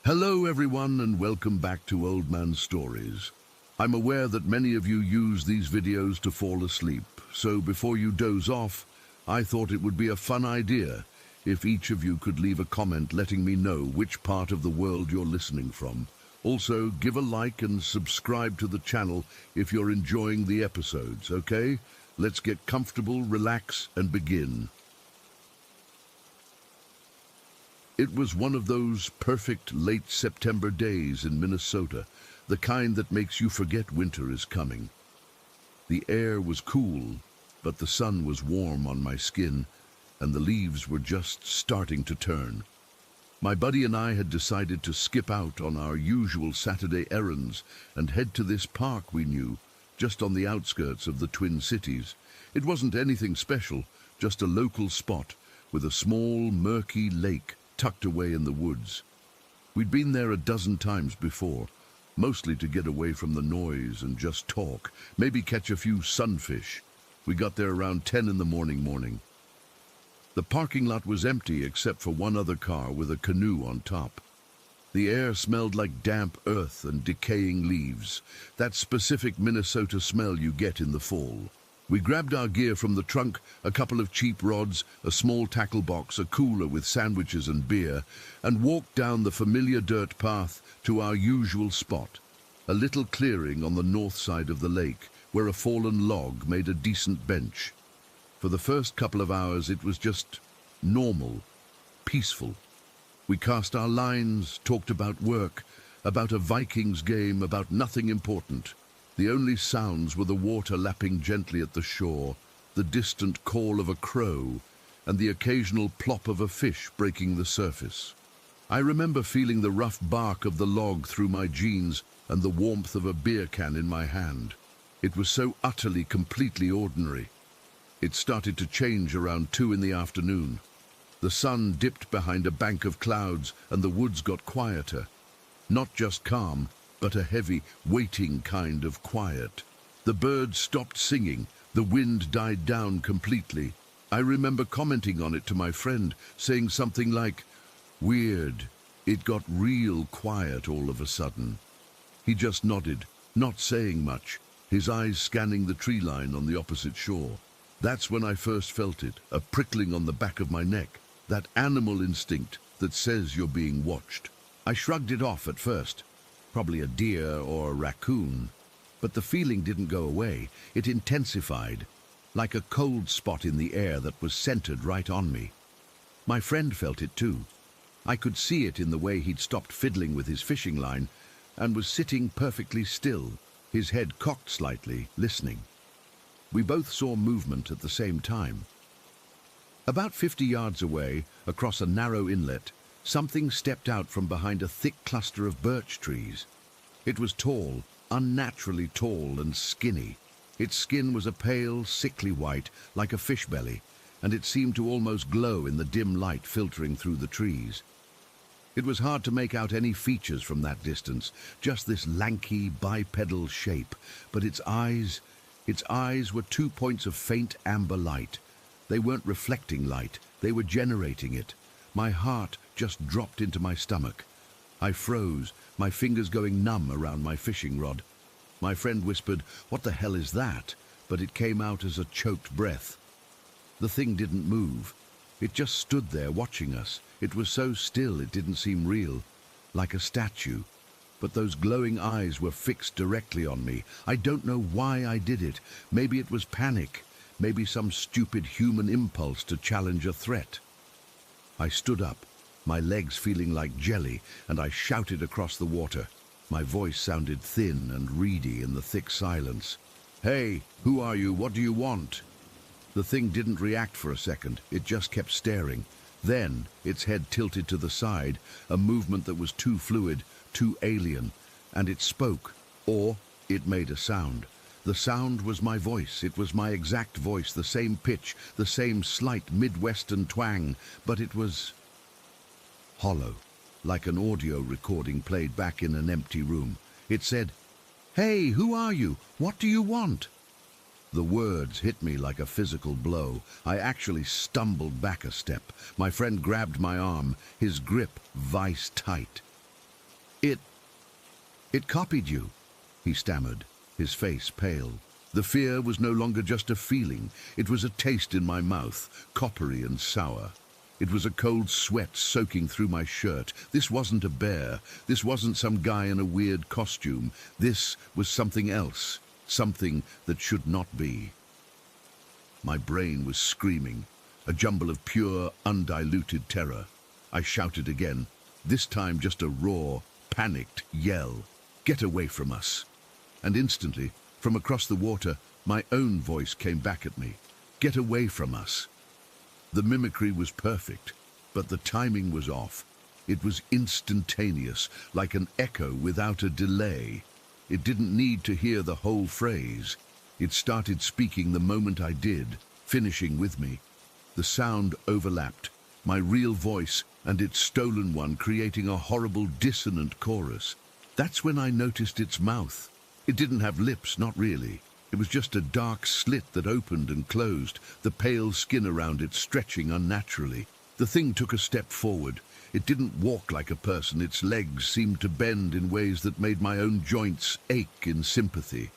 Hello everyone and welcome back to Old Man Stories. I'm aware that many of you use these videos to fall asleep, so before you doze off, I thought it would be a fun idea if each of you could leave a comment letting me know which part of the world you're listening from. Also, give a like and subscribe to the channel if you're enjoying the episodes, okay? Let's get comfortable, relax, and begin. It was one of those perfect late September days in Minnesota, the kind that makes you forget winter is coming. The air was cool, but the sun was warm on my skin, and the leaves were just starting to turn. My buddy and I had decided to skip out on our usual Saturday errands and head to this park we knew, just on the outskirts of the Twin Cities. It wasn't anything special, just a local spot with a small, murky lake tucked away in the woods. We'd been there a dozen times before, mostly to get away from the noise and just talk, maybe catch a few sunfish. We got there around 10 in the morning. The parking lot was empty except for one other car with a canoe on top. The air smelled like damp earth and decaying leaves, that specific Minnesota smell you get in the fall. We grabbed our gear from the trunk, a couple of cheap rods, a small tackle box, a cooler with sandwiches and beer, and walked down the familiar dirt path to our usual spot, a little clearing on the north side of the lake, where a fallen log made a decent bench. For the first couple of hours it was just normal, peaceful. We cast our lines, talked about work, about a Vikings game, about nothing important. The only sounds were the water lapping gently at the shore, the distant call of a crow, and the occasional plop of a fish breaking the surface. I remember feeling the rough bark of the log through my jeans and the warmth of a beer can in my hand. It was so utterly, completely ordinary. It started to change around 2 in the afternoon. The sun dipped behind a bank of clouds and the woods got quieter. Not just calm, but a heavy, waiting kind of quiet. The birds stopped singing, the wind died down completely. I remember commenting on it to my friend, saying something like, "Weird, it got real quiet all of a sudden." He just nodded, not saying much, his eyes scanning the tree line on the opposite shore. That's when I first felt it, a prickling on the back of my neck, that animal instinct that says you're being watched. I shrugged it off at first. Probably a deer or a raccoon. But the feeling didn't go away. It intensified, like a cold spot in the air that was centered right on me. My friend felt it too. I could see it in the way he'd stopped fiddling with his fishing line and was sitting perfectly still, his head cocked slightly, listening. We both saw movement at the same time. About 50 yards away, across a narrow inlet, something stepped out from behind a thick cluster of birch trees. It was tall, unnaturally tall and skinny. Its skin was a pale, sickly white, like a fish belly, and it seemed to almost glow in the dim light filtering through the trees. It was hard to make out any features from that distance, just this lanky, bipedal shape, but its eyes were 2 points of faint amber light. They weren't reflecting light, they were generating it. My heart just dropped into my stomach. I froze, my fingers going numb around my fishing rod. My friend whispered, "What the hell is that?" But it came out as a choked breath. The thing didn't move. It just stood there watching us. It was so still it didn't seem real, like a statue. But those glowing eyes were fixed directly on me. I don't know why I did it. Maybe it was panic. Maybe some stupid human impulse to challenge a threat. I stood up, my legs feeling like jelly, and I shouted across the water. My voice sounded thin and reedy in the thick silence. "Hey, who are you? What do you want?" The thing didn't react for a second. It just kept staring. Then its head tilted to the side, a movement that was too fluid, too alien, and it spoke, or it made a sound. The sound was my voice. It was my exact voice, the same pitch, the same slight Midwestern twang, but it was hollow, like an audio recording played back in an empty room. It said, "Hey, who are you? What do you want?" The words hit me like a physical blow. I actually stumbled back a step. My friend grabbed my arm, his grip vice tight. It copied you, he stammered, his face pale. The fear was no longer just a feeling. It was a taste in my mouth, coppery and sour. It was a cold sweat soaking through my shirt. This wasn't a bear. This wasn't some guy in a weird costume. This was something else, something that should not be. My brain was screaming, a jumble of pure, undiluted terror. I shouted again, this time just a raw, panicked yell. Get away from us. And instantly, from across the water, my own voice came back at me. Get away from us. The mimicry was perfect, but the timing was off. It was instantaneous, like an echo without a delay. It didn't need to hear the whole phrase. It started speaking the moment I did, finishing with me. The sound overlapped, my real voice and its stolen one creating a horrible dissonant chorus. That's when I noticed its mouth. It didn't have lips, not really. It was just a dark slit that opened and closed, the pale skin around it stretching unnaturally. The thing took a step forward. It didn't walk like a person. Its legs seemed to bend in ways that made my own joints ache in sympathy.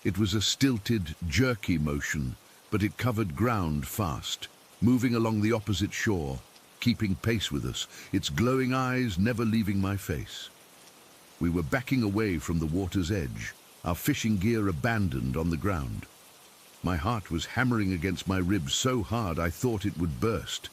It was a stilted, jerky motion, but it covered ground fast, moving along the opposite shore, keeping pace with us, its glowing eyes never leaving my face. We were backing away from the water's edge, our fishing gear abandoned on the ground. My heart was hammering against my ribs so hard I thought it would burst.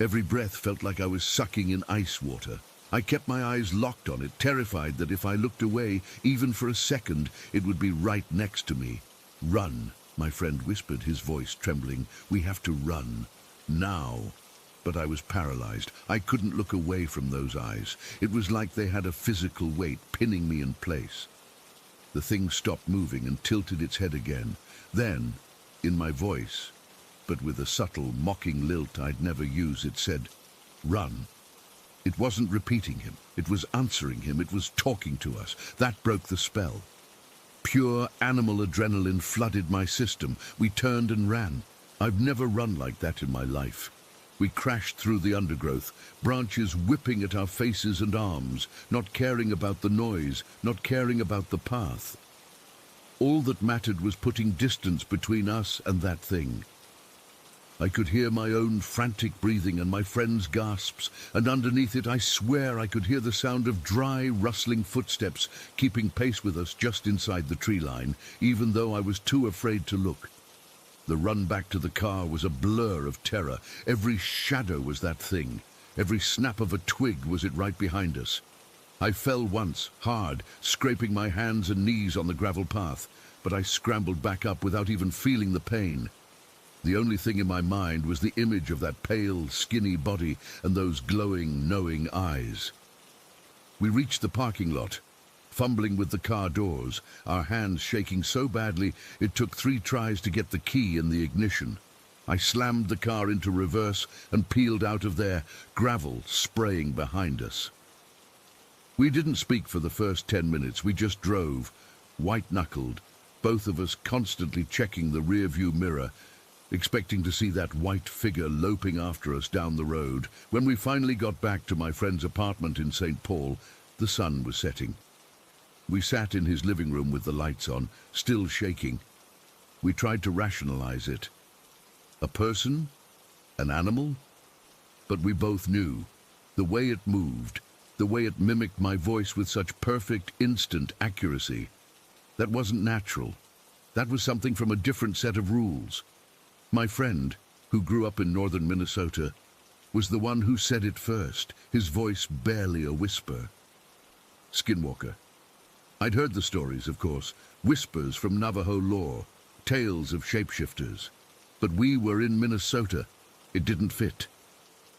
Every breath felt like I was sucking in ice water. I kept my eyes locked on it, terrified that if I looked away, even for a second, it would be right next to me. Run, my friend whispered, his voice trembling. We have to run. Now. But I was paralyzed. I couldn't look away from those eyes. It was like they had a physical weight pinning me in place. The thing stopped moving and tilted its head again. Then, in my voice, but with a subtle, mocking lilt I'd never use, it said, "Run." It wasn't repeating him. It was answering him. It was talking to us. That broke the spell. Pure animal adrenaline flooded my system. We turned and ran. I've never run like that in my life. We crashed through the undergrowth, branches whipping at our faces and arms, not caring about the noise, not caring about the path. All that mattered was putting distance between us and that thing. I could hear my own frantic breathing and my friend's gasps, and underneath it I swear I could hear the sound of dry, rustling footsteps keeping pace with us just inside the tree line, even though I was too afraid to look. The run back to the car was a blur of terror. Every shadow was that thing. Every snap of a twig was it right behind us. I fell once, hard, scraping my hands and knees on the gravel path, but I scrambled back up without even feeling the pain. The only thing in my mind was the image of that pale, skinny body and those glowing, knowing eyes. We reached the parking lot, fumbling with the car doors, our hands shaking so badly it took 3 tries to get the key in the ignition. I slammed the car into reverse and peeled out of there, gravel spraying behind us. We didn't speak for the first 10 minutes. We just drove, white-knuckled, both of us constantly checking the rear-view mirror, expecting to see that white figure loping after us down the road. When we finally got back to my friend's apartment in St. Paul, the sun was setting. We sat in his living room with the lights on, still shaking. We tried to rationalize it. A person? An animal? But we both knew. The way it moved, the way it mimicked my voice with such perfect, instant accuracy. That wasn't natural. That was something from a different set of rules. My friend, who grew up in northern Minnesota, was the one who said it first, his voice barely a whisper. Skinwalker. I'd heard the stories, of course, whispers from Navajo lore, tales of shapeshifters. But we were in Minnesota. It didn't fit.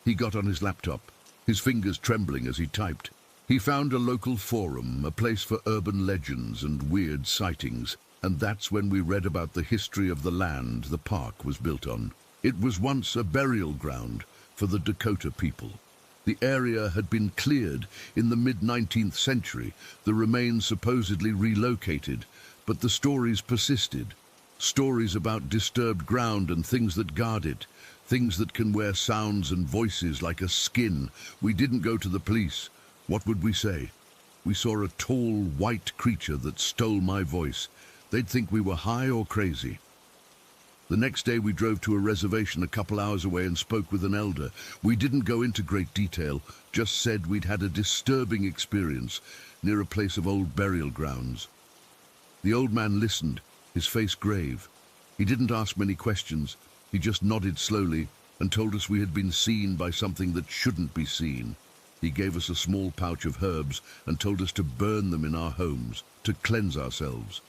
He got on his laptop, his fingers trembling as he typed. He found a local forum, a place for urban legends and weird sightings, and that's when we read about the history of the land the park was built on. It was once a burial ground for the Dakota people. The area had been cleared in the mid-19th century, the remains supposedly relocated, but the stories persisted. Stories about disturbed ground and things that guard it, things that can wear sounds and voices like a skin. We didn't go to the police. What would we say? We saw a tall, white creature that stole my voice. They'd think we were high or crazy. The next day we drove to a reservation a couple hours away and spoke with an elder. We didn't go into great detail, just said we'd had a disturbing experience near a place of old burial grounds. The old man listened, his face grave. He didn't ask many questions. He just nodded slowly and told us we had been seen by something that shouldn't be seen. He gave us a small pouch of herbs and told us to burn them in our homes, to cleanse ourselves.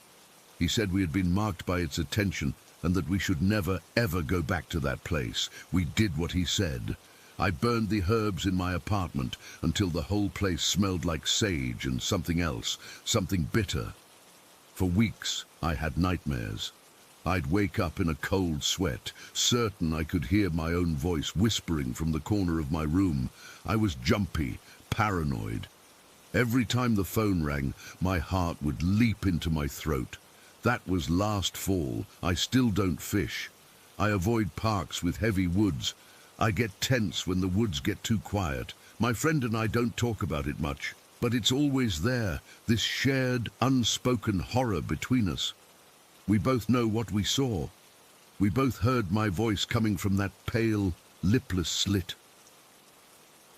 He said we had been marked by its attention and that we should never, ever go back to that place. We did what he said. I burned the herbs in my apartment until the whole place smelled like sage and something else, something bitter. For weeks, I had nightmares. I'd wake up in a cold sweat, certain I could hear my own voice whispering from the corner of my room. I was jumpy, paranoid. Every time the phone rang, my heart would leap into my throat. That was last fall. I still don't fish. I avoid parks with heavy woods. I get tense when the woods get too quiet. My friend and I don't talk about it much, but it's always there, this shared, unspoken horror between us. We both know what we saw. We both heard my voice coming from that pale, lipless slit.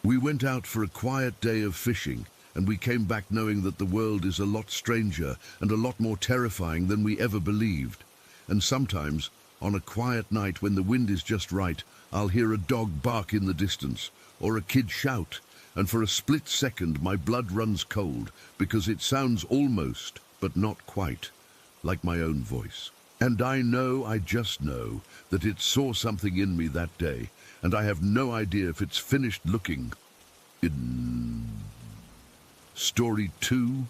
We went out for a quiet day of fishing, and we came back knowing that the world is a lot stranger and a lot more terrifying than we ever believed. And sometimes, on a quiet night when the wind is just right, I'll hear a dog bark in the distance, or a kid shout, and for a split second my blood runs cold, because it sounds almost, but not quite, like my own voice. And I just know, that it saw something in me that day, and I have no idea if it's finished looking. In Story 2.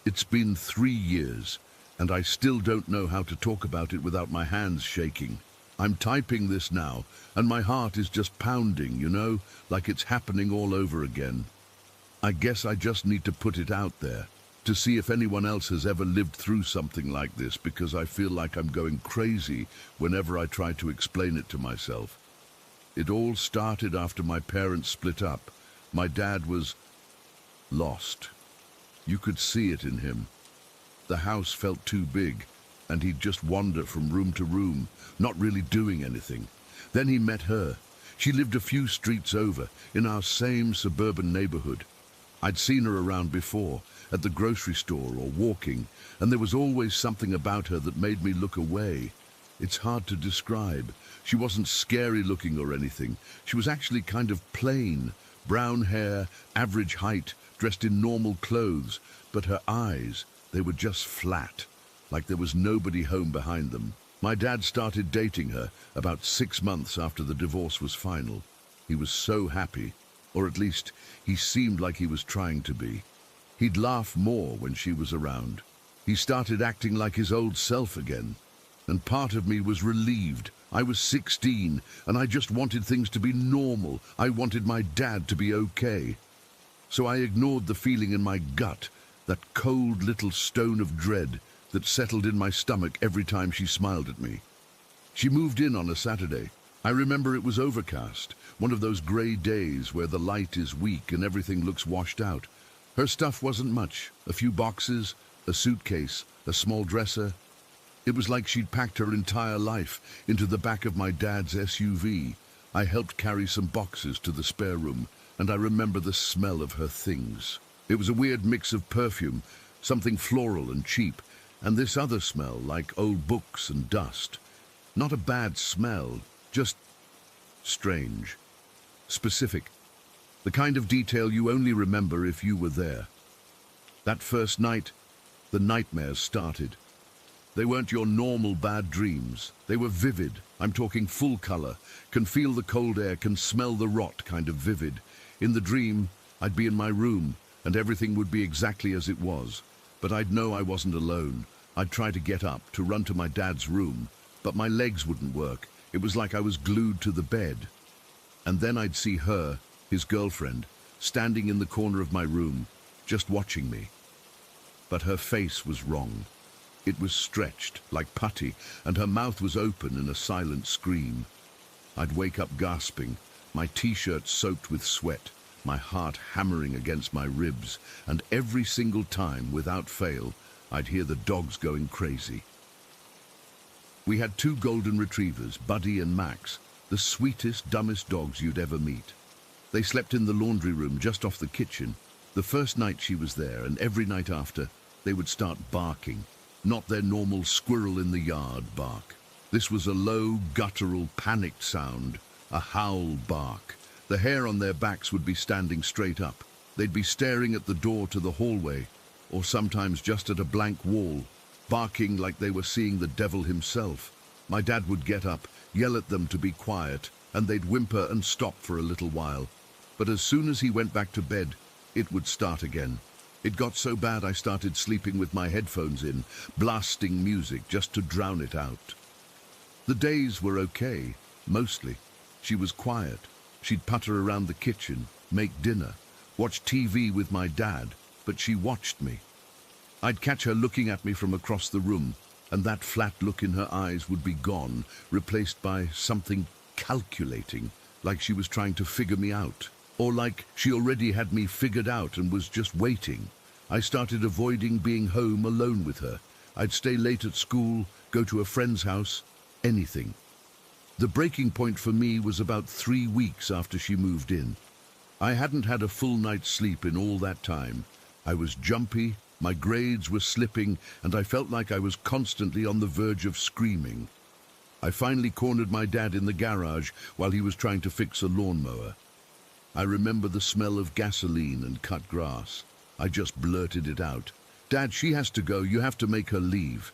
It's been 3 years, and I still don't know how to talk about it without my hands shaking. I'm typing this now, and my heart is just pounding, you know, like it's happening all over again. I guess I just need to put it out there, to see if anyone else has ever lived through something like this, because I feel like I'm going crazy whenever I try to explain it to myself. It all started after my parents split up. My dad was lost. You could see it in him. The house felt too big, and he'd just wander from room to room, not really doing anything. Then he met her. She lived a few streets over, in our same suburban neighborhood. I'd seen her around before, at the grocery store or walking, and there was always something about her that made me look away. It's hard to describe. She wasn't scary looking or anything. She was actually kind of plain. Brown hair, average height, dressed in normal clothes, but her eyes, they were just flat, like there was nobody home behind them. My dad started dating her about 6 months after the divorce was final. He was so happy, or at least he seemed like he was trying to be. He'd laugh more when she was around. He started acting like his old self again, and part of me was relieved. I was 16, and I just wanted things to be normal. I wanted my dad to be okay. So I ignored the feeling in my gut, that cold little stone of dread that settled in my stomach every time she smiled at me. She moved in on a Saturday. I remember it was overcast, one of those grey days where the light is weak and everything looks washed out. Her stuff wasn't much, a few boxes, a suitcase, a small dresser. It was like she'd packed her entire life into the back of my dad's SUV. I helped carry some boxes to the spare room, and I remember the smell of her things. It was a weird mix of perfume, something floral and cheap, and this other smell like old books and dust. Not a bad smell, just strange, specific. The kind of detail you only remember if you were there. That first night, the nightmares started. They weren't your normal bad dreams. They were vivid. I'm talking full color. Can feel the cold air, can smell the rot kind of vivid. In the dream, I'd be in my room, and everything would be exactly as it was. But I'd know I wasn't alone. I'd try to get up, to run to my dad's room, but my legs wouldn't work. It was like I was glued to the bed. And then I'd see her, his girlfriend, standing in the corner of my room, just watching me. But her face was wrong. It was stretched, like putty, and her mouth was open in a silent scream. I'd wake up gasping, my t-shirt soaked with sweat, my heart hammering against my ribs, and every single time, without fail, I'd hear the dogs going crazy. We had 2 golden retrievers, Buddy and Max, the sweetest, dumbest dogs you'd ever meet. They slept in the laundry room just off the kitchen. The first night she was there, and every night after, they would start barking. Not their normal squirrel in the yard bark. This was a low, guttural, panicked sound, a howl bark. The hair on their backs would be standing straight up. They'd be staring at the door to the hallway, or sometimes just at a blank wall, barking like they were seeing the devil himself. My dad would get up, yell at them to be quiet, and they'd whimper and stop for a little while. But as soon as he went back to bed, it would start again. It got so bad I started sleeping with my headphones in, blasting music just to drown it out. The days were okay, mostly. She was quiet. She'd putter around the kitchen, make dinner, watch TV with my dad, but she watched me. I'd catch her looking at me from across the room, and that flat look in her eyes would be gone, replaced by something calculating, like she was trying to figure me out, or like she already had me figured out and was just waiting. I started avoiding being home alone with her. I'd stay late at school, go to a friend's house, anything. The breaking point for me was about 3 weeks after she moved in. I hadn't had a full night's sleep in all that time. I was jumpy, my grades were slipping, and I felt like I was constantly on the verge of screaming. I finally cornered my dad in the garage while he was trying to fix a lawnmower. I remember the smell of gasoline and cut grass. I just blurted it out. "Dad, she has to go. You have to make her leave."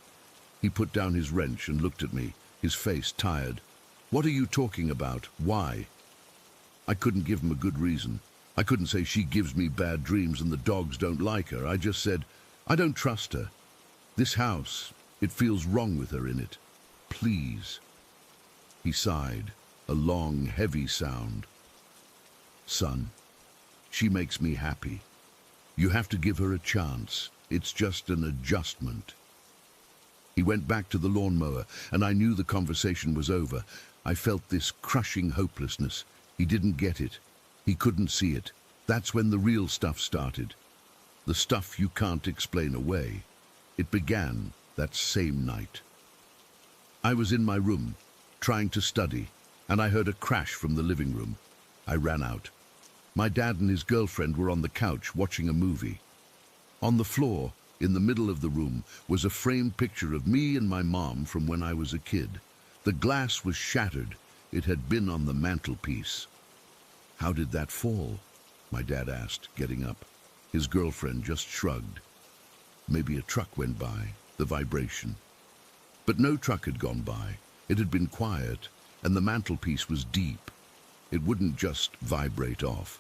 He put down his wrench and looked at me, his face tired. "What are you talking about? Why?" I couldn't give him a good reason. I couldn't say she gives me bad dreams and the dogs don't like her. I just said, I don't trust her. This house, it feels wrong with her in it. Please. He sighed, a long, heavy sound. "Son, she makes me happy. You have to give her a chance. It's just an adjustment." He went back to the lawnmower, and I knew the conversation was over. I felt this crushing hopelessness. He didn't get it. He couldn't see it. That's when the real stuff started. The stuff you can't explain away. It began that same night. I was in my room, trying to study, and I heard a crash from the living room. I ran out. My dad and his girlfriend were on the couch watching a movie. On the floor, in the middle of the room, was a framed picture of me and my mom from when I was a kid. The glass was shattered. It had been on the mantelpiece. "How did that fall?" my dad asked, getting up. His girlfriend just shrugged. Maybe a truck went by, the vibration. But no truck had gone by. It had been quiet, and the mantelpiece was deep. It wouldn't just vibrate off.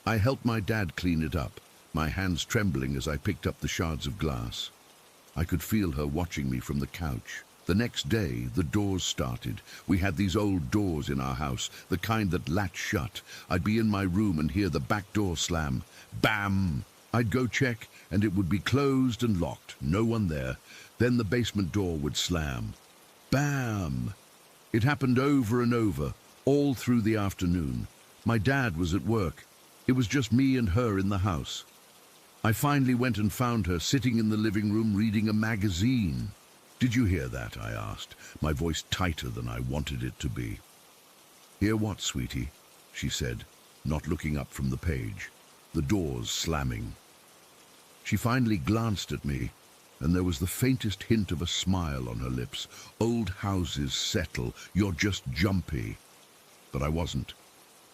I helped my dad clean it up, my hands trembling as I picked up the shards of glass. I could feel her watching me from the couch. The next day, the doors started. We had these old doors in our house, the kind that latch shut. I'd be in my room and hear the back door slam. Bam! I'd go check, and it would be closed and locked, no one there. Then the basement door would slam. Bam! It happened over and over, all through the afternoon. My dad was at work. It was just me and her in the house. I finally went and found her sitting in the living room reading a magazine. "Did you hear that?" I asked, my voice tighter than I wanted it to be. "Hear what, sweetie?" she said, not looking up from the page. The doors slamming. She finally glanced at me, and there was the faintest hint of a smile on her lips. "Old houses settle. You're just jumpy." But I wasn't.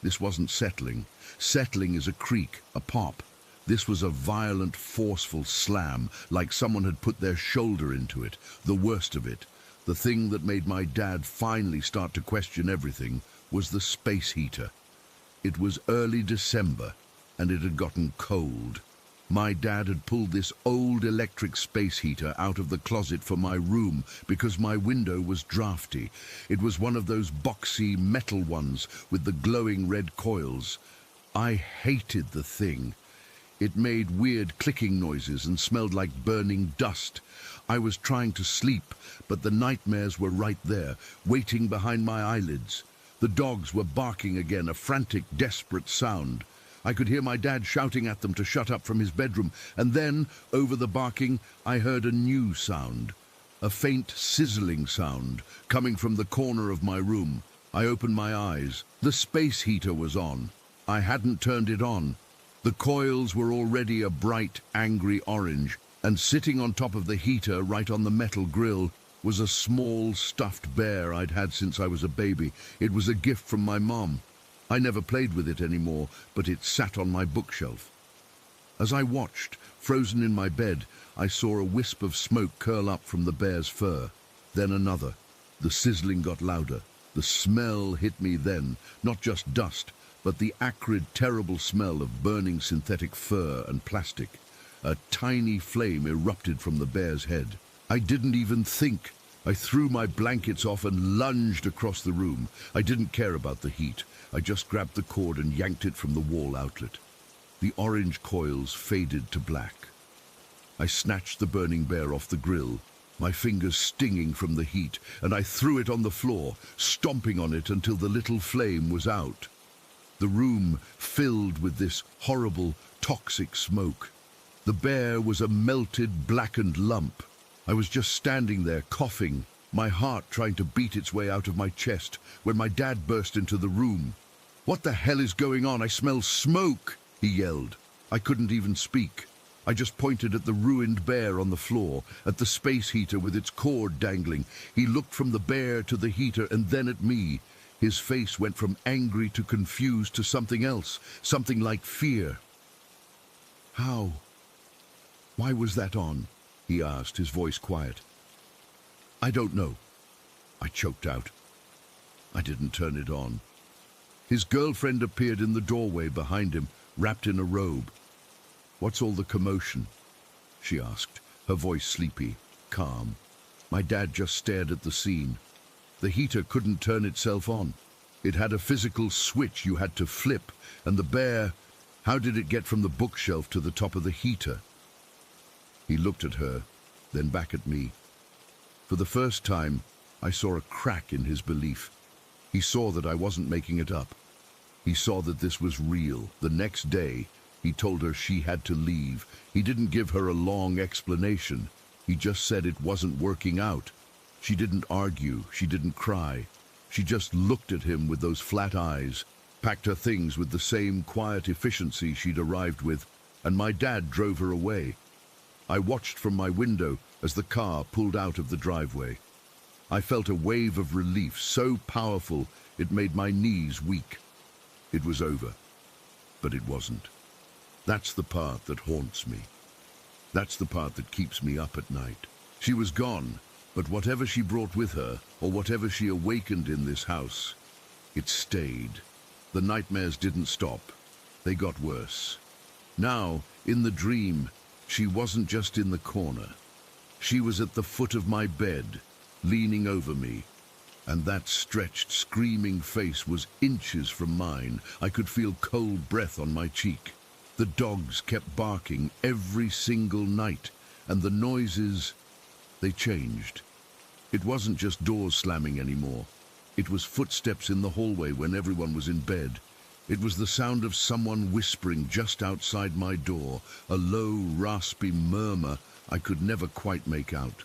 This wasn't settling. Settling is a creak, a pop. This was a violent, forceful slam, like someone had put their shoulder into it. The worst of it, the thing that made my dad finally start to question everything, was the space heater. It was early December, and it had gotten cold. My dad had pulled this old electric space heater out of the closet for my room because my window was drafty. It was one of those boxy metal ones with the glowing red coils. I hated the thing. It made weird clicking noises and smelled like burning dust. I was trying to sleep, but the nightmares were right there, waiting behind my eyelids. The dogs were barking again, a frantic, desperate sound. I could hear my dad shouting at them to shut up from his bedroom, and then, over the barking, I heard a new sound. A faint sizzling sound, coming from the corner of my room. I opened my eyes. The space heater was on. I hadn't turned it on. The coils were already a bright, angry orange, and sitting on top of the heater, right on the metal grill, was a small stuffed bear I'd had since I was a baby. It was a gift from my mom. I never played with it anymore, but it sat on my bookshelf. As I watched, frozen in my bed, I saw a wisp of smoke curl up from the bear's fur. Then another. The sizzling got louder. The smell hit me then, not just dust, but the acrid, terrible smell of burning synthetic fur and plastic. A tiny flame erupted from the bear's head. I didn't even think. I threw my blankets off and lunged across the room. I didn't care about the heat. I just grabbed the cord and yanked it from the wall outlet. The orange coils faded to black. I snatched the burning bear off the grill, my fingers stinging from the heat, and I threw it on the floor, stomping on it until the little flame was out. The room filled with this horrible, toxic smoke. The bear was a melted, blackened lump. I was just standing there, coughing, my heart trying to beat its way out of my chest, when my dad burst into the room. "What the hell is going on? I smell smoke!" he yelled. I couldn't even speak. I just pointed at the ruined bear on the floor, at the space heater with its cord dangling. He looked from the bear to the heater and then at me. His face went from angry to confused to something else, something like fear. "How? Why was that on?" he asked, his voice quiet. "I don't know," I choked out. I didn't turn it on. His girlfriend appeared in the doorway behind him, wrapped in a robe. "What's all the commotion?" she asked, her voice sleepy, calm. My dad just stared at the scene. The heater couldn't turn itself on. It had a physical switch you had to flip, and the bear, how did it get from the bookshelf to the top of the heater? He looked at her, then back at me. For the first time, I saw a crack in his belief. He saw that I wasn't making it up. He saw that this was real. The next day, he told her she had to leave. He didn't give her a long explanation. He just said it wasn't working out. She didn't argue. She didn't cry. She just looked at him with those flat eyes, packed her things with the same quiet efficiency she'd arrived with, and my dad drove her away. I watched from my window as the car pulled out of the driveway. I felt a wave of relief so powerful it made my knees weak. It was over, but it wasn't. That's the part that haunts me. That's the part that keeps me up at night. She was gone, but whatever she brought with her, or whatever she awakened in this house, it stayed. The nightmares didn't stop. They got worse. Now, in the dream, she wasn't just in the corner. She was at the foot of my bed, leaning over me, and that stretched, screaming face was inches from mine. I could feel cold breath on my cheek. The dogs kept barking every single night, and the noises, they changed. It wasn't just doors slamming anymore. It was footsteps in the hallway when everyone was in bed. It was the sound of someone whispering just outside my door, a low, raspy murmur I could never quite make out.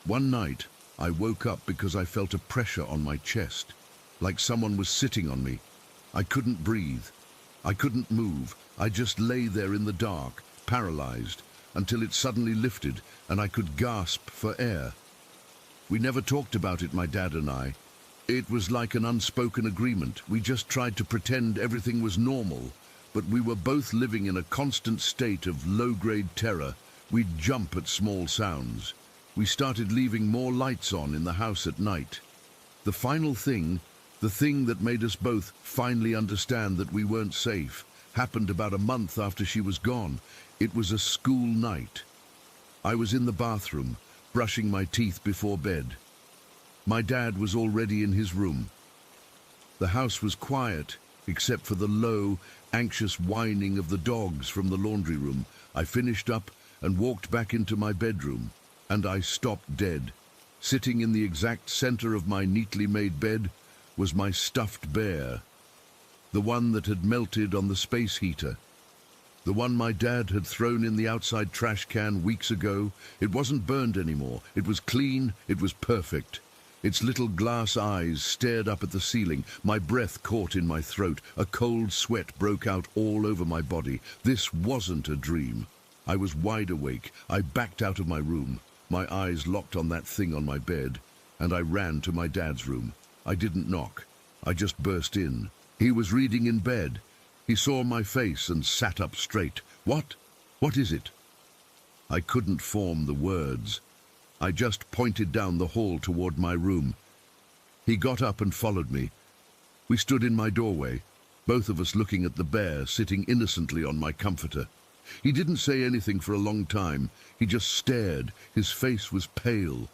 One night, I woke up because I felt a pressure on my chest, like someone was sitting on me. I couldn't breathe. I couldn't move. I just lay there in the dark, paralyzed, until it suddenly lifted and I could gasp for air. We never talked about it, my dad and I. It was like an unspoken agreement. We just tried to pretend everything was normal, but we were both living in a constant state of low-grade terror. We'd jump at small sounds. We started leaving more lights on in the house at night. The final thing, the thing that made us both finally understand that we weren't safe, happened about a month after she was gone. It was a school night. I was in the bathroom, brushing my teeth before bed. My dad was already in his room. The house was quiet, except for the low, anxious whining of the dogs from the laundry room. I finished up and walked back into my bedroom, and I stopped dead. Sitting in the exact center of my neatly made bed was my stuffed bear. The one that had melted on the space heater. The one my dad had thrown in the outside trash can weeks ago. It wasn't burned anymore. It was clean. It was perfect. Its little glass eyes stared up at the ceiling. My breath caught in my throat. A cold sweat broke out all over my body. This wasn't a dream. I was wide awake. I backed out of my room. My eyes locked on that thing on my bed, and I ran to my dad's room. I didn't knock. I just burst in. He was reading in bed. He saw my face and sat up straight. What? What is it? I couldn't form the words. I just pointed down the hall toward my room. He got up and followed me. We stood in my doorway, both of us looking at the bear sitting innocently on my comforter. He didn't say anything for a long time. He just stared. His face was pale.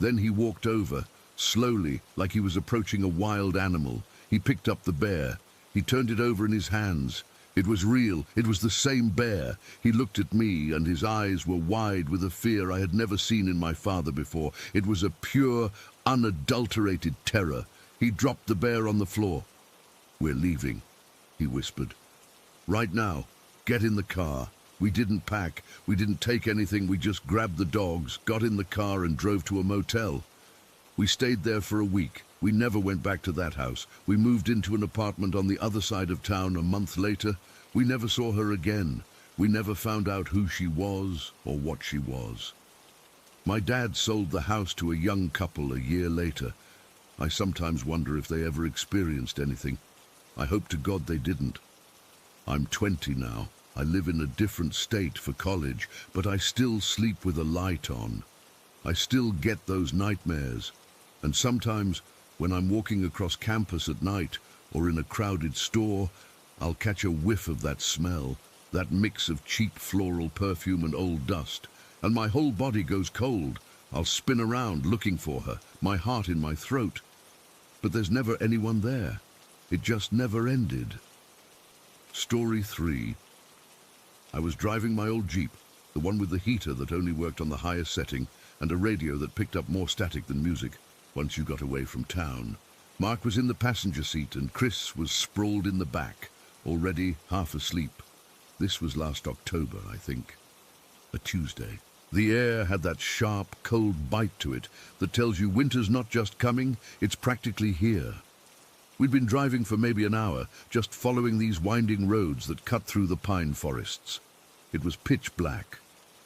Then he walked over, slowly, like he was approaching a wild animal. He picked up the bear. He turned it over in his hands. It was real. It was the same bear. He looked at me, and his eyes were wide with a fear I had never seen in my father before. It was a pure, unadulterated terror. He dropped the bear on the floor. "We're leaving," he whispered. "Right now. Get in the car." We didn't pack. We didn't take anything. We just grabbed the dogs, got in the car, and drove to a motel. We stayed there for a week. We never went back to that house. We moved into an apartment on the other side of town a month later. We never saw her again. We never found out who she was or what she was. My dad sold the house to a young couple a year later. I sometimes wonder if they ever experienced anything. I hope to God they didn't. I'm 20 now. I live in a different state for college, but I still sleep with a light on. I still get those nightmares. And sometimes, when I'm walking across campus at night or in a crowded store, I'll catch a whiff of that smell, that mix of cheap floral perfume and old dust, and my whole body goes cold. I'll spin around looking for her, my heart in my throat. But there's never anyone there. It just never ended. Story 3. I was driving my old Jeep, the one with the heater that only worked on the highest setting, and a radio that picked up more static than music. Once you got away from town. Mark was in the passenger seat and Chris was sprawled in the back, already half asleep. This was last October, I think. A Tuesday. The air had that sharp, cold bite to it that tells you winter's not just coming, it's practically here. We'd been driving for maybe an hour, just following these winding roads that cut through the pine forests. It was pitch black.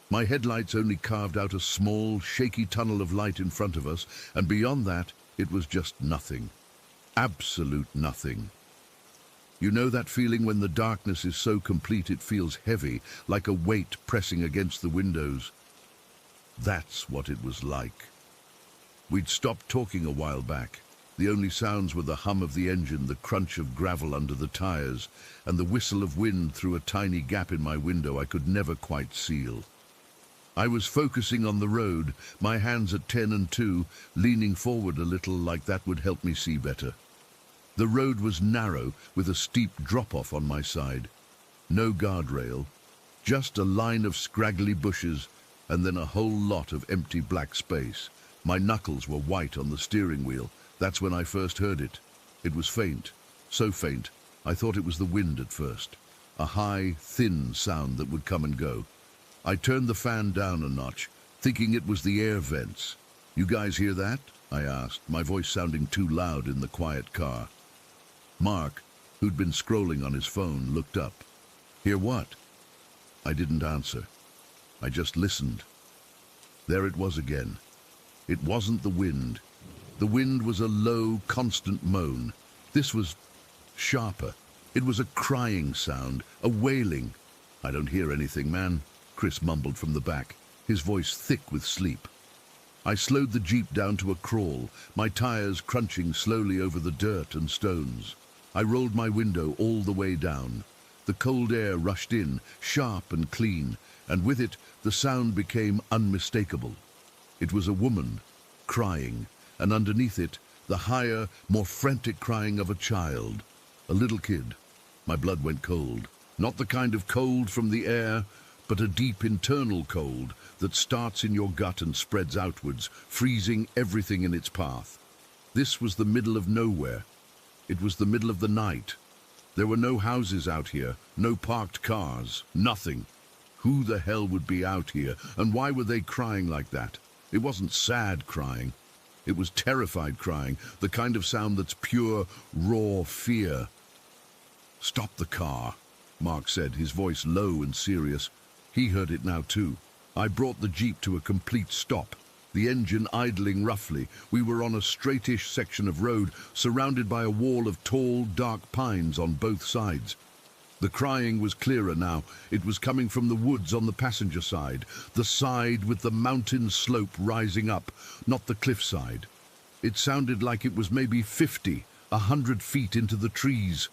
My headlights only carved out a small, shaky tunnel of light in front of us, and beyond that, it was just nothing. Absolute nothing. You know that feeling when the darkness is so complete it feels heavy, like a weight pressing against the windows? That's what it was like. We'd stopped talking a while back. The only sounds were the hum of the engine, the crunch of gravel under the tires, and the whistle of wind through a tiny gap in my window I could never quite seal. I was focusing on the road, my hands at 10 and 2, leaning forward a little like that would help me see better. The road was narrow, with a steep drop-off on my side. No guardrail, just a line of scraggly bushes, and then a whole lot of empty black space. My knuckles were white on the steering wheel. That's when I first heard it. It was faint, so faint, I thought it was the wind at first. A high, thin sound that would come and go. I turned the fan down a notch, thinking it was the air vents. "You guys hear that?" I asked, my voice sounding too loud in the quiet car. Mark, who'd been scrolling on his phone, looked up. "Hear what?" I didn't answer. I just listened. There it was again. It wasn't the wind. The wind was a low, constant moan. This was sharper. It was a crying sound, a wailing. "I don't hear anything, man," Chris mumbled from the back, his voice thick with sleep. I slowed the Jeep down to a crawl, my tires crunching slowly over the dirt and stones. I rolled my window all the way down. The cold air rushed in, sharp and clean, and with it the sound became unmistakable. It was a woman, crying, and underneath it, the higher, more frantic crying of a child, a little kid. My blood went cold. Not the kind of cold from the air, but a deep internal cold that starts in your gut and spreads outwards, freezing everything in its path. This was the middle of nowhere. It was the middle of the night. There were no houses out here, no parked cars, nothing. Who the hell would be out here, and why were they crying like that? It wasn't sad crying. It was terrified crying, the kind of sound that's pure, raw fear. "Stop the car," Mark said, his voice low and serious. He heard it now too. I brought the jeep to a complete stop, the engine idling roughly. We were on a straightish section of road, surrounded by a wall of tall, dark pines on both sides. The crying was clearer now. It was coming from the woods on the passenger side, the side with the mountain slope rising up, not the cliffside. It sounded like it was maybe 50, 100 feet into the trees.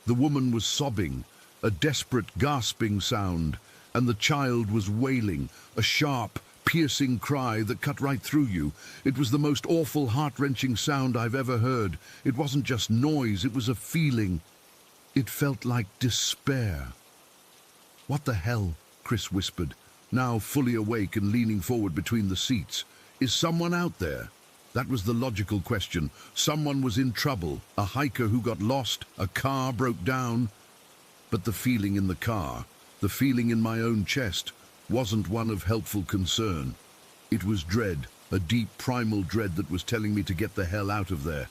The woman was sobbing, a desperate gasping sound, and the child was wailing, a sharp, piercing cry that cut right through you. It was the most awful, heart-wrenching sound I've ever heard. It wasn't just noise, it was a feeling. It felt like despair. "What the hell?" Chris whispered, now fully awake and leaning forward between the seats. "Is someone out there?" That was the logical question. Someone was in trouble, a hiker who got lost, a car broke down. But the feeling in the car, the feeling in my own chest, wasn't one of helpful concern. It was dread, a deep primal dread that was telling me to get the hell out of there.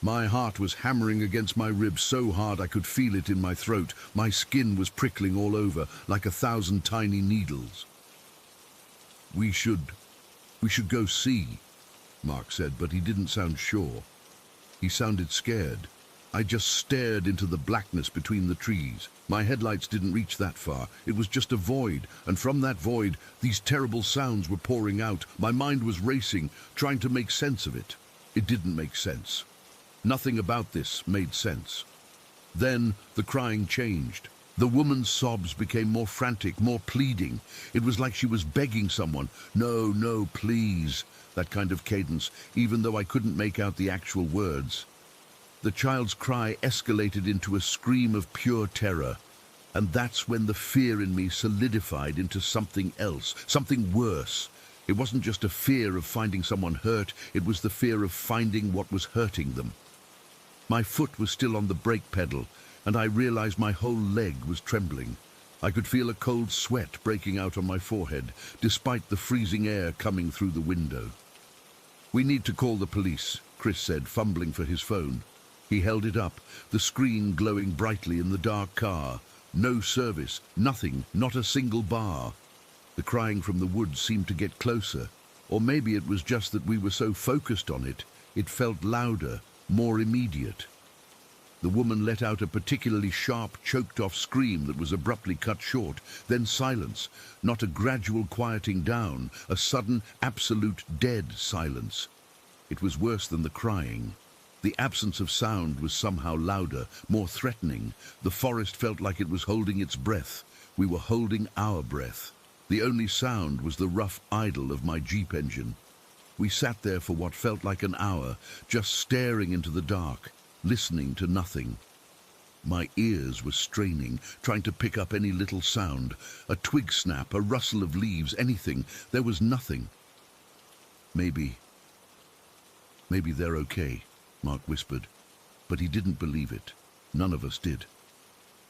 My heart was hammering against my ribs so hard I could feel it in my throat. My skin was prickling all over, like 1,000 tiny needles. We should go see," Mark said, but he didn't sound sure. He sounded scared. I just stared into the blackness between the trees. My headlights didn't reach that far. It was just a void, and from that void, these terrible sounds were pouring out. My mind was racing, trying to make sense of it. It didn't make sense. Nothing about this made sense. Then the crying changed. The woman's sobs became more frantic, more pleading. It was like she was begging someone. "No, no, please." That kind of cadence, even though I couldn't make out the actual words. The child's cry escalated into a scream of pure terror. And that's when the fear in me solidified into something else, something worse. It wasn't just a fear of finding someone hurt, it was the fear of finding what was hurting them. My foot was still on the brake pedal, and I realized my whole leg was trembling. I could feel a cold sweat breaking out on my forehead, despite the freezing air coming through the window. "We need to call the police," Chris said, fumbling for his phone. He held it up, the screen glowing brightly in the dark car. No service, nothing, not a single bar. The crying from the woods seemed to get closer, or maybe it was just that we were so focused on it, it felt louder, more immediate. The woman let out a particularly sharp, choked-off scream that was abruptly cut short, then silence, not a gradual quieting down, a sudden, absolute, dead silence. It was worse than the crying. The absence of sound was somehow louder, more threatening. The forest felt like it was holding its breath. We were holding our breath. The only sound was the rough idle of my Jeep engine. We sat there for what felt like an hour, just staring into the dark, listening to nothing. My ears were straining, trying to pick up any little sound, a twig snap, a rustle of leaves, anything. There was nothing. Maybe they're okay," Mark whispered, but he didn't believe it. None of us did.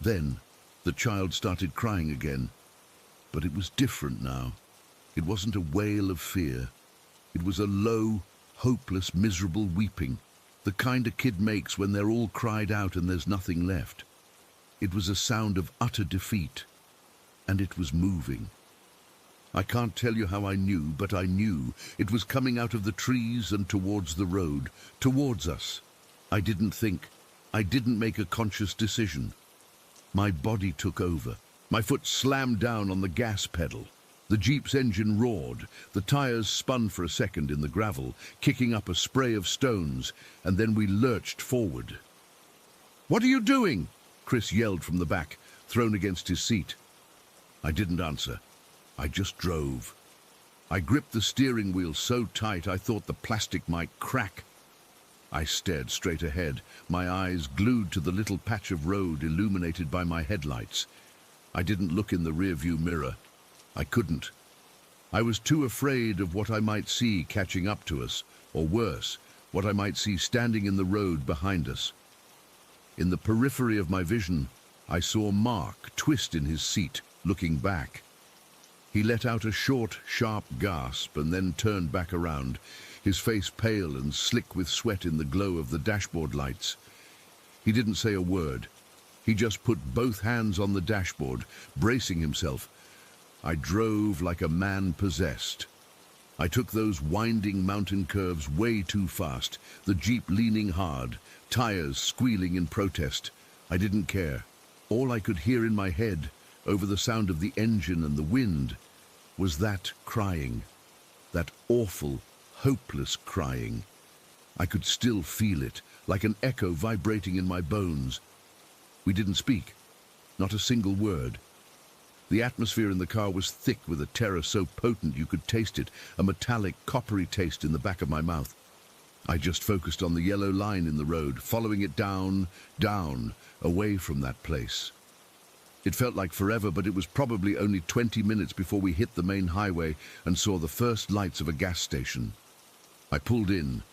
Then the child started crying again, but it was different now. It wasn't a wail of fear. It was a low, hopeless, miserable weeping, the kind a kid makes when they're all cried out and there's nothing left. It was a sound of utter defeat, and it was moving. I can't tell you how I knew, but I knew. It was coming out of the trees and towards the road, towards us. I didn't think. I didn't make a conscious decision. My body took over. My foot slammed down on the gas pedal. The Jeep's engine roared. The tires spun for a second in the gravel, kicking up a spray of stones, and then we lurched forward. "What are you doing?" Chris yelled from the back, thrown against his seat. I didn't answer. I just drove. I gripped the steering wheel so tight I thought the plastic might crack. I stared straight ahead, my eyes glued to the little patch of road illuminated by my headlights. I didn't look in the rearview mirror. I couldn't. I was too afraid of what I might see catching up to us, or worse, what I might see standing in the road behind us. In the periphery of my vision, I saw Mark twist in his seat, looking back. He let out a short, sharp gasp and then turned back around, his face pale and slick with sweat in the glow of the dashboard lights. He didn't say a word. He just put both hands on the dashboard, bracing himself. I drove like a man possessed. I took those winding mountain curves way too fast, the Jeep leaning hard, tires squealing in protest. I didn't care. All I could hear in my head, over the sound of the engine and the wind, was that crying, that awful, hopeless crying. I could still feel it, like an echo vibrating in my bones. We didn't speak, not a single word. The atmosphere in the car was thick with a terror so potent you could taste it, a metallic, coppery taste in the back of my mouth. I just focused on the yellow line in the road, following it down, down, away from that place. It felt like forever, but it was probably only 20 minutes before we hit the main highway and saw the first lights of a gas station. I pulled in,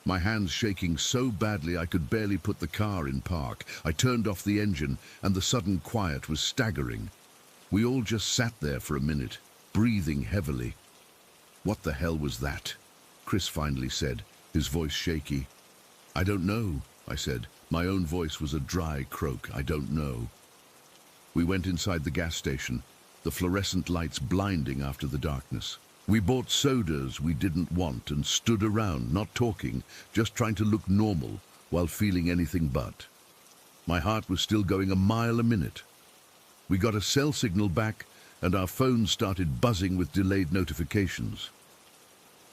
my hands shaking so badly I could barely put the car in park. I turned off the engine, and the sudden quiet was staggering. We all just sat there for a minute, breathing heavily. "What the hell was that?" Chris finally said, his voice shaky. "I don't know," I said. My own voice was a dry croak. "I don't know." We went inside the gas station, the fluorescent lights blinding after the darkness. We bought sodas we didn't want and stood around, not talking, just trying to look normal while feeling anything but. My heart was still going a mile a minute. We got a cell signal back, and our phones started buzzing with delayed notifications.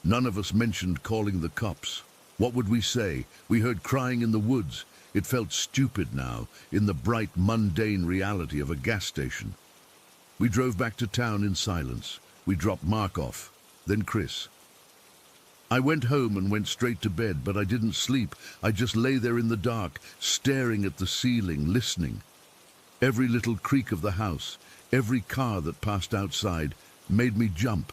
None of us mentioned calling the cops. What would we say? We heard crying in the woods. It felt stupid now, in the bright, mundane reality of a gas station. We drove back to town in silence. We dropped Mark off, then Chris. I went home and went straight to bed, but I didn't sleep. I just lay there in the dark, staring at the ceiling, listening. Every little creak of the house, every car that passed outside, made me jump.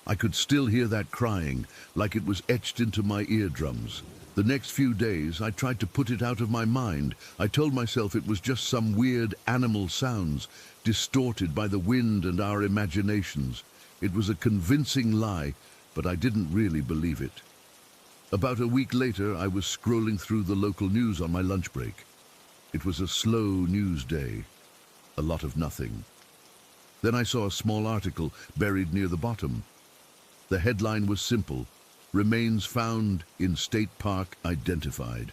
I could still hear that crying, like it was etched into my eardrums. The next few days, I tried to put it out of my mind. I told myself it was just some weird animal sounds, distorted by the wind and our imaginations. It was a convincing lie, but I didn't really believe it. About a week later, I was scrolling through the local news on my lunch break. It was a slow news day, a lot of nothing. Then I saw a small article buried near the bottom. The headline was simple: "Remains found in state park identified."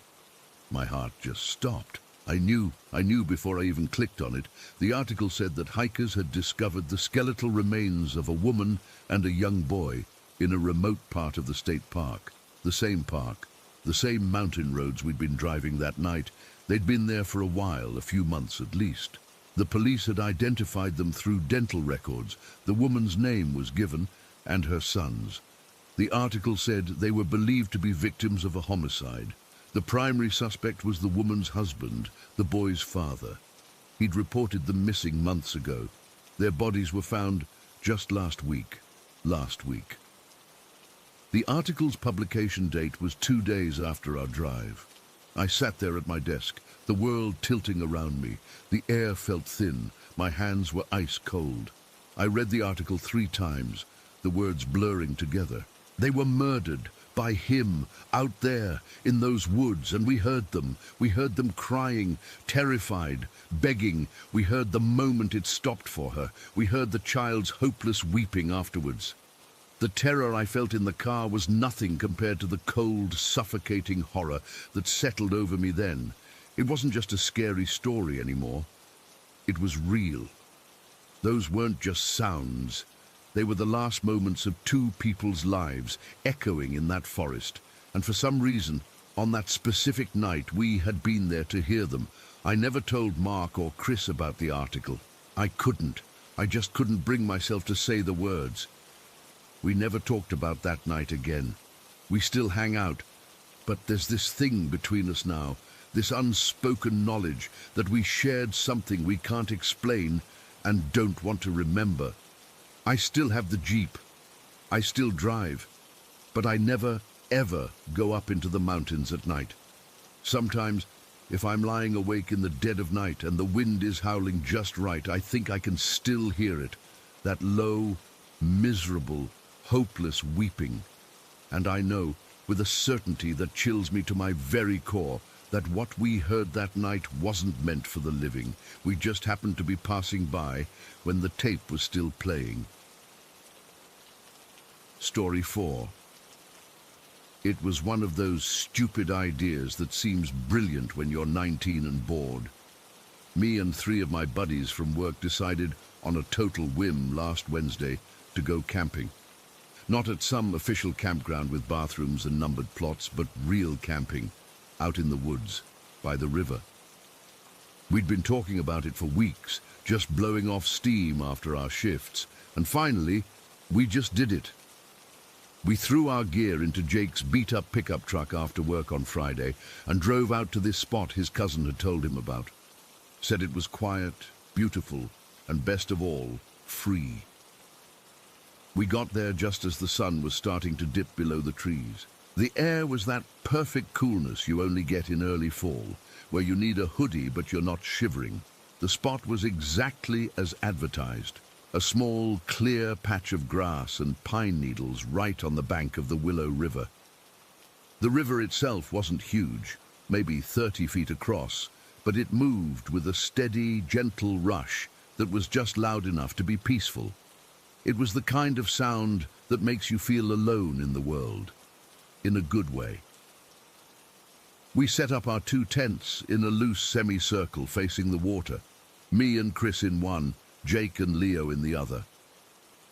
My heart just stopped. I knew before I even clicked on it. The article said that hikers had discovered the skeletal remains of a woman and a young boy in a remote part of the state park. The same mountain roads we'd been driving that night. They'd been there for a while, a few months at least. The police had identified them through dental records. The woman's name was given, and her son's. The article said they were believed to be victims of a homicide. The primary suspect was the woman's husband, the boy's father. He'd reported them missing months ago. Their bodies were found just last week. The article's publication date was 2 days after our drive. I sat there at my desk, the world tilting around me. The air felt thin. My hands were ice cold. I read the article 3 times, the words blurring together. They were murdered by him out there in those woods, and we heard them. We heard them crying, terrified, begging. We heard the moment it stopped for her. We heard the child's hopeless weeping afterwards. The terror I felt in the car was nothing compared to the cold, suffocating horror that settled over me then. It wasn't just a scary story anymore. It was real. Those weren't just sounds. They were the last moments of 2 people's lives, echoing in that forest. And for some reason, on that specific night, we had been there to hear them. I never told Mark or Chris about the article. I couldn't. I just couldn't bring myself to say the words. We never talked about that night again. We still hang out, but there's this thing between us now, this unspoken knowledge that we shared something we can't explain and don't want to remember. I still have the Jeep. I still drive, but I never, ever go up into the mountains at night. Sometimes If I'm lying awake in the dead of night and the wind is howling just right, I think I can still hear it. That low, miserable, hopeless weeping. And I know, with a certainty that chills me to my very core, that what we heard that night wasn't meant for the living. We just happened to be passing by when the tape was still playing. Story 4. It was one of those stupid ideas that seems brilliant when you're 19 and bored. Me and 3 of my buddies from work decided, on a total whim last Wednesday, to go camping. Not at some official campground with bathrooms and numbered plots, but real camping, out in the woods, by the river. We'd been talking about it for weeks, just blowing off steam after our shifts, and finally, we just did it. We threw our gear into Jake's beat-up pickup truck after work on Friday and drove out to this spot his cousin had told him about. Said it was quiet, beautiful, and best of all, free. We got there just as the sun was starting to dip below the trees. The air was that perfect coolness you only get in early fall, where you need a hoodie but you're not shivering. The spot was exactly as advertised. A small, clear patch of grass and pine needles right on the bank of the Willow River. The river itself wasn't huge, maybe 30 feet across, but it moved with a steady, gentle rush that was just loud enough to be peaceful. It was the kind of sound that makes you feel alone in the world, in a good way. We set up our 2 tents in a loose semicircle facing the water, me and Chris in one, Jake and Leo in the other.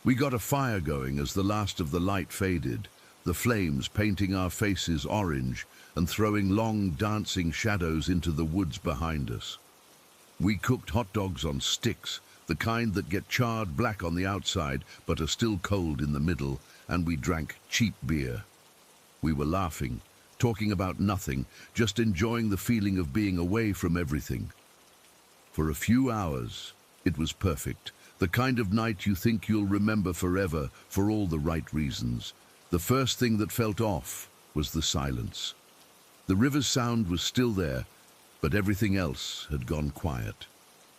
We got a fire going as the last of the light faded, the flames painting our faces orange and throwing long dancing shadows into the woods behind us. We cooked hot dogs on sticks, the kind that get charred black on the outside but are still cold in the middle, and we drank cheap beer. We were laughing, talking about nothing, just enjoying the feeling of being away from everything. For a few hours, it was perfect, the kind of night you think you'll remember forever for all the right reasons. The first thing that felt off was the silence. The river's sound was still there, but everything else had gone quiet.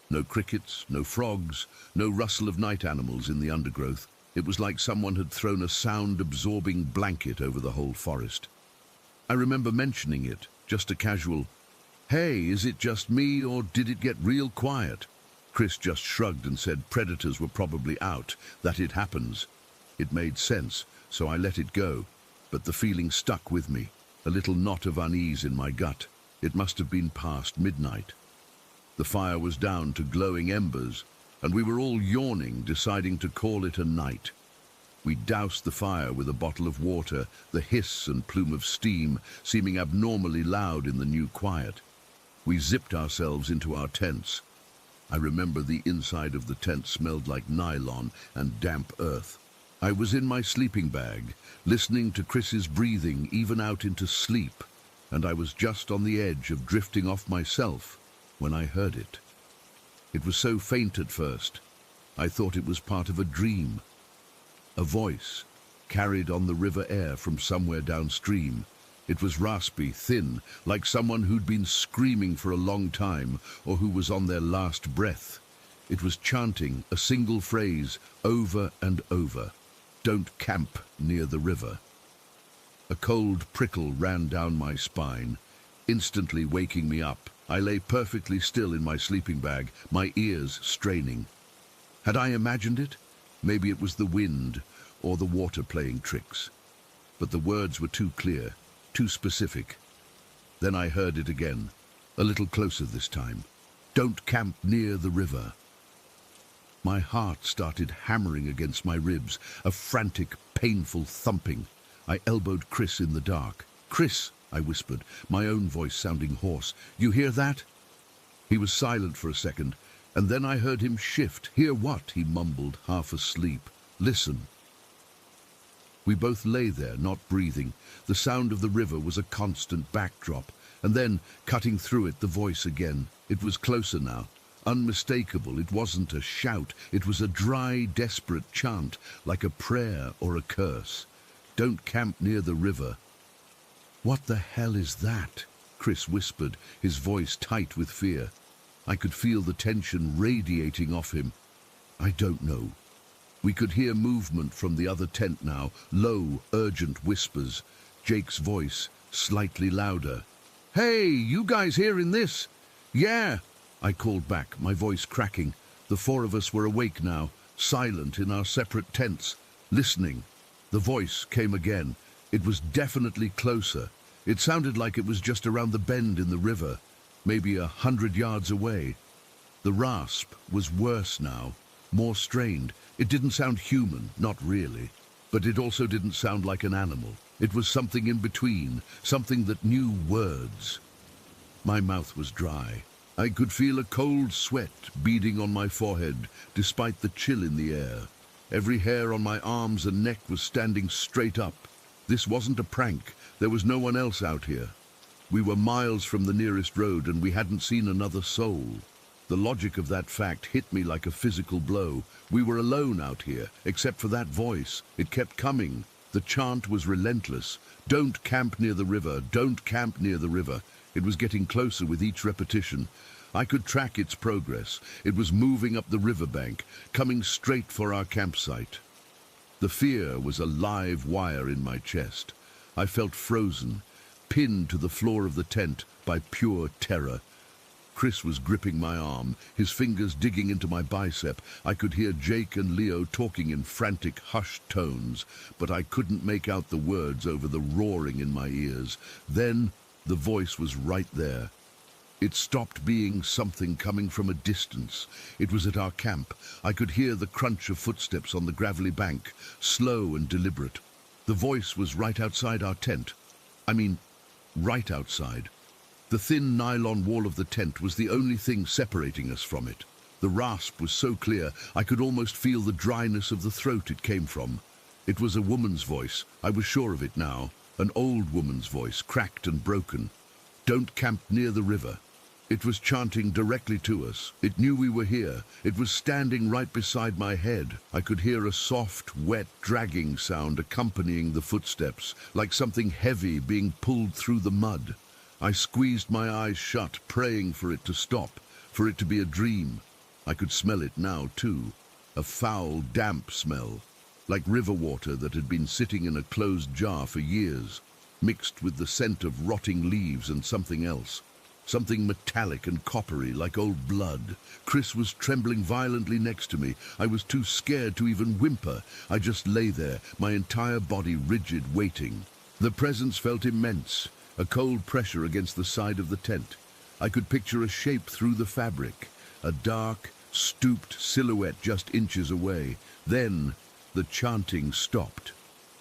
No crickets, no frogs, no rustle of night animals in the undergrowth. It was like someone had thrown a sound-absorbing blanket over the whole forest. I remember mentioning it, just a casual, "Hey, is it just me or did it get real quiet?" Chris just shrugged and said predators were probably out, that it happens. It made sense, so I let it go, but the feeling stuck with me, a little knot of unease in my gut. It must have been past midnight. The fire was down to glowing embers, and we were all yawning, deciding to call it a night. We doused the fire with a bottle of water, the hiss and plume of steam seeming abnormally loud in the new quiet. We zipped ourselves into our tents. I remember the inside of the tent smelled like nylon and damp earth. I was in my sleeping bag, listening to Chris's breathing even out into sleep, and I was just on the edge of drifting off myself when I heard it. It was so faint at first, I thought it was part of a dream. A voice, carried on the river air from somewhere downstream. It was raspy, thin, like someone who'd been screaming for a long time or who was on their last breath. It was chanting a single phrase over and over. "Don't camp near the river." A cold prickle ran down my spine, instantly waking me up. I lay perfectly still in my sleeping bag, my ears straining. Had I imagined it? Maybe it was the wind or the water playing tricks. But the words were too clear, too specific. Then I heard it again, a little closer this time. "Don't camp near the river." My heart started hammering against my ribs, a frantic, painful thumping. I elbowed Chris in the dark. "Chris," I whispered, my own voice sounding hoarse, "you hear that?" He was silent for a second, and then I heard him shift. "Hear what?" he mumbled, half asleep. "Listen." We both lay there, not breathing. The sound of the river was a constant backdrop, and then, cutting through it, the voice again. It was closer now, unmistakable. It wasn't a shout, it was a dry, desperate chant, like a prayer or a curse. "Don't camp near the river." "What the hell is that?" Chris whispered, his voice tight with fear. I could feel the tension radiating off him. I don't know. We could hear movement from the other tent now, low, urgent whispers. Jake's voice, slightly louder. "Hey, you guys hearing this?" "Yeah," I called back, my voice cracking. The four of us were awake now, silent in our separate tents, listening. The voice came again. It was definitely closer. It sounded like it was just around the bend in the river, maybe 100 yards away. The rasp was worse now, more strained. It didn't sound human, not really, but it also didn't sound like an animal. It was something in between, something that knew words. My mouth was dry. I could feel a cold sweat beading on my forehead, despite the chill in the air. Every hair on my arms and neck was standing straight up. This wasn't a prank. There was no one else out here. We were miles from the nearest road and we hadn't seen another soul. The logic of that fact hit me like a physical blow. We were alone out here, except for that voice. It kept coming. The chant was relentless. "Don't camp near the river. Don't camp near the river." It was getting closer with each repetition. I could track its progress. It was moving up the riverbank, coming straight for our campsite. The fear was a live wire in my chest. I felt frozen, pinned to the floor of the tent by pure terror. Chris was gripping my arm, his fingers digging into my bicep. I could hear Jake and Leo talking in frantic, hushed tones, but I couldn't make out the words over the roaring in my ears. Then the voice was right there. It stopped being something coming from a distance. It was at our camp. I could hear the crunch of footsteps on the gravelly bank, slow and deliberate. The voice was right outside our tent. Right outside. The thin nylon wall of the tent was the only thing separating us from it. The rasp was so clear, I could almost feel the dryness of the throat it came from. It was a woman's voice. I was sure of it now. An old woman's voice, cracked and broken. "Don't camp near the river." It was chanting directly to us. It knew we were here. It was standing right beside my head. I could hear a soft, wet, dragging sound accompanying the footsteps, like something heavy being pulled through the mud. I squeezed my eyes shut, praying for it to stop, for it to be a dream. I could smell it now, too. A foul, damp smell, like river water that had been sitting in a closed jar for years, mixed with the scent of rotting leaves and something else. Something metallic and coppery, like old blood. Chris was trembling violently next to me. I was too scared to even whimper. I just lay there, my entire body rigid, waiting. The presence felt immense, a cold pressure against the side of the tent. I could picture a shape through the fabric, a dark, stooped silhouette just inches away. Then the chanting stopped.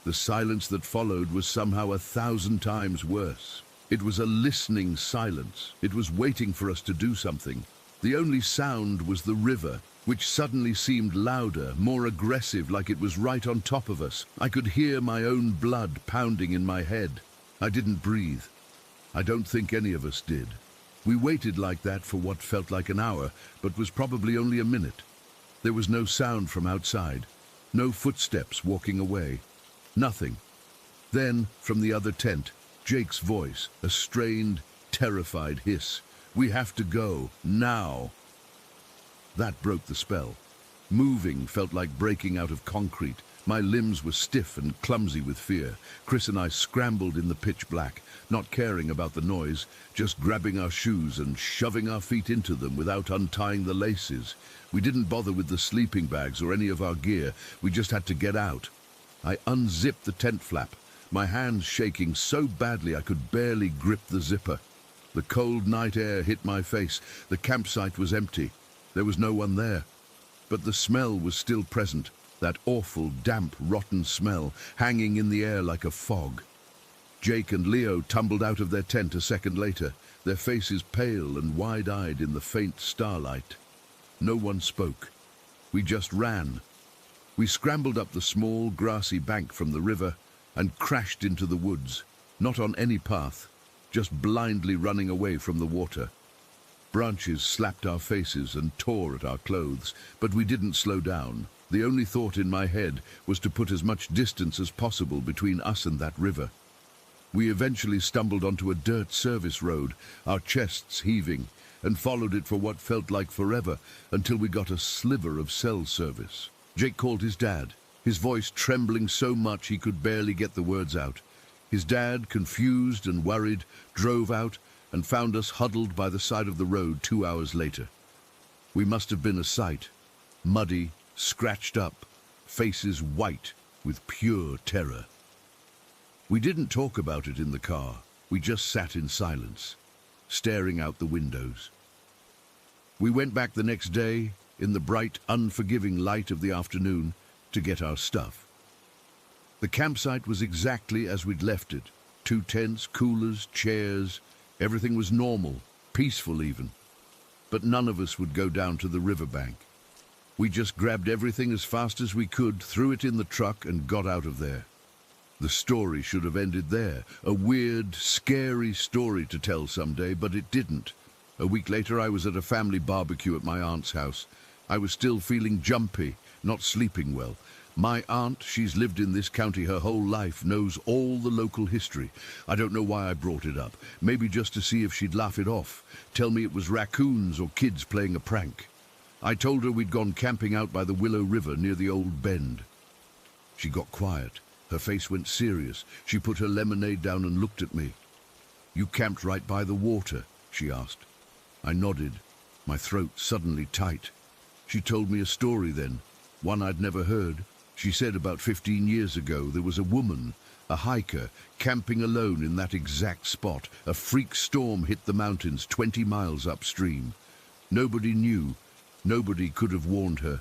The silence that followed was somehow 1,000 times worse. It was a listening silence. It was waiting for us to do something. The only sound was the river, which suddenly seemed louder, more aggressive, like it was right on top of us. I could hear my own blood pounding in my head. I didn't breathe. I don't think any of us did. We waited like that for what felt like an hour, but was probably only a minute. There was no sound from outside, no footsteps walking away, nothing. Then, from the other tent, Jake's voice, a strained, terrified hiss. "We have to go, now." That broke the spell. Moving felt like breaking out of concrete. My limbs were stiff and clumsy with fear. Chris and I scrambled in the pitch black, not caring about the noise, just grabbing our shoes and shoving our feet into them without untying the laces. We didn't bother with the sleeping bags or any of our gear. We just had to get out. I unzipped the tent flap, my hands shaking so badly I could barely grip the zipper. The cold night air hit my face. The campsite was empty. There was no one there. But the smell was still present, that awful, damp, rotten smell, hanging in the air like a fog. Jake and Leo tumbled out of their tent a second later, their faces pale and wide-eyed in the faint starlight. No one spoke. We just ran. We scrambled up the small, grassy bank from the river and crashed into the woods, not on any path, just blindly running away from the water. Branches slapped our faces and tore at our clothes, but we didn't slow down. The only thought in my head was to put as much distance as possible between us and that river. We eventually stumbled onto a dirt service road, our chests heaving, and followed it for what felt like forever until we got a sliver of cell service. Jake called his dad, his voice trembling so much he could barely get the words out. His dad, confused and worried, drove out and found us huddled by the side of the road 2 hours later. We must have been a sight, muddy, scratched up, faces white with pure terror. We didn't talk about it in the car. We just sat in silence, staring out the windows. We went back the next day, in the bright, unforgiving light of the afternoon, to get our stuff. The campsite was exactly as we'd left it. 2 tents, coolers, chairs. Everything was normal, peaceful even. But none of us would go down to the riverbank. We just grabbed everything as fast as we could, threw it in the truck, and got out of there. The story should have ended there. A weird, scary story to tell someday, but it didn't. A week later, I was at a family barbecue at my aunt's house. I was still feeling jumpy, not sleeping well. My aunt, she's lived in this county her whole life, knows all the local history. I don't know why I brought it up. Maybe just to see if she'd laugh it off, tell me it was raccoons or kids playing a prank. I told her we'd gone camping out by the Willow River near the old bend. She got quiet. Her face went serious. She put her lemonade down and looked at me. "You camped right by the water?" she asked. I nodded, my throat suddenly tight. She told me a story then, one I'd never heard. She said about 15 years ago there was a woman, a hiker, camping alone in that exact spot. A freak storm hit the mountains 20 miles upstream. Nobody knew. Nobody could have warned her.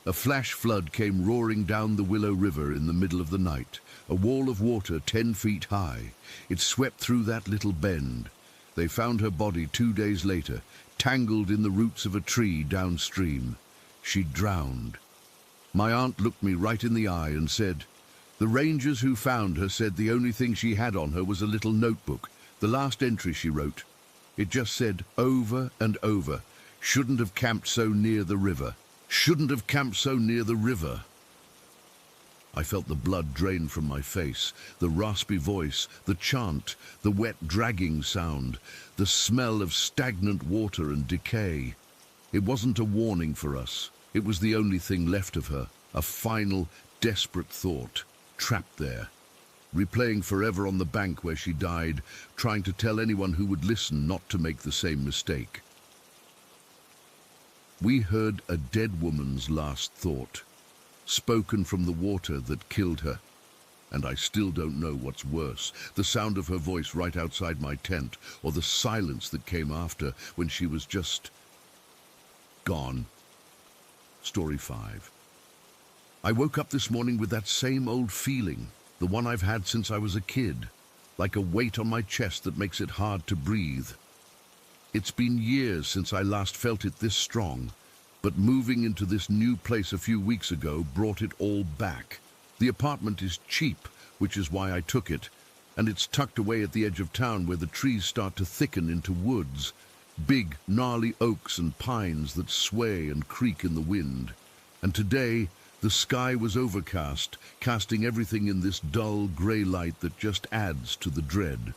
A flash flood came roaring down the Willow River in the middle of the night, a wall of water 10 feet high. It swept through that little bend. They found her body 2 days later, tangled in the roots of a tree downstream. She drowned. My aunt looked me right in the eye and said, "The rangers who found her said the only thing she had on her was a little notebook, the last entry she wrote. It just said over and over, 'Shouldn't have camped so near the river. Shouldn't have camped so near the river.'" I felt the blood drain from my face, the raspy voice, the chant, the wet dragging sound, the smell of stagnant water and decay. It wasn't a warning for us. It was the only thing left of her, a final, desperate thought, trapped there, replaying forever on the bank where she died, trying to tell anyone who would listen not to make the same mistake. We heard a dead woman's last thought, spoken from the water that killed her. And I still don't know what's worse, the sound of her voice right outside my tent, or the silence that came after when she was just gone. Story 5. I woke up this morning with that same old feeling, the one I've had since I was a kid, like a weight on my chest that makes it hard to breathe. It's been years since I last felt it this strong, but moving into this new place a few weeks ago brought it all back. The apartment is cheap, which is why I took it, and it's tucked away at the edge of town where the trees start to thicken into woods. Big, gnarly oaks and pines that sway and creak in the wind. And today, the sky was overcast, casting everything in this dull grey light that just adds to the dread.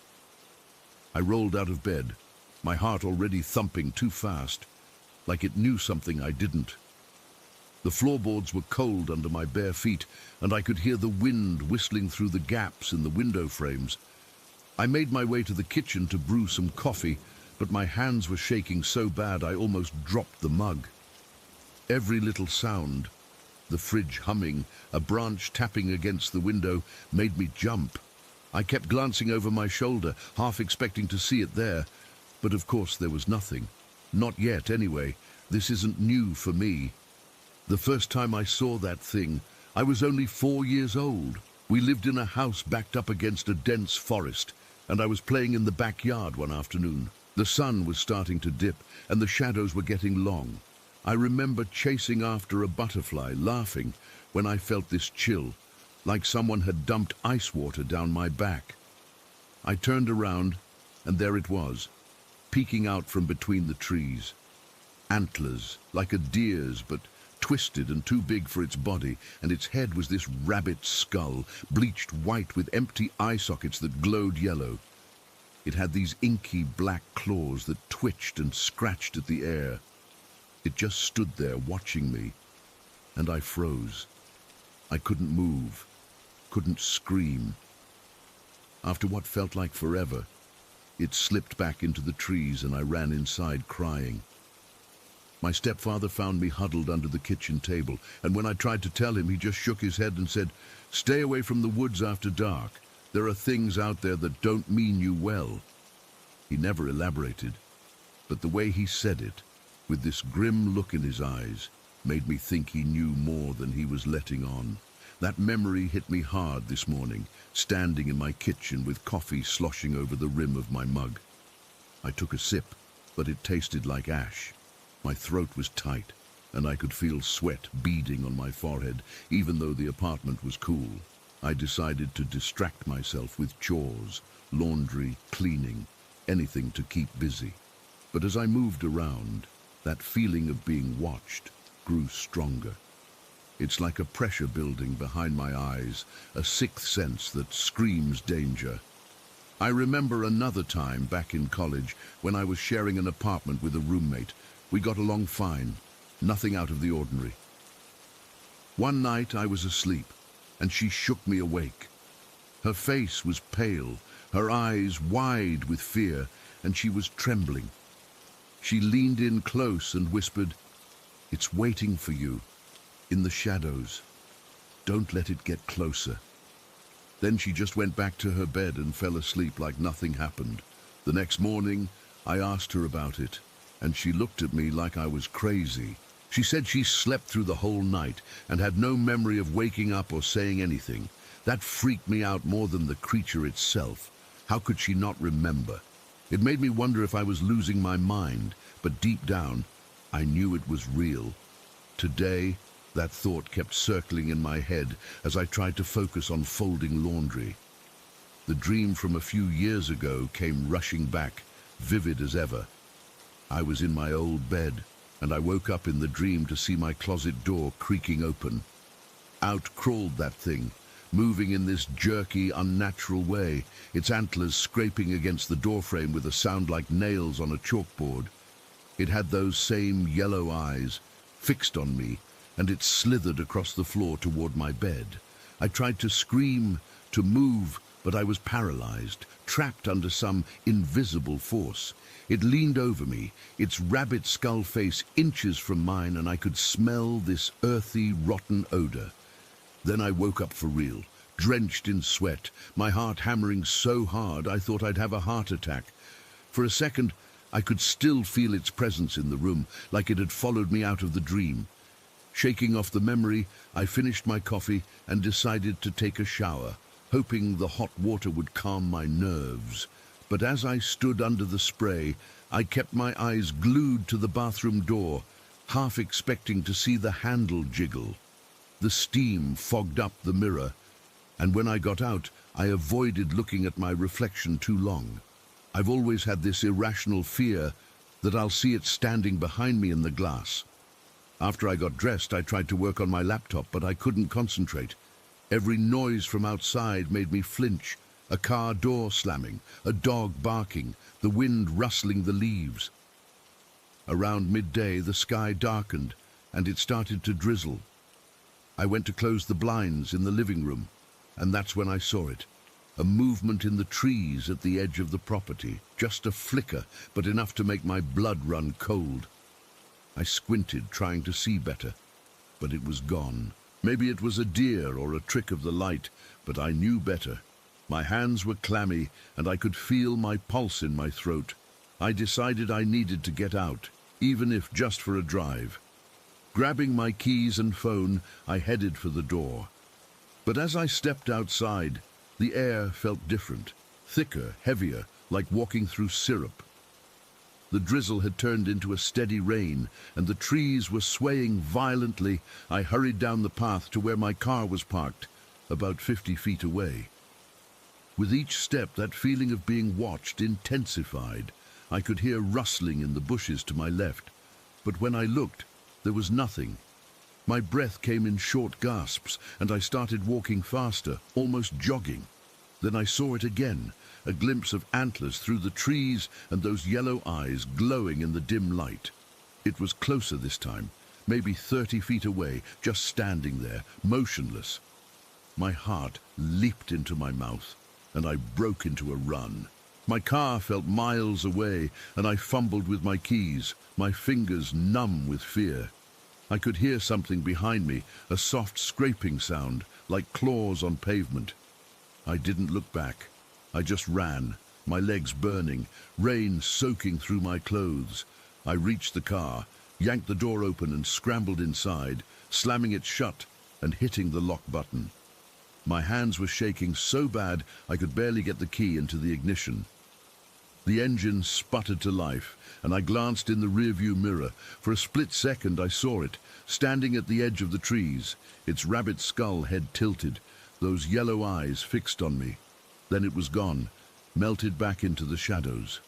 I rolled out of bed, my heart already thumping too fast, like it knew something I didn't. The floorboards were cold under my bare feet, and I could hear the wind whistling through the gaps in the window frames. I made my way to the kitchen to brew some coffee, but my hands were shaking so bad I almost dropped the mug. Every little sound, the fridge humming, a branch tapping against the window, made me jump. I kept glancing over my shoulder, half expecting to see it there, but of course there was nothing. Not yet, anyway. This isn't new for me. The first time I saw that thing, I was only 4 years old. We lived in a house backed up against a dense forest, and I was playing in the backyard one afternoon. The sun was starting to dip, and the shadows were getting long. I remember chasing after a butterfly, laughing, when I felt this chill, like someone had dumped ice water down my back. I turned around, and there it was, peeking out from between the trees. Antlers, like a deer's, but twisted and too big for its body, and its head was this rabbit skull, bleached white with empty eye sockets that glowed yellow. It had these inky black claws that twitched and scratched at the air. It just stood there watching me, and I froze. I couldn't move, couldn't scream. After what felt like forever, it slipped back into the trees and I ran inside crying. My stepfather found me huddled under the kitchen table, and when I tried to tell him, he just shook his head and said, "Stay away from the woods after dark. There are things out there that don't mean you well." He never elaborated, but the way he said it, with this grim look in his eyes, made me think he knew more than he was letting on. That memory hit me hard this morning, standing in my kitchen with coffee sloshing over the rim of my mug. I took a sip, but it tasted like ash. My throat was tight, and I could feel sweat beading on my forehead, even though the apartment was cool. I decided to distract myself with chores, laundry, cleaning, anything to keep busy. But as I moved around, that feeling of being watched grew stronger. It's like a pressure building behind my eyes, a sixth sense that screams danger. I remember another time back in college when I was sharing an apartment with a roommate. We got along fine, nothing out of the ordinary. One night I was asleep, and she shook me awake. Her face was pale, her eyes wide with fear, and she was trembling. She leaned in close and whispered, "It's waiting for you, in the shadows. Don't let it get closer." Then she just went back to her bed and fell asleep like nothing happened. The next morning, I asked her about it, and she looked at me like I was crazy. She said she slept through the whole night and had no memory of waking up or saying anything. That freaked me out more than the creature itself. How could she not remember? It made me wonder if I was losing my mind, but deep down, I knew it was real. Today, that thought kept circling in my head as I tried to focus on folding laundry. The dream from a few years ago came rushing back, vivid as ever. I was in my old bed, and I woke up in the dream to see my closet door creaking open. Out crawled that thing, moving in this jerky, unnatural way, its antlers scraping against the doorframe with a sound like nails on a chalkboard. It had those same yellow eyes, fixed on me, and it slithered across the floor toward my bed. I tried to scream, to move, but I was paralyzed, trapped under some invisible force. It leaned over me, its rabbit skull face inches from mine, and I could smell this earthy, rotten odor. Then I woke up for real, drenched in sweat, my heart hammering so hard I thought I'd have a heart attack. For a second, I could still feel its presence in the room, like it had followed me out of the dream. Shaking off the memory, I finished my coffee and decided to take a shower, hoping the hot water would calm my nerves. But as I stood under the spray, I kept my eyes glued to the bathroom door, half expecting to see the handle jiggle. The steam fogged up the mirror, and when I got out, I avoided looking at my reflection too long. I've always had this irrational fear that I'll see it standing behind me in the glass. After I got dressed, I tried to work on my laptop, but I couldn't concentrate. Every noise from outside made me flinch. A car door slamming, a dog barking, the wind rustling the leaves. Around midday, the sky darkened, and it started to drizzle. I went to close the blinds in the living room, and that's when I saw it. A movement in the trees at the edge of the property, just a flicker, but enough to make my blood run cold. I squinted, trying to see better, but it was gone. Maybe it was a deer or a trick of the light, but I knew better. My hands were clammy, and I could feel my pulse in my throat. I decided I needed to get out, even if just for a drive. Grabbing my keys and phone, I headed for the door. But as I stepped outside, the air felt different, thicker, heavier, like walking through syrup. The drizzle had turned into a steady rain, and the trees were swaying violently. I hurried down the path to where my car was parked, about 50 feet away. With each step, that feeling of being watched intensified. I could hear rustling in the bushes to my left, but when I looked, there was nothing. My breath came in short gasps, and I started walking faster, almost jogging. Then I saw it again, a glimpse of antlers through the trees and those yellow eyes glowing in the dim light. It was closer this time, maybe 30 feet away, just standing there, motionless. My heart leaped into my mouth, and I broke into a run. My car felt miles away, and I fumbled with my keys, my fingers numb with fear. I could hear something behind me, a soft scraping sound, like claws on pavement. I didn't look back. I just ran, my legs burning, rain soaking through my clothes. I reached the car, yanked the door open and scrambled inside, slamming it shut and hitting the lock button. My hands were shaking so bad I could barely get the key into the ignition. The engine sputtered to life, and I glanced in the rearview mirror. For a split second I saw it, standing at the edge of the trees, its rabbit skull head tilted, those yellow eyes fixed on me. Then it was gone, melted back into the shadows.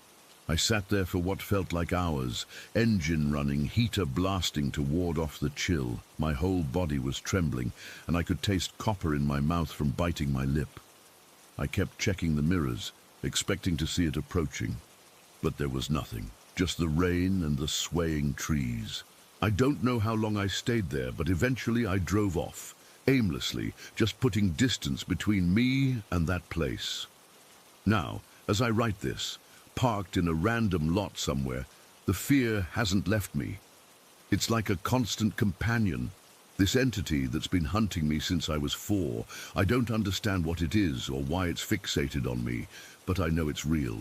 I sat there for what felt like hours, engine running, heater blasting to ward off the chill. My whole body was trembling, and I could taste copper in my mouth from biting my lip. I kept checking the mirrors, expecting to see it approaching. But there was nothing, just the rain and the swaying trees. I don't know how long I stayed there, but eventually I drove off, aimlessly, just putting distance between me and that place. Now, as I write this, parked in a random lot somewhere, the fear hasn't left me. It's like a constant companion, this entity that's been hunting me since I was 4. I don't understand what it is or why it's fixated on me, but I know it's real.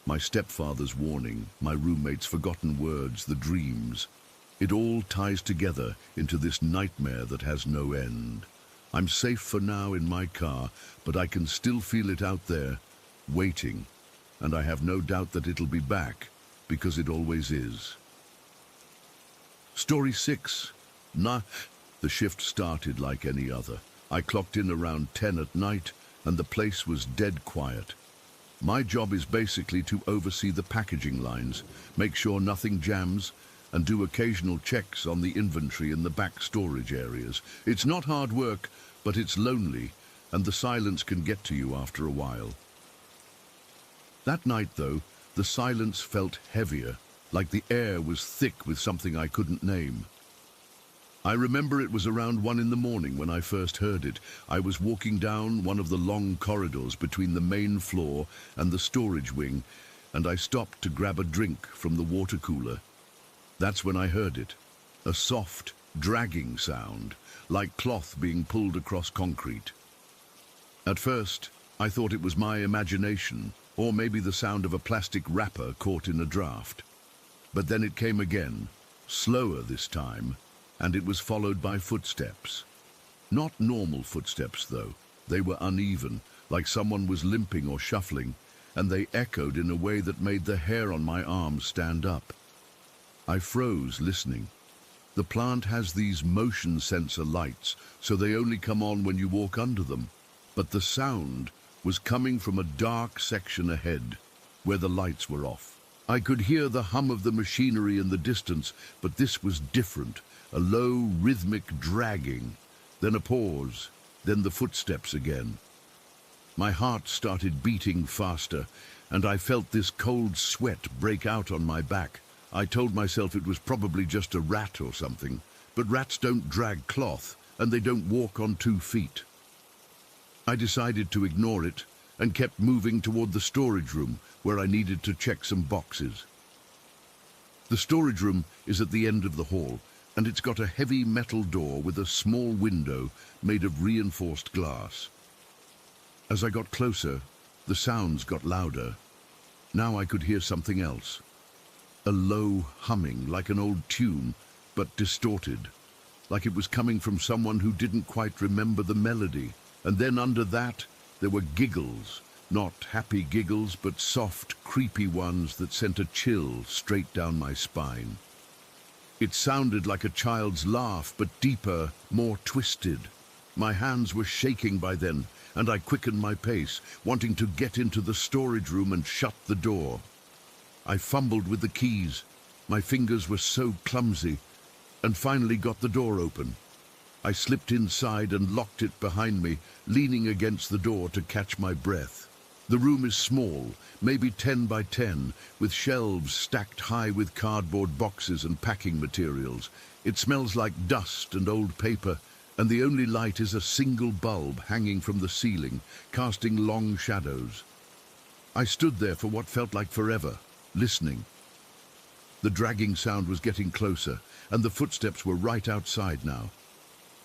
My stepfather's warning, my roommate's forgotten words, the dreams. It all ties together into this nightmare that has no end. I'm safe for now in my car, but I can still feel it out there, waiting. And I have no doubt that it'll be back, because it always is. Story 6. The shift started like any other. I clocked in around 10 at night, and the place was dead quiet. My job is basically to oversee the packaging lines, make sure nothing jams, and do occasional checks on the inventory in the back storage areas. It's not hard work, but it's lonely, and the silence can get to you after a while. That night, though, the silence felt heavier, like the air was thick with something I couldn't name. I remember it was around 1 in the morning when I first heard it. I was walking down one of the long corridors between the main floor and the storage wing, and I stopped to grab a drink from the water cooler. That's when I heard it, a soft, dragging sound, like cloth being pulled across concrete. At first, I thought it was my imagination, or maybe the sound of a plastic wrapper caught in a draft. But then it came again, slower this time, and it was followed by footsteps. Not normal footsteps, though. They were uneven, like someone was limping or shuffling, and they echoed in a way that made the hair on my arms stand up. I froze, listening. The plant has these motion sensor lights, so they only come on when you walk under them. But the sound was coming from a dark section ahead, where the lights were off. I could hear the hum of the machinery in the distance, but this was different. A low, rhythmic dragging, then a pause, then the footsteps again. My heart started beating faster, and I felt this cold sweat break out on my back. I told myself it was probably just a rat or something, but rats don't drag cloth, and they don't walk on 2 feet. I decided to ignore it, and kept moving toward the storage room, where I needed to check some boxes. The storage room is at the end of the hall, and it's got a heavy metal door with a small window made of reinforced glass. As I got closer, the sounds got louder. Now I could hear something else. A low humming, like an old tune, but distorted, like it was coming from someone who didn't quite remember the melody. And then under that, there were giggles, not happy giggles, but soft, creepy ones that sent a chill straight down my spine. It sounded like a child's laugh, but deeper, more twisted. My hands were shaking by then, and I quickened my pace, wanting to get into the storage room and shut the door. I fumbled with the keys. My fingers were so clumsy, and finally got the door open. I slipped inside and locked it behind me, leaning against the door to catch my breath. The room is small, maybe 10 by 10, with shelves stacked high with cardboard boxes and packing materials. It smells like dust and old paper, and the only light is a single bulb hanging from the ceiling, casting long shadows. I stood there for what felt like forever, listening. The dragging sound was getting closer, and the footsteps were right outside now.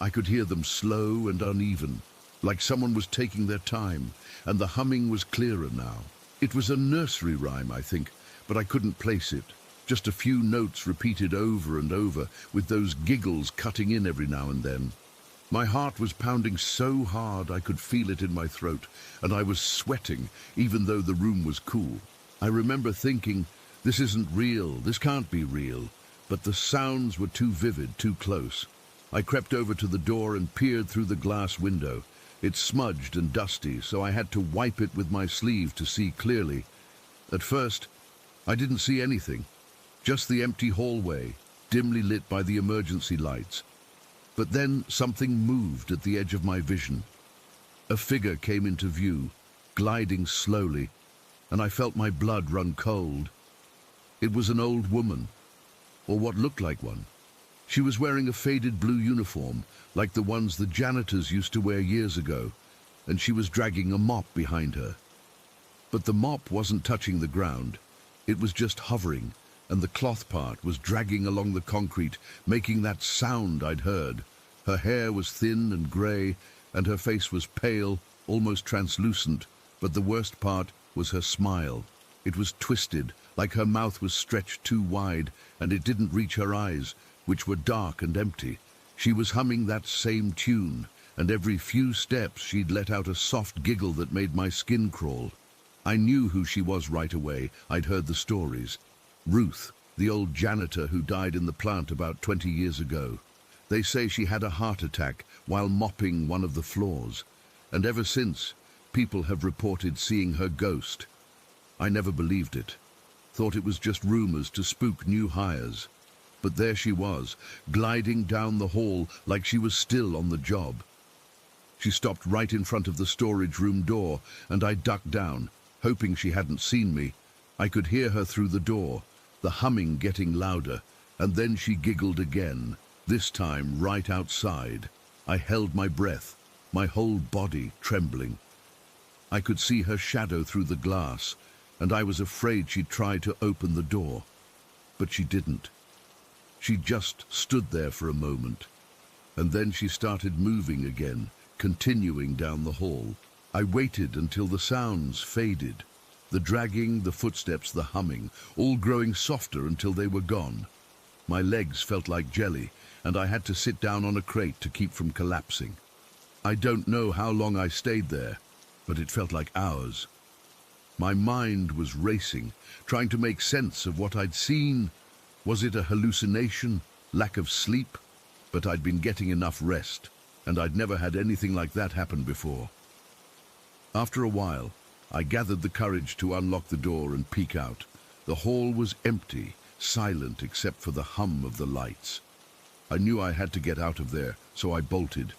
I could hear them slow and uneven, like someone was taking their time, and the humming was clearer now. It was a nursery rhyme, I think, but I couldn't place it. Just a few notes repeated over and over, with those giggles cutting in every now and then. My heart was pounding so hard I could feel it in my throat, and I was sweating, even though the room was cool. I remember thinking, this isn't real, this can't be real, but the sounds were too vivid, too close. I crept over to the door and peered through the glass window. It's smudged and dusty, so I had to wipe it with my sleeve to see clearly. At first, I didn't see anything, just the empty hallway, dimly lit by the emergency lights. But then something moved at the edge of my vision. A figure came into view, gliding slowly, and I felt my blood run cold. It was an old woman, or what looked like one. She was wearing a faded blue uniform, like the ones the janitors used to wear years ago, and she was dragging a mop behind her. But the mop wasn't touching the ground. It was just hovering, and the cloth part was dragging along the concrete, making that sound I'd heard. Her hair was thin and grey, and her face was pale, almost translucent, but the worst part was her smile. It was twisted, like her mouth was stretched too wide, and it didn't reach her eyes, which were dark and empty. She was humming that same tune, and every few steps she'd let out a soft giggle that made my skin crawl. I knew who she was right away. I'd heard the stories. Ruth, the old janitor who died in the plant about 20 years ago. They say she had a heart attack while mopping one of the floors, and ever since, people have reported seeing her ghost. I never believed it. Thought it was just rumors to spook new hires. But there she was, gliding down the hall like she was still on the job. She stopped right in front of the storage room door, and I ducked down, hoping she hadn't seen me. I could hear her through the door, the humming getting louder, and then she giggled again, this time right outside. I held my breath, my whole body trembling. I could see her shadow through the glass, and I was afraid she'd try to open the door. But she didn't. She just stood there for a moment, and then she started moving again, continuing down the hall. I waited until the sounds faded, the dragging, the footsteps, the humming, all growing softer until they were gone. My legs felt like jelly, and I had to sit down on a crate to keep from collapsing. I don't know how long I stayed there, but it felt like hours. My mind was racing, trying to make sense of what I'd seen. Was it a hallucination, lack of sleep? But I'd been getting enough rest, and I'd never had anything like that happen before. After a while, I gathered the courage to unlock the door and peek out. The hall was empty, silent except for the hum of the lights. I knew I had to get out of there, so I bolted.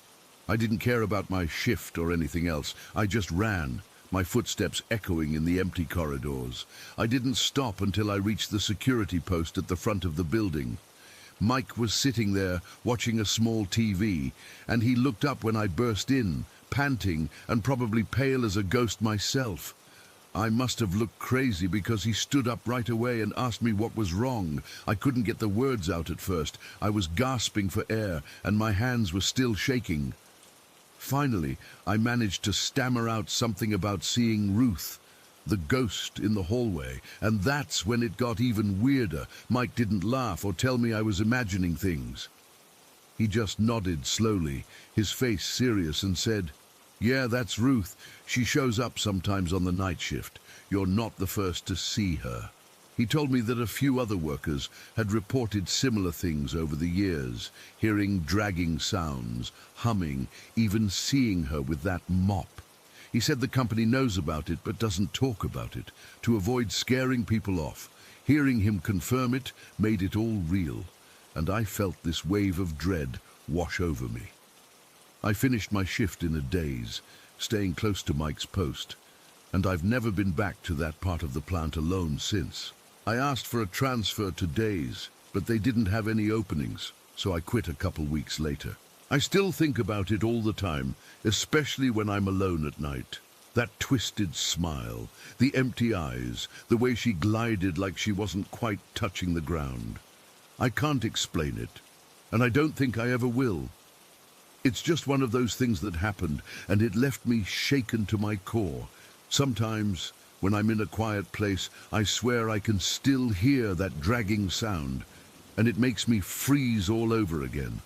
I didn't care about my shift or anything else. I just ran, my footsteps echoing in the empty corridors. I didn't stop until I reached the security post at the front of the building. Mike was sitting there, watching a small TV, and he looked up when I burst in, panting and probably pale as a ghost myself. I must have looked crazy because he stood up right away and asked me what was wrong. I couldn't get the words out at first. I was gasping for air, and my hands were still shaking. Finally, I managed to stammer out something about seeing Ruth, the ghost in the hallway, and that's when it got even weirder. Mike didn't laugh or tell me I was imagining things. He just nodded slowly, his face serious, and said, "Yeah, that's Ruth. She shows up sometimes on the night shift. You're not the first to see her." He told me that a few other workers had reported similar things over the years, hearing dragging sounds, humming, even seeing her with that mop. He said the company knows about it but doesn't talk about it, to avoid scaring people off. Hearing him confirm it made it all real, and I felt this wave of dread wash over me. I finished my shift in a daze, staying close to Mike's post, and I've never been back to that part of the plant alone since. I asked for a transfer to days, but they didn't have any openings, so I quit a couple weeks later. I still think about it all the time, especially when I'm alone at night. That twisted smile, the empty eyes, the way she glided like she wasn't quite touching the ground. I can't explain it, and I don't think I ever will. It's just one of those things that happened, and it left me shaken to my core. Sometimes, when I'm in a quiet place, I swear I can still hear that dragging sound, and it makes me freeze all over again.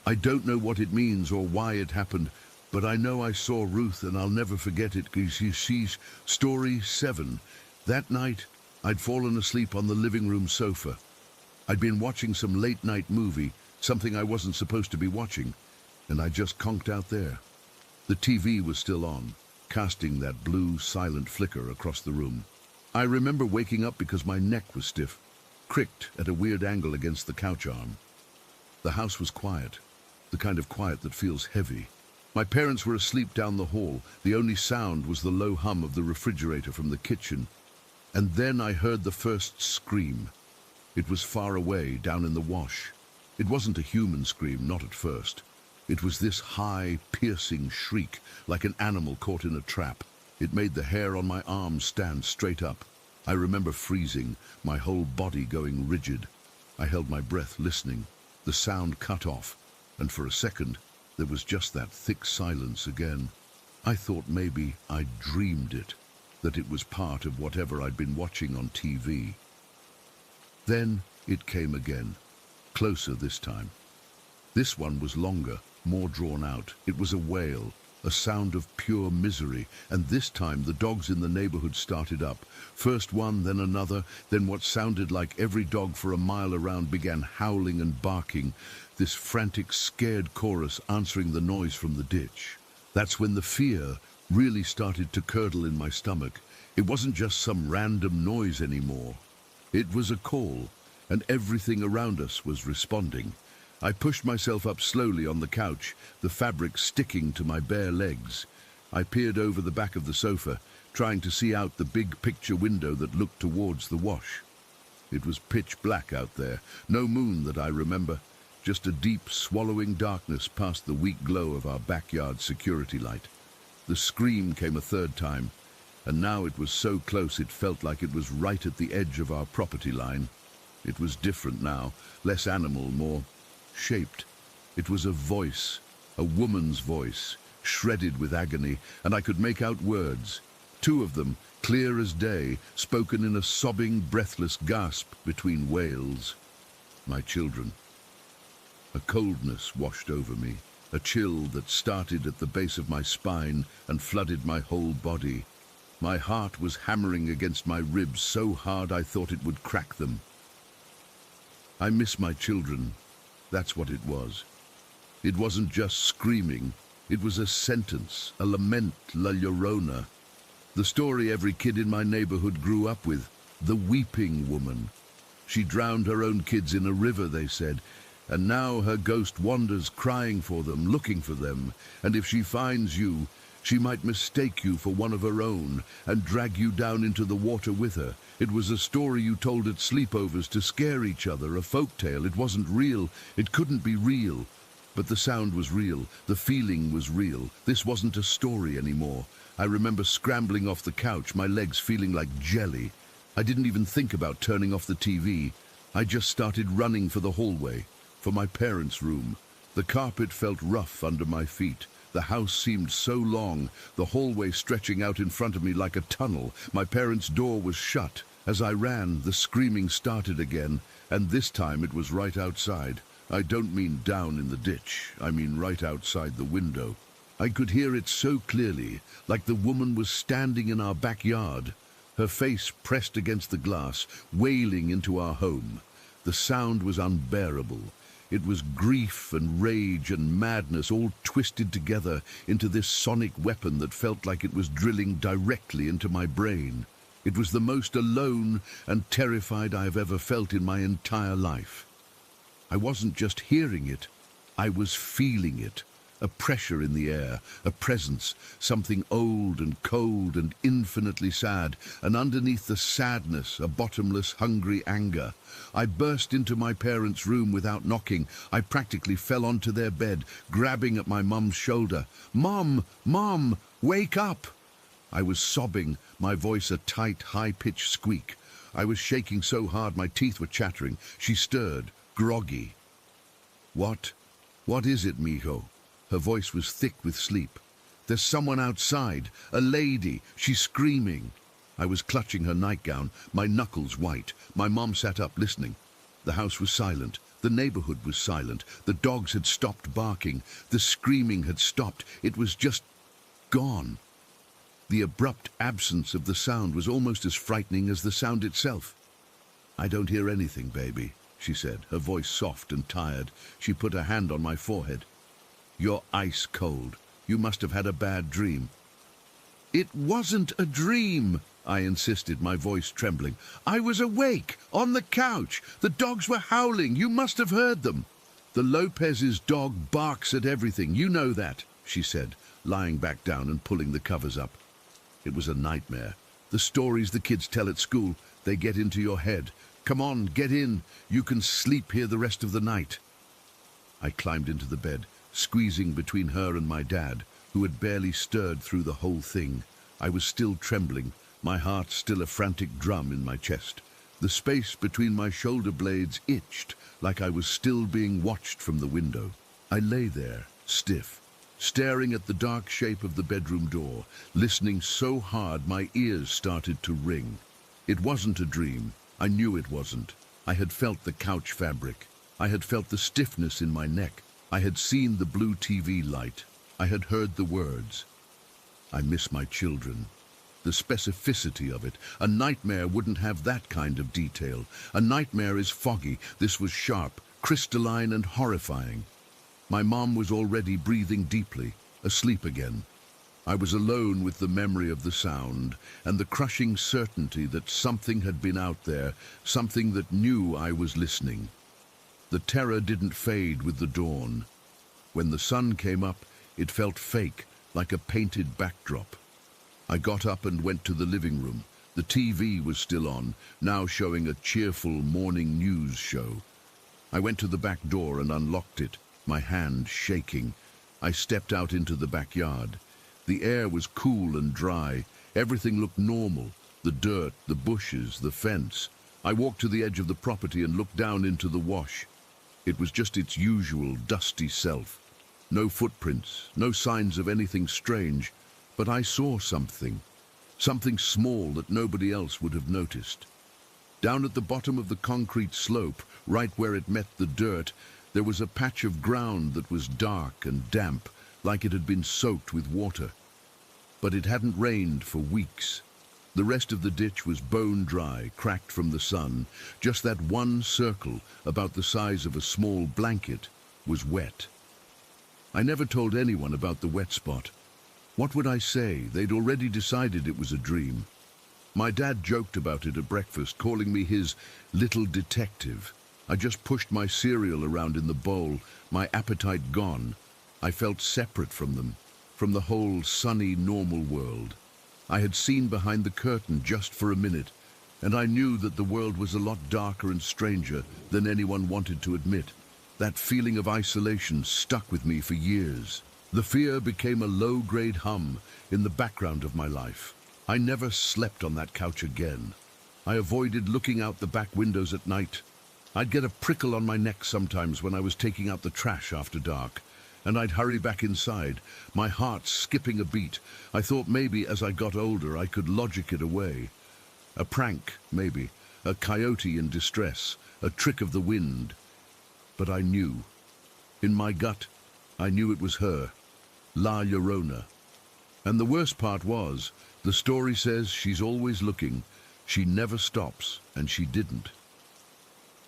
I don't know what it means or why it happened, but I know I saw Ruth, and I'll never forget it, because she's story 7. That night, I'd fallen asleep on the living room sofa. I'd been watching some late-night movie, something I wasn't supposed to be watching, and I just conked out there. The TV was still on, casting that blue, silent flicker across the room. I remember waking up because my neck was stiff, cricked at a weird angle against the couch arm. The house was quiet, the kind of quiet that feels heavy. My parents were asleep down the hall. The only sound was the low hum of the refrigerator from the kitchen. And then I heard the first scream. It was far away, down in the wash. It wasn't a human scream, not at first. It was this high, piercing shriek, like an animal caught in a trap. It made the hair on my arms stand straight up. I remember freezing, my whole body going rigid. I held my breath, listening. The sound cut off, and for a second, there was just that thick silence again. I thought maybe I'd dreamed it, that it was part of whatever I'd been watching on TV. Then it came again, closer this time. This one was longer, more drawn out. It was a wail, a sound of pure misery, and this time the dogs in the neighborhood started up. First one, then another, then what sounded like every dog for a mile around began howling and barking, this frantic, scared chorus answering the noise from the ditch. That's when the fear really started to curdle in my stomach. It wasn't just some random noise anymore. It was a call, and everything around us was responding. I pushed myself up slowly on the couch, the fabric sticking to my bare legs. I peered over the back of the sofa, trying to see out the big picture window that looked towards the wash. It was pitch black out there, no moon that I remember, just a deep, swallowing darkness past the weak glow of our backyard security light. The scream came a third time, and now it was so close it felt like it was right at the edge of our property line. It was different now, less animal, more shaped. It was a voice, a woman's voice, shredded with agony, and I could make out words. 2 of them, clear as day, spoken in a sobbing, breathless gasp between wails. My children. A coldness washed over me, a chill that started at the base of my spine and flooded my whole body. My heart was hammering against my ribs so hard I thought it would crack them. I miss my children. That's what it was. It wasn't just screaming. It was a sentence, a lament, La Llorona. The story every kid in my neighborhood grew up with, the weeping woman. She drowned her own kids in a river, they said, and now her ghost wanders crying for them, looking for them, and if she finds you, she might mistake you for one of her own and drag you down into the water with her. It was a story you told at sleepovers to scare each other, a folktale. It wasn't real. It couldn't be real. But the sound was real. The feeling was real. This wasn't a story anymore. I remember scrambling off the couch, my legs feeling like jelly. I didn't even think about turning off the TV. I just started running for the hallway, for my parents' room. The carpet felt rough under my feet. The house seemed so long, the hallway stretching out in front of me like a tunnel. My parents' door was shut. As I ran, the screaming started again, and this time it was right outside. I don't mean down in the ditch, I mean right outside the window. I could hear it so clearly, like the woman was standing in our backyard, her face pressed against the glass, wailing into our home. The sound was unbearable. It was grief and rage and madness all twisted together into this sonic weapon that felt like it was drilling directly into my brain. It was the most alone and terrified I have ever felt in my entire life. I wasn't just hearing it, I was feeling it. a pressure in the air, a presence, something old and cold and infinitely sad, and underneath the sadness, a bottomless, hungry anger. I burst into my parents' room without knocking. I practically fell onto their bed, grabbing at my mum's shoulder. "Mum! Mum! Wake up!" I was sobbing, my voice a tight, high-pitched squeak. I was shaking so hard my teeth were chattering. She stirred, groggy. "What? What is it, mijo?" Her voice was thick with sleep. "There's someone outside, a lady. She's screaming." I was clutching her nightgown, my knuckles white. My mom sat up, listening. The house was silent. The neighborhood was silent. The dogs had stopped barking. The screaming had stopped. It was just gone. The abrupt absence of the sound was almost as frightening as the sound itself. "I don't hear anything, baby," she said, her voice soft and tired. She put a hand on my forehead. "You're ice cold. You must have had a bad dream." "It wasn't a dream," I insisted, my voice trembling. "I was awake, on the couch. The dogs were howling. You must have heard them." "The Lopez's dog barks at everything. You know that," she said, lying back down and pulling the covers up. It was a nightmare. The stories the kids tell at school, they get into your head. "Come on, get in. You can sleep here the rest of the night." I climbed into the bed, squeezing between her and my dad, who had barely stirred through the whole thing. I was still trembling, my heart still a frantic drum in my chest. The space between my shoulder blades itched, like I was still being watched from the window. I lay there, stiff, staring at the dark shape of the bedroom door, listening so hard my ears started to ring. It wasn't a dream. I knew it wasn't. I had felt the couch fabric. I had felt the stiffness in my neck. I had seen the blue TV light. I had heard the words. I miss my children. The specificity of it. A nightmare wouldn't have that kind of detail. A nightmare is foggy. This was sharp, crystalline and horrifying. My mom was already breathing deeply, asleep again. I was alone with the memory of the sound and the crushing certainty that something had been out there, something that knew I was listening. The terror didn't fade with the dawn. When the sun came up, it felt fake, like a painted backdrop. I got up and went to the living room. The TV was still on, now showing a cheerful morning news show. I went to the back door and unlocked it, my hand shaking. I stepped out into the backyard. The air was cool and dry. Everything looked normal. The dirt, the bushes, the fence. I walked to the edge of the property and looked down into the wash. It was just its usual dusty self. No footprints, no signs of anything strange, but I saw something. Something small that nobody else would have noticed. Down at the bottom of the concrete slope, right where it met the dirt, there was a patch of ground that was dark and damp, like it had been soaked with water. But it hadn't rained for weeks. The rest of the ditch was bone dry, cracked from the sun. Just that one circle, about the size of a small blanket, was wet. I never told anyone about the wet spot. What would I say? They'd already decided it was a dream. My dad joked about it at breakfast, calling me his little detective. I just pushed my cereal around in the bowl, my appetite gone. I felt separate from them, from the whole sunny, normal world. I had seen behind the curtain just for a minute, and I knew that the world was a lot darker and stranger than anyone wanted to admit. That feeling of isolation stuck with me for years. The fear became a low-grade hum in the background of my life. I never slept on that couch again. I avoided looking out the back windows at night. I'd get a prickle on my neck sometimes when I was taking out the trash after dark, and I'd hurry back inside, my heart skipping a beat. I thought maybe as I got older I could logic it away. A prank, maybe, a coyote in distress, a trick of the wind. But I knew. In my gut, I knew it was her, La Llorona. And the worst part was, the story says she's always looking, she never stops, and she didn't.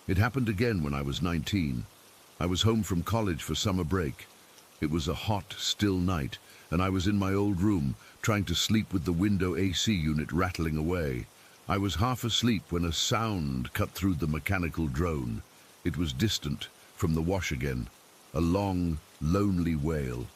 It happened again when I was 19. I was home from college for summer break. It was a hot, still night, and I was in my old room, trying to sleep with the window AC unit rattling away. I was half asleep when a sound cut through the mechanical drone. It was distant, from the wash again, a long, lonely wail.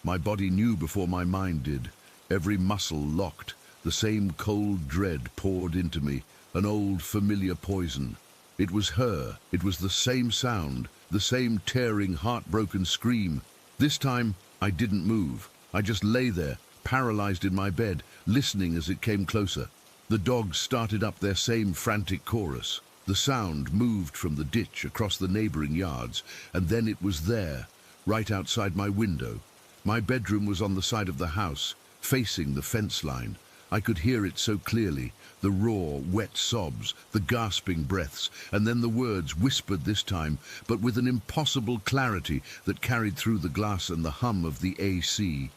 My body knew before my mind did. Every muscle locked. The same cold dread poured into me, an old familiar poison. It was her. It was the same sound, the same tearing, heartbroken scream. This time, I didn't move. I just lay there, paralyzed in my bed, listening as it came closer. The dogs started up their same frantic chorus. The sound moved from the ditch across the neighboring yards, and then it was there, right outside my window. My bedroom was on the side of the house, facing the fence line. I could hear it so clearly, the raw, wet sobs, the gasping breaths, and then the words, whispered this time, but with an impossible clarity that carried through the glass and the hum of the AC.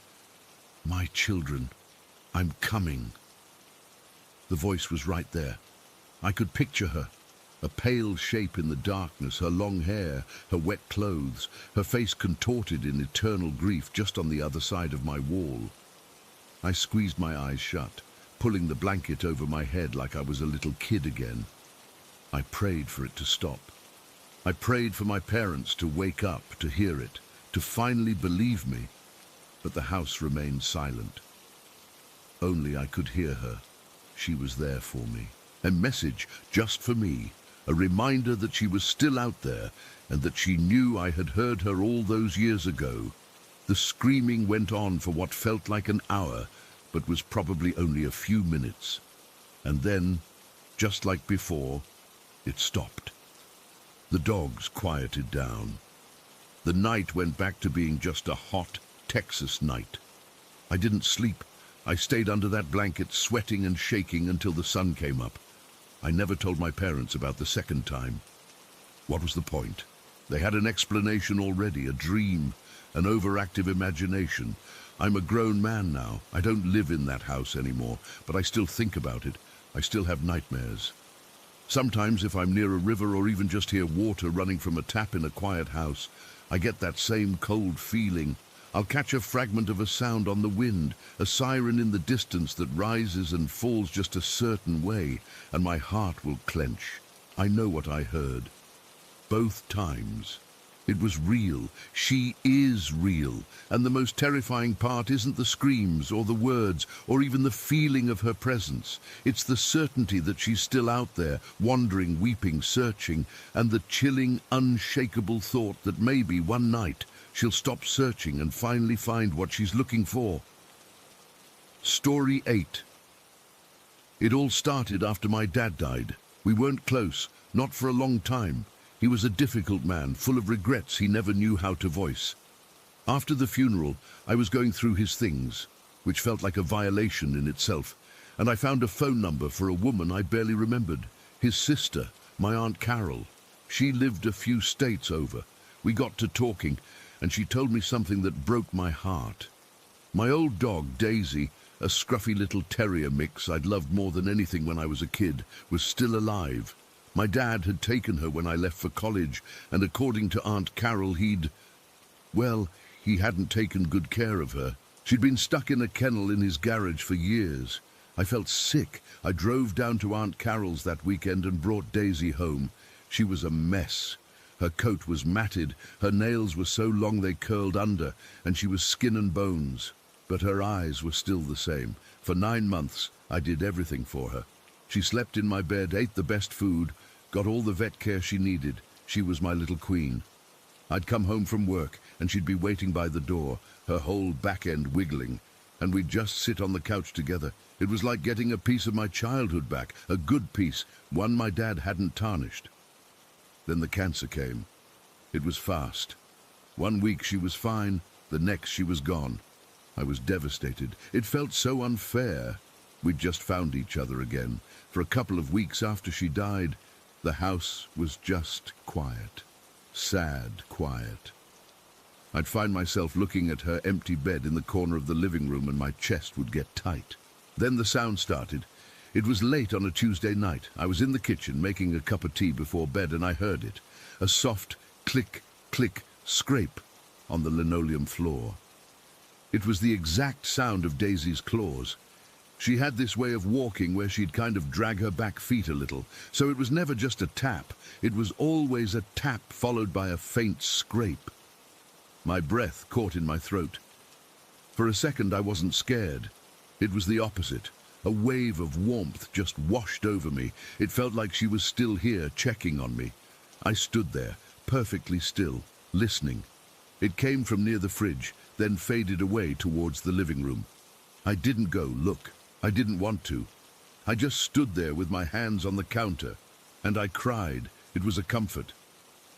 "My children, I'm coming." The voice was right there. I could picture her, a pale shape in the darkness, her long hair, her wet clothes, her face contorted in eternal grief just on the other side of my wall. I squeezed my eyes shut, pulling the blanket over my head like I was a little kid again. I prayed for it to stop. I prayed for my parents to wake up, to hear it, to finally believe me, but the house remained silent. Only I could hear her. She was there for me. A message just for me. A reminder that she was still out there and that she knew I had heard her all those years ago. The screaming went on for what felt like an hour, but was probably only a few minutes. And then, just like before, it stopped. The dogs quieted down. The night went back to being just a hot Texas night. I didn't sleep. I stayed under that blanket, sweating and shaking until the sun came up. I never told my parents about the second time. What was the point? They had an explanation already, a dream, an overactive imagination. I'm a grown man now. I don't live in that house anymore, but I still think about it. I still have nightmares. Sometimes if I'm near a river or even just hear water running from a tap in a quiet house, I get that same cold feeling. I'll catch a fragment of a sound on the wind, a siren in the distance that rises and falls just a certain way, and my heart will clench. I know what I heard. Both times. It was real. She is real. And the most terrifying part isn't the screams or the words or even the feeling of her presence. It's the certainty that she's still out there, wandering, weeping, searching, and the chilling, unshakable thought that maybe one night she'll stop searching and finally find what she's looking for. Story 8. It all started after my dad died. We weren't close, not for a long time. He was a difficult man, full of regrets he never knew how to voice. After the funeral, I was going through his things, which felt like a violation in itself, and I found a phone number for a woman I barely remembered. His sister, my Aunt Carol. She lived a few states over. We got to talking, and she told me something that broke my heart. My old dog, Daisy, a scruffy little terrier mix I'd loved more than anything when I was a kid, was still alive. My dad had taken her when I left for college, and according to Aunt Carol, he hadn't taken good care of her. She'd been stuck in a kennel in his garage for years. I felt sick. I drove down to Aunt Carol's that weekend and brought Daisy home. She was a mess. Her coat was matted, her nails were so long they curled under, and she was skin and bones. But her eyes were still the same. For 9 months, I did everything for her. She slept in my bed, ate the best food, got all the vet care she needed. She was my little queen. I'd come home from work, and she'd be waiting by the door, her whole back end wiggling, and we'd just sit on the couch together. It was like getting a piece of my childhood back, a good piece, one my dad hadn't tarnished. Then the cancer came. It was fast. 1 week she was fine, the next she was gone. I was devastated. It felt so unfair. We'd just found each other again. For a couple of weeks after she died, the house was just quiet. Sad quiet. I'd find myself looking at her empty bed in the corner of the living room and my chest would get tight. Then the sound started. It was late on a Tuesday night. I was in the kitchen making a cup of tea before bed and I heard it. A soft click, click, scrape on the linoleum floor. It was the exact sound of Daisy's claws. She had this way of walking where she'd kind of drag her back feet a little, so it was never just a tap. It was always a tap followed by a faint scrape. My breath caught in my throat. For a second I wasn't scared. It was the opposite. A wave of warmth just washed over me. It felt like she was still here, checking on me. I stood there, perfectly still, listening. It came from near the fridge, then faded away towards the living room. I didn't go look. I didn't want to. I just stood there with my hands on the counter, and I cried. It was a comfort.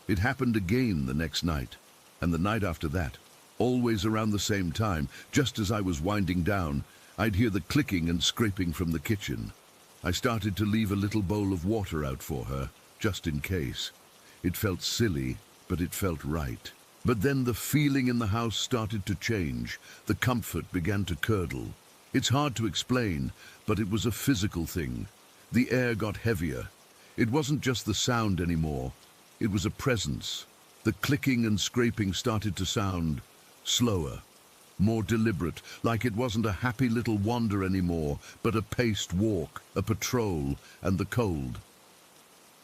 It happened again the next night, and the night after that. Always around the same time, just as I was winding down, I'd hear the clicking and scraping from the kitchen. I started to leave a little bowl of water out for her, just in case. It felt silly, but it felt right. But then the feeling in the house started to change. The comfort began to curdle. It's hard to explain, but it was a physical thing. The air got heavier. It wasn't just the sound anymore. It was a presence. The clicking and scraping started to sound slower, more deliberate, like it wasn't a happy little wander anymore, but a paced walk, a patrol, and the cold.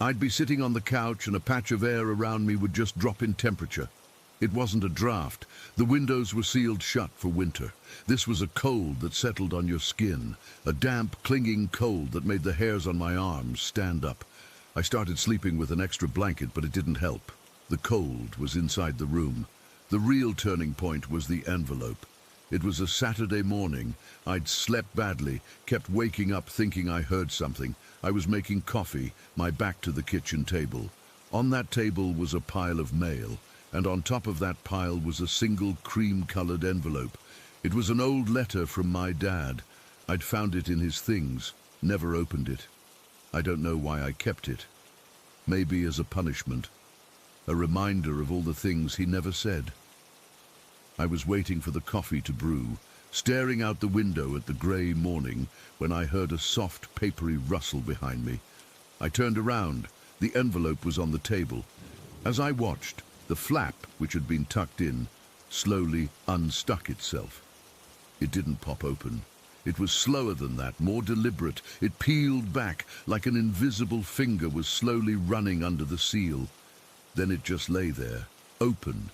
I'd be sitting on the couch and a patch of air around me would just drop in temperature. It wasn't a draft. The windows were sealed shut for winter. This was a cold that settled on your skin, a damp, clinging cold that made the hairs on my arms stand up. I started sleeping with an extra blanket, but it didn't help. The cold was inside the room. The real turning point was the envelope. It was a Saturday morning. I'd slept badly, kept waking up thinking I heard something. I was making coffee, my back to the kitchen table. On that table was a pile of mail, and on top of that pile was a single cream-colored envelope. It was an old letter from my dad. I'd found it in his things, never opened it. I don't know why I kept it. Maybe as a punishment. A reminder of all the things he never said. I was waiting for the coffee to brew, staring out the window at the grey morning, when I heard a soft, papery rustle behind me. I turned around. The envelope was on the table. As I watched, the flap, which had been tucked in, slowly unstuck itself. It didn't pop open. It was slower than that, more deliberate. It peeled back, like an invisible finger was slowly running under the seal. Then it just lay there, open.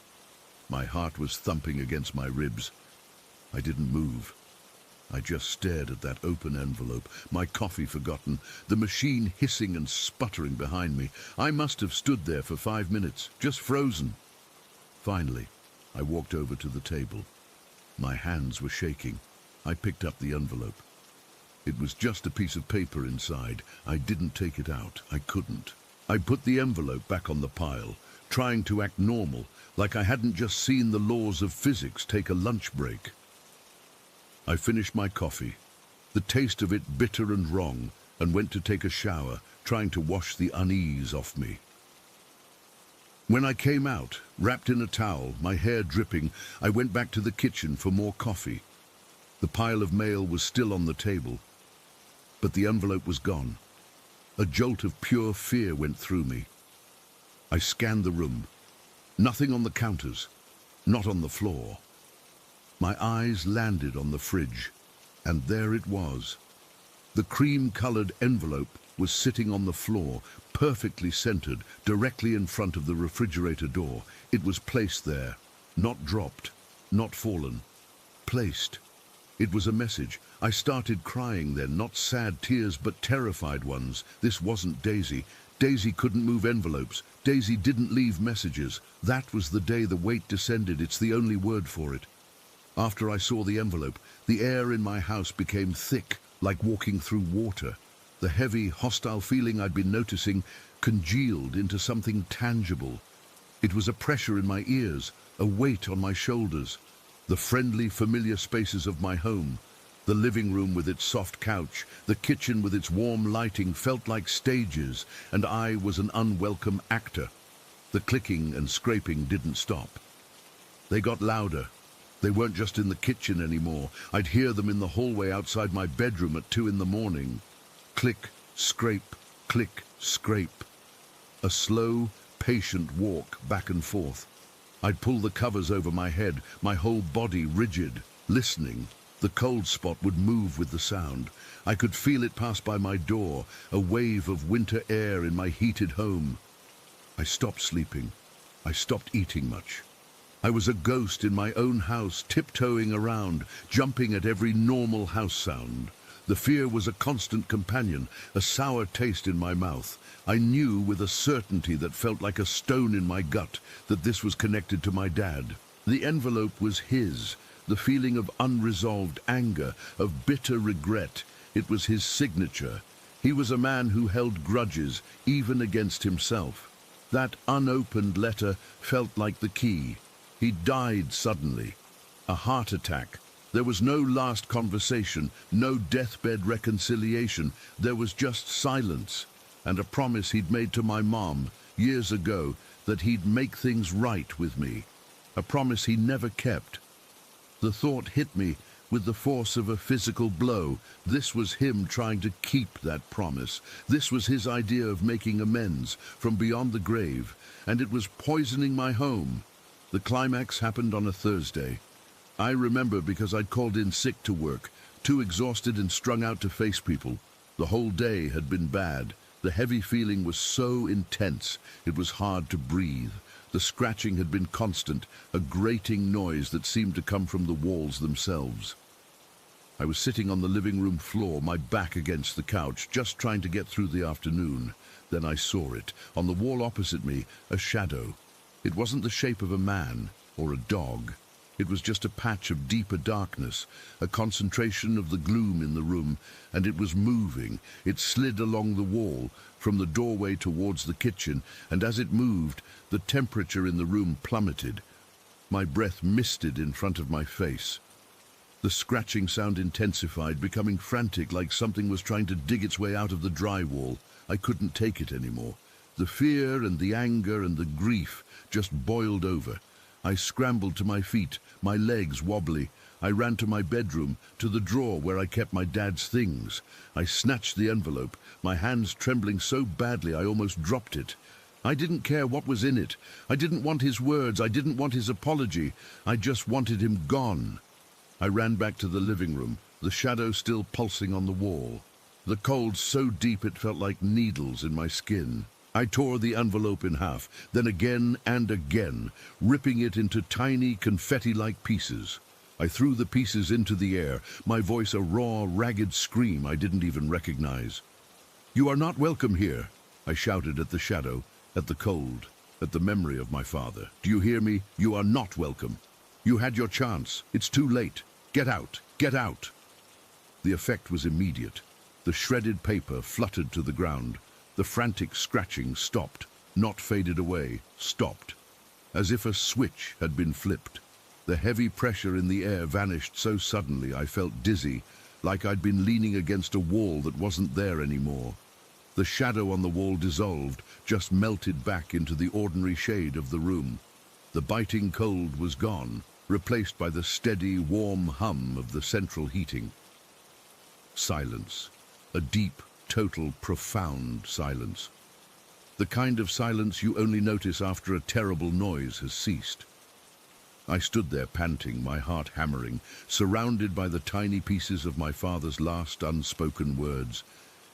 My heart was thumping against my ribs. I didn't move. I just stared at that open envelope, my coffee forgotten, the machine hissing and sputtering behind me. I must have stood there for 5 minutes, just frozen. Finally, I walked over to the table. My hands were shaking. I picked up the envelope. It was just a piece of paper inside. I didn't take it out. I couldn't. I put the envelope back on the pile, trying to act normal, like I hadn't just seen the laws of physics take a lunch break. I finished my coffee, the taste of it bitter and wrong, and went to take a shower, trying to wash the unease off me. When I came out, wrapped in a towel, my hair dripping, I went back to the kitchen for more coffee. The pile of mail was still on the table, but the envelope was gone. A jolt of pure fear went through me. I scanned the room. Nothing on the counters, not on the floor. My eyes landed on the fridge, and there it was. The cream-colored envelope was sitting on the floor, perfectly centered, directly in front of the refrigerator door. It was placed there, not dropped, not fallen. Placed. It was a message. I started crying then, not sad tears, but terrified ones. This wasn't Daisy. Daisy couldn't move envelopes. Daisy didn't leave messages. That was the day the weight descended. It's the only word for it. After I saw the envelope, the air in my house became thick, like walking through water. The heavy, hostile feeling I'd been noticing congealed into something tangible. It was a pressure in my ears, a weight on my shoulders. The friendly, familiar spaces of my home, the living room with its soft couch, the kitchen with its warm lighting felt like stages, and I was an unwelcome actor. The clicking and scraping didn't stop. They got louder. They weren't just in the kitchen anymore. I'd hear them in the hallway outside my bedroom at 2 in the morning. Click, scrape, click, scrape. A slow, patient walk back and forth. I'd pull the covers over my head, my whole body rigid, listening. The cold spot would move with the sound. I could feel it pass by my door, a wave of winter air in my heated home. I stopped sleeping. I stopped eating much. I was a ghost in my own house, tiptoeing around, jumping at every normal house sound. The fear was a constant companion, a sour taste in my mouth. I knew with a certainty that felt like a stone in my gut that this was connected to my dad. The envelope was his, the feeling of unresolved anger, of bitter regret. It was his signature. He was a man who held grudges, even against himself. That unopened letter felt like the key. He died suddenly. A heart attack. There was no last conversation, no deathbed reconciliation. There was just silence, and a promise he'd made to my mom years ago that he'd make things right with me. A promise he never kept. The thought hit me with the force of a physical blow. This was him trying to keep that promise. This was his idea of making amends from beyond the grave, and it was poisoning my home. The climax happened on a Thursday. I remember because I'd called in sick to work, too exhausted and strung out to face people. The whole day had been bad. The heavy feeling was so intense, it was hard to breathe. The scratching had been constant, a grating noise that seemed to come from the walls themselves. I was sitting on the living room floor, my back against the couch, just trying to get through the afternoon. Then I saw it, on the wall opposite me, a shadow. It wasn't the shape of a man or a dog. It was just a patch of deeper darkness, a concentration of the gloom in the room, and it was moving. It slid along the wall, from the doorway towards the kitchen, and as it moved, the temperature in the room plummeted. My breath misted in front of my face. The scratching sound intensified, becoming frantic, like something was trying to dig its way out of the drywall. I couldn't take it anymore. The fear and the anger and the grief just boiled over. I scrambled to my feet, my legs wobbly. I ran to my bedroom, to the drawer where I kept my dad's things. I snatched the envelope, my hands trembling so badly I almost dropped it. I didn't care what was in it. I didn't want his words. I didn't want his apology. I just wanted him gone. I ran back to the living room, the shadow still pulsing on the wall. The cold so deep it felt like needles in my skin. I tore the envelope in half, then again and again, ripping it into tiny confetti-like pieces. I threw the pieces into the air, my voice a raw, ragged scream I didn't even recognize. "You are not welcome here," I shouted at the shadow, at the cold, at the memory of my father. "Do you hear me? You are not welcome. You had your chance. It's too late. Get out! Get out!" The effect was immediate. The shredded paper fluttered to the ground. The frantic scratching stopped, not faded away, stopped, as if a switch had been flipped. The heavy pressure in the air vanished so suddenly I felt dizzy, like I'd been leaning against a wall that wasn't there anymore. The shadow on the wall dissolved, just melted back into the ordinary shade of the room. The biting cold was gone, replaced by the steady, warm hum of the central heating. Silence, a deep, total, profound silence. The kind of silence you only notice after a terrible noise has ceased. I stood there panting, my heart hammering, surrounded by the tiny pieces of my father's last unspoken words.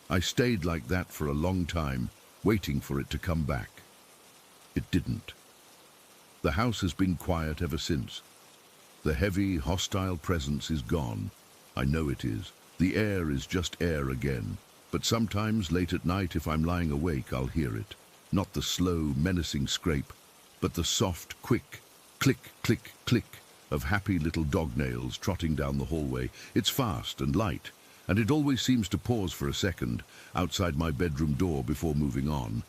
I stayed like that for a long time, waiting for it to come back. It didn't. The house has been quiet ever since. The heavy, hostile presence is gone. I know it is. The air is just air again. But sometimes, late at night, if I'm lying awake, I'll hear it. Not the slow, menacing scrape, but the soft, quick, click, click, click of happy little dog nails trotting down the hallway. It's fast and light, and it always seems to pause for a second outside my bedroom door before moving on.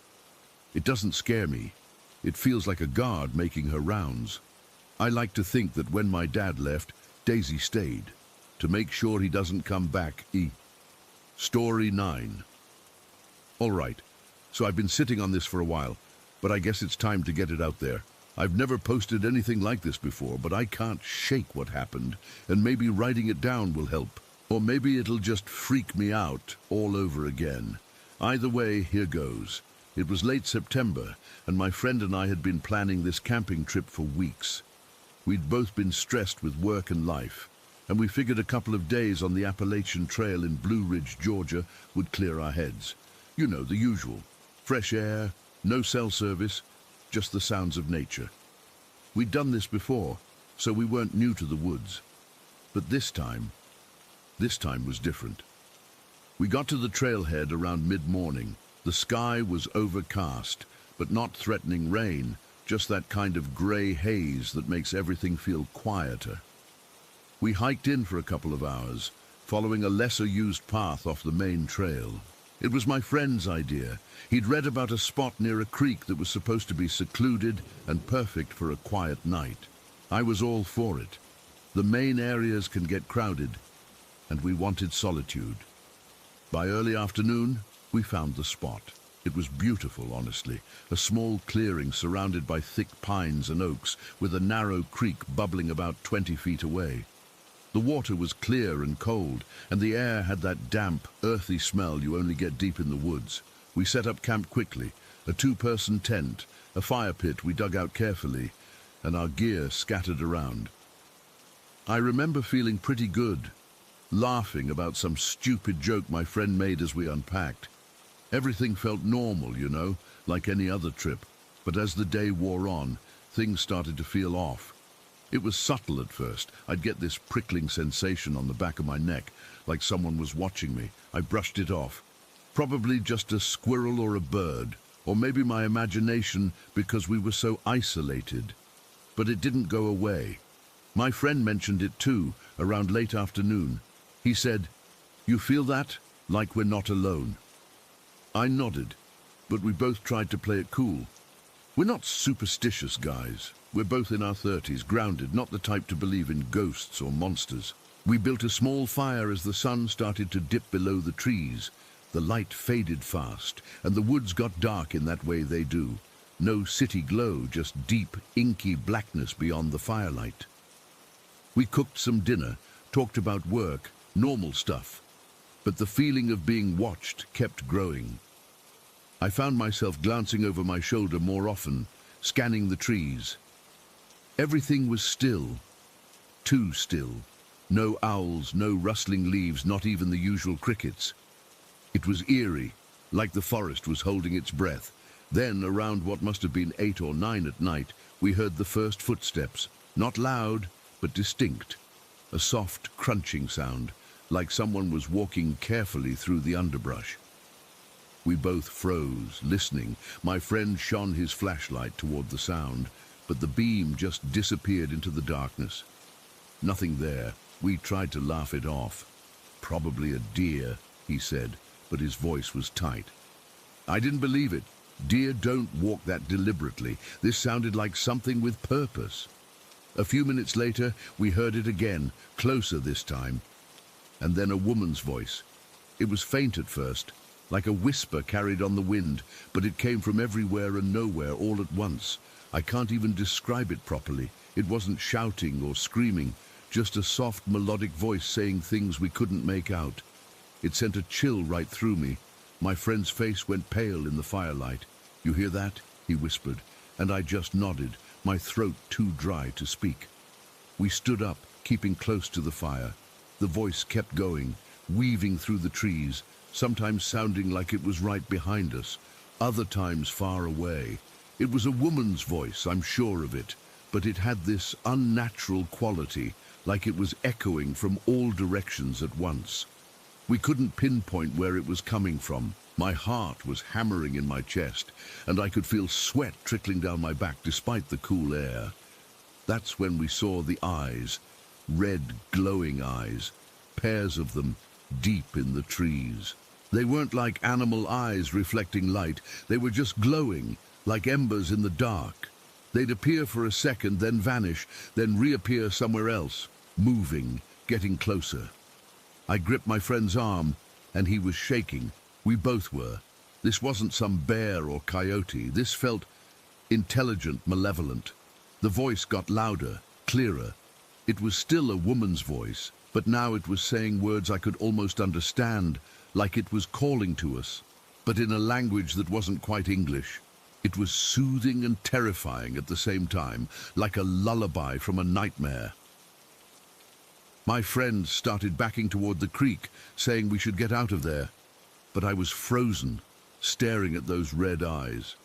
It doesn't scare me. It feels like a guard making her rounds. I like to think that when my dad left, Daisy stayed, to make sure he doesn't come back. Story 9. All right, so I've been sitting on this for a while, but I guess it's time to get it out there. I've never posted anything like this before, but I can't shake what happened, and maybe writing it down will help. Or maybe it'll just freak me out all over again. Either way, here goes. It was late September, and my friend and I had been planning this camping trip for weeks. We'd both been stressed with work and life, and we figured a couple of days on the Appalachian Trail in Blue Ridge, Georgia, would clear our heads. You know, the usual. Fresh air, no cell service, just the sounds of nature. We'd done this before, so we weren't new to the woods. But this time was different. We got to the trailhead around mid-morning. The sky was overcast, but not threatening rain, just that kind of grey haze that makes everything feel quieter. We hiked in for a couple of hours, following a lesser-used path off the main trail. It was my friend's idea. He'd read about a spot near a creek that was supposed to be secluded and perfect for a quiet night. I was all for it. The main areas can get crowded, and we wanted solitude. By early afternoon, we found the spot. It was beautiful, honestly, a small clearing surrounded by thick pines and oaks, with a narrow creek bubbling about 20 feet away. The water was clear and cold, and the air had that damp, earthy smell you only get deep in the woods. We set up camp quickly, a 2-person tent, a fire pit we dug out carefully, and our gear scattered around. I remember feeling pretty good, laughing about some stupid joke my friend made as we unpacked. Everything felt normal, you know, like any other trip, but as the day wore on, things started to feel off. It was subtle at first. I'd get this prickling sensation on the back of my neck, like someone was watching me. I brushed it off. Probably just a squirrel or a bird, or maybe my imagination because we were so isolated. But it didn't go away. My friend mentioned it too, around late afternoon. He said, "You feel that? Like we're not alone." I nodded, but we both tried to play it cool. We're not superstitious guys. We're both in our 30s, grounded, not the type to believe in ghosts or monsters. We built a small fire as the sun started to dip below the trees. The light faded fast, and the woods got dark in that way they do. No city glow, just deep, inky blackness beyond the firelight. We cooked some dinner, talked about work, normal stuff. But the feeling of being watched kept growing. I found myself glancing over my shoulder more often, scanning the trees. Everything was still. Too still. No owls, no rustling leaves, not even the usual crickets. It was eerie, like the forest was holding its breath. Then, around what must have been 8 or 9 at night, we heard the first footsteps. Not loud, but distinct. A soft, crunching sound, like someone was walking carefully through the underbrush. We both froze, listening. My friend shone his flashlight toward the sound, but the beam just disappeared into the darkness. Nothing there. We tried to laugh it off. "Probably a deer," he said, but his voice was tight. I didn't believe it. Deer don't walk that deliberately. This sounded like something with purpose. A few minutes later, we heard it again, closer this time. And then a woman's voice. It was faint at first, like a whisper carried on the wind, but it came from everywhere and nowhere all at once. I can't even describe it properly. It wasn't shouting or screaming, just a soft melodic voice saying things we couldn't make out. It sent a chill right through me. My friend's face went pale in the firelight. "You hear that?" he whispered, and I just nodded, my throat too dry to speak. We stood up, keeping close to the fire. The voice kept going, weaving through the trees, sometimes sounding like it was right behind us, other times far away. It was a woman's voice, I'm sure of it, but it had this unnatural quality, like it was echoing from all directions at once. We couldn't pinpoint where it was coming from. My heart was hammering in my chest, and I could feel sweat trickling down my back despite the cool air. That's when we saw the eyes, red, glowing eyes, pairs of them, deep in the trees. They weren't like animal eyes reflecting light. They were just glowing, like embers in the dark. They'd appear for a second, then vanish, then reappear somewhere else, moving, getting closer. I gripped my friend's arm, and he was shaking. We both were. This wasn't some bear or coyote. This felt intelligent, malevolent. The voice got louder, clearer. It was still a woman's voice, but now it was saying words I could almost understand, like it was calling to us, but in a language that wasn't quite English. It was soothing and terrifying at the same time, like a lullaby from a nightmare. My friend started backing toward the creek, saying we should get out of there, but I was frozen, staring at those red eyes.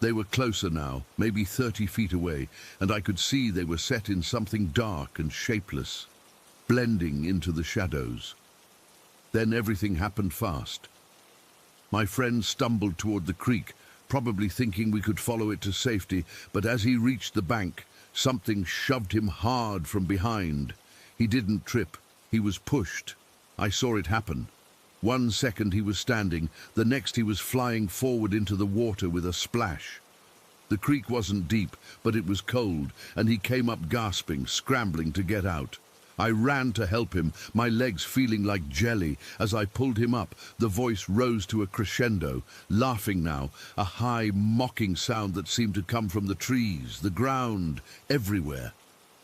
They were closer now, maybe 30 feet away, and I could see they were set in something dark and shapeless, blending into the shadows. Then everything happened fast. My friend stumbled toward the creek, probably thinking we could follow it to safety, but as he reached the bank, something shoved him hard from behind. He didn't trip, he was pushed. I saw it happen. 1 second he was standing, the next he was flying forward into the water with a splash. The creek wasn't deep, but it was cold, and he came up gasping, scrambling to get out. I ran to help him, my legs feeling like jelly. As I pulled him up, the voice rose to a crescendo, laughing now, a high, mocking sound that seemed to come from the trees, the ground, everywhere.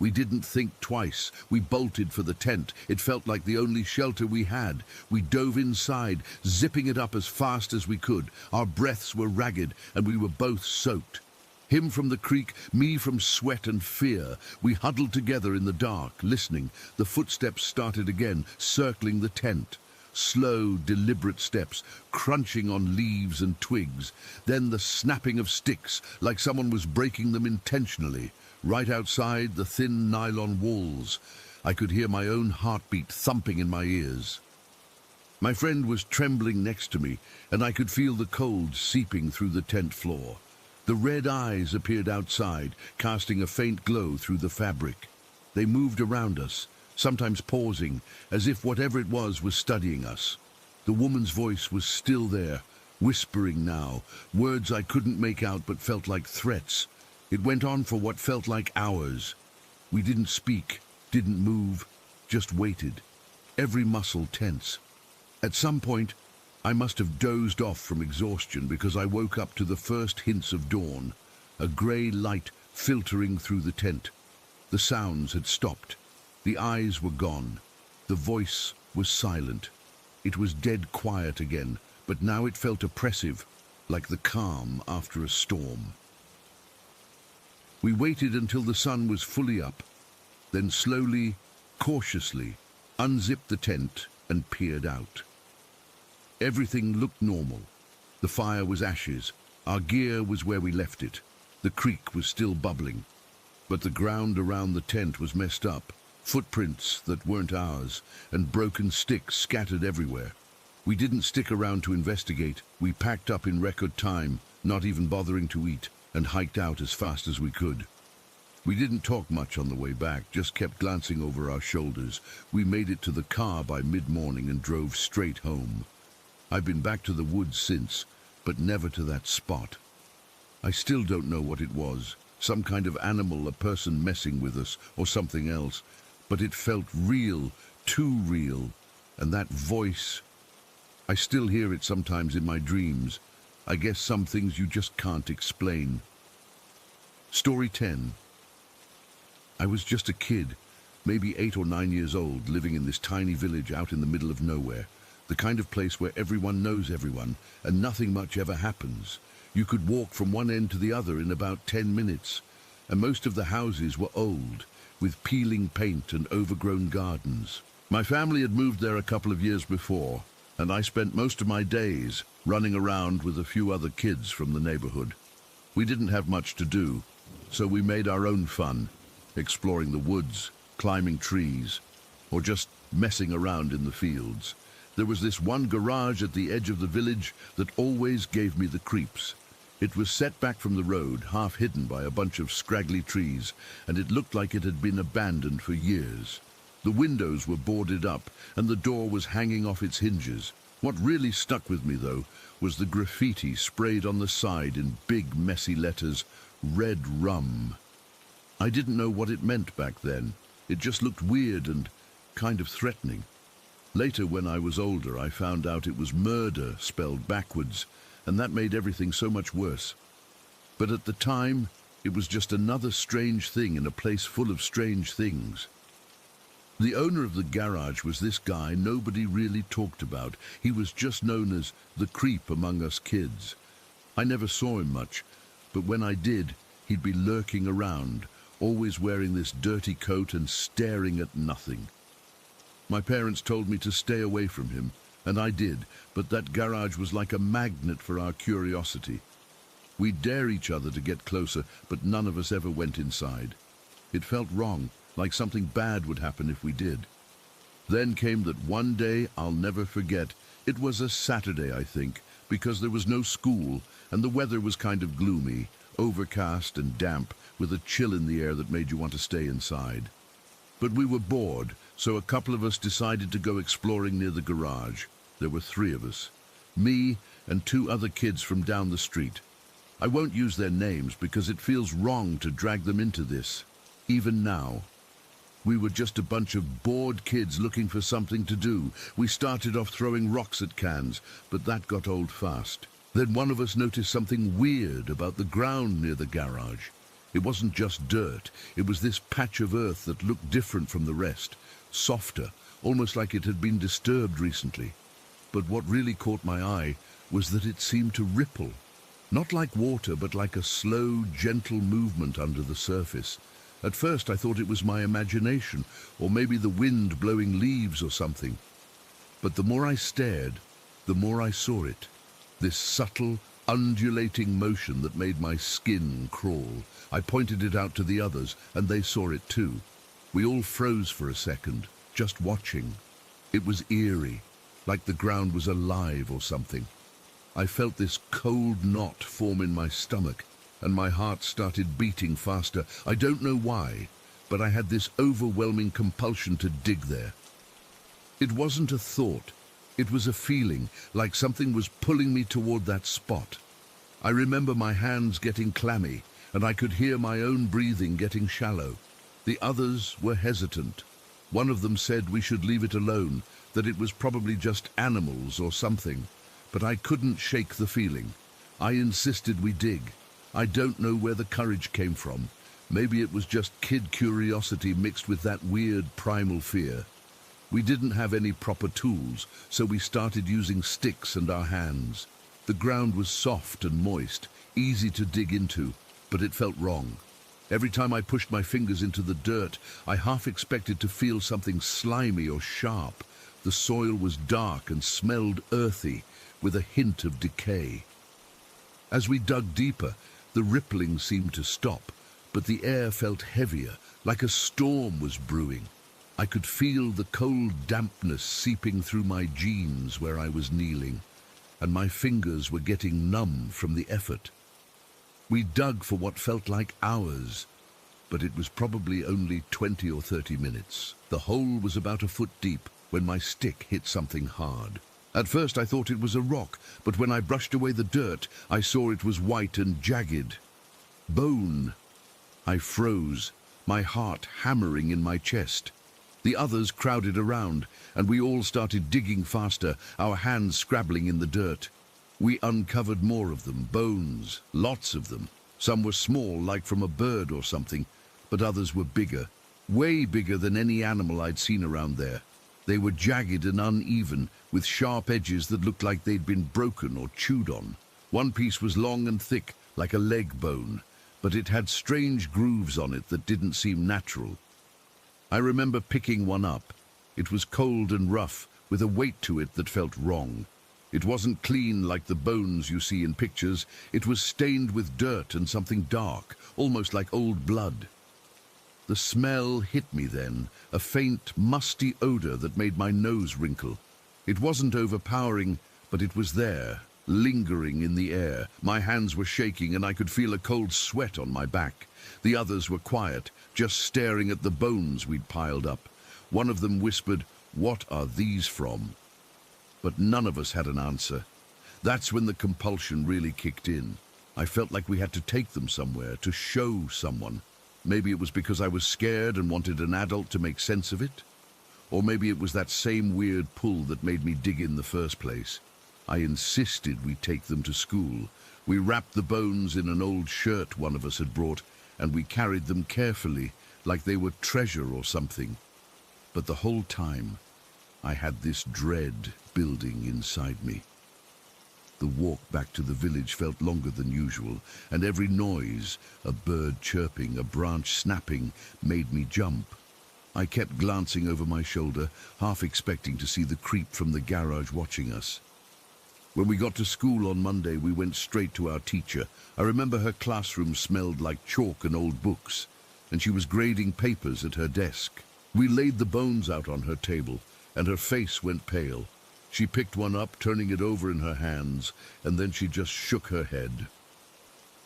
We didn't think twice. We bolted for the tent. It felt like the only shelter we had. We dove inside, zipping it up as fast as we could. Our breaths were ragged, and we were both soaked. Him from the creek, me from sweat and fear. We huddled together in the dark, listening. The footsteps started again, circling the tent. Slow, deliberate steps, crunching on leaves and twigs. Then the snapping of sticks, like someone was breaking them intentionally. Right outside the thin nylon walls, I could hear my own heartbeat thumping in my ears. My friend was trembling next to me, and I could feel the cold seeping through the tent floor. The red eyes appeared outside, casting a faint glow through the fabric. They moved around us, sometimes pausing, as if whatever it was studying us. The woman's voice was still there, whispering now, words I couldn't make out but felt like threats. It went on for what felt like hours. We didn't speak, didn't move, just waited, every muscle tense. At some point, I must have dozed off from exhaustion because I woke up to the first hints of dawn, a grey light filtering through the tent. The sounds had stopped. The eyes were gone. The voice was silent. It was dead quiet again, but now it felt oppressive, like the calm after a storm. We waited until the sun was fully up, then slowly, cautiously, unzipped the tent and peered out. Everything looked normal. The fire was ashes. Our gear was where we left it. The creek was still bubbling. But the ground around the tent was messed up. Footprints that weren't ours, and broken sticks scattered everywhere. We didn't stick around to investigate. We packed up in record time, not even bothering to eat, and hiked out as fast as we could. We didn't talk much on the way back, just kept glancing over our shoulders. We made it to the car by mid-morning and drove straight home. I've been back to the woods since, but never to that spot. I still don't know what it was, some kind of animal, a person messing with us, or something else, but it felt real, too real, and that voice, I still hear it sometimes in my dreams. I guess some things you just can't explain. Story 10. I was just a kid, maybe 8 or 9 years old, living in this tiny village out in the middle of nowhere. The kind of place where everyone knows everyone, and nothing much ever happens. You could walk from one end to the other in about 10 minutes, and most of the houses were old, with peeling paint and overgrown gardens. My family had moved there a couple of years before, and I spent most of my days running around with a few other kids from the neighborhood. We didn't have much to do, so we made our own fun, exploring the woods, climbing trees, or just messing around in the fields. There was this one garage at the edge of the village that always gave me the creeps. It was set back from the road, half hidden by a bunch of scraggly trees, and it looked like it had been abandoned for years. The windows were boarded up, and the door was hanging off its hinges. What really stuck with me, though, was the graffiti sprayed on the side in big, messy letters, "Red Rum." I didn't know what it meant back then. It just looked weird and kind of threatening. Later, when I was older, I found out it was murder spelled backwards, and that made everything so much worse. But at the time, it was just another strange thing in a place full of strange things. The owner of the garage was this guy nobody really talked about. He was just known as the creep among us kids. I never saw him much, but when I did, he'd be lurking around, always wearing this dirty coat and staring at nothing. My parents told me to stay away from him, and I did, but that garage was like a magnet for our curiosity. We'd dare each other to get closer, but none of us ever went inside. It felt wrong, like something bad would happen if we did. Then came that one day I'll never forget. It was a Saturday, I think, because there was no school, and the weather was kind of gloomy, overcast and damp, with a chill in the air that made you want to stay inside. But we were bored, so a couple of us decided to go exploring near the garage. There were 3 of us, me and 2 other kids from down the street. I won't use their names because it feels wrong to drag them into this, even now. We were just a bunch of bored kids looking for something to do. We started off throwing rocks at cans, but that got old fast. Then one of us noticed something weird about the ground near the garage. It wasn't just dirt, it was this patch of earth that looked different from the rest, softer, almost like it had been disturbed recently. But what really caught my eye was that it seemed to ripple. Not like water, but like a slow, gentle movement under the surface. At first I thought it was my imagination, or maybe the wind blowing leaves or something. But the more I stared, the more I saw it. This subtle, undulating motion that made my skin crawl. I pointed it out to the others, and they saw it too. We all froze for a second, just watching. It was eerie, like the ground was alive or something. I felt this cold knot form in my stomach, and my heart started beating faster. I don't know why, but I had this overwhelming compulsion to dig there. It wasn't a thought, it was a feeling, like something was pulling me toward that spot. I remember my hands getting clammy, and I could hear my own breathing getting shallow. The others were hesitant. One of them said we should leave it alone, that it was probably just animals or something, but I couldn't shake the feeling. I insisted we dig. I don't know where the courage came from. Maybe it was just kid curiosity mixed with that weird primal fear. We didn't have any proper tools, so we started using sticks and our hands. The ground was soft and moist, easy to dig into, but it felt wrong. Every time I pushed my fingers into the dirt, I half expected to feel something slimy or sharp. The soil was dark and smelled earthy, with a hint of decay. As we dug deeper, the rippling seemed to stop, but the air felt heavier, like a storm was brewing. I could feel the cold dampness seeping through my jeans where I was kneeling, and my fingers were getting numb from the effort. We dug for what felt like hours, but it was probably only 20 or 30 minutes. The hole was about a foot deep when my stick hit something hard. At first I thought it was a rock, but when I brushed away the dirt, I saw it was white and jagged. Bone. I froze, my heart hammering in my chest. The others crowded around, and we all started digging faster, our hands scrabbling in the dirt. We uncovered more of them, bones, lots of them. Some were small, like from a bird or something, but others were bigger, way bigger than any animal I'd seen around there. They were jagged and uneven, with sharp edges that looked like they'd been broken or chewed on. One piece was long and thick, like a leg bone, but it had strange grooves on it that didn't seem natural. I remember picking one up. It was cold and rough, with a weight to it that felt wrong. It wasn't clean like the bones you see in pictures. It was stained with dirt and something dark, almost like old blood. The smell hit me then, a faint, musty odor that made my nose wrinkle. It wasn't overpowering, but it was there, lingering in the air. My hands were shaking and I could feel a cold sweat on my back. The others were quiet, just staring at the bones we'd piled up. One of them whispered, "What are these from?" But none of us had an answer. That's when the compulsion really kicked in. I felt like we had to take them somewhere, to show someone. Maybe it was because I was scared and wanted an adult to make sense of it. Or maybe it was that same weird pull that made me dig in the first place. I insisted we take them to school. We wrapped the bones in an old shirt one of us had brought, and we carried them carefully, like they were treasure or something. But the whole time, I had this dread building inside me. The walk back to the village felt longer than usual, and every noise, a bird chirping, a branch snapping, made me jump. I kept glancing over my shoulder, half expecting to see the creep from the garage watching us. When we got to school on Monday, we went straight to our teacher. I remember her classroom smelled like chalk and old books, and she was grading papers at her desk. We laid the bones out on her table, and her face went pale. She picked one up, turning it over in her hands, and then she just shook her head.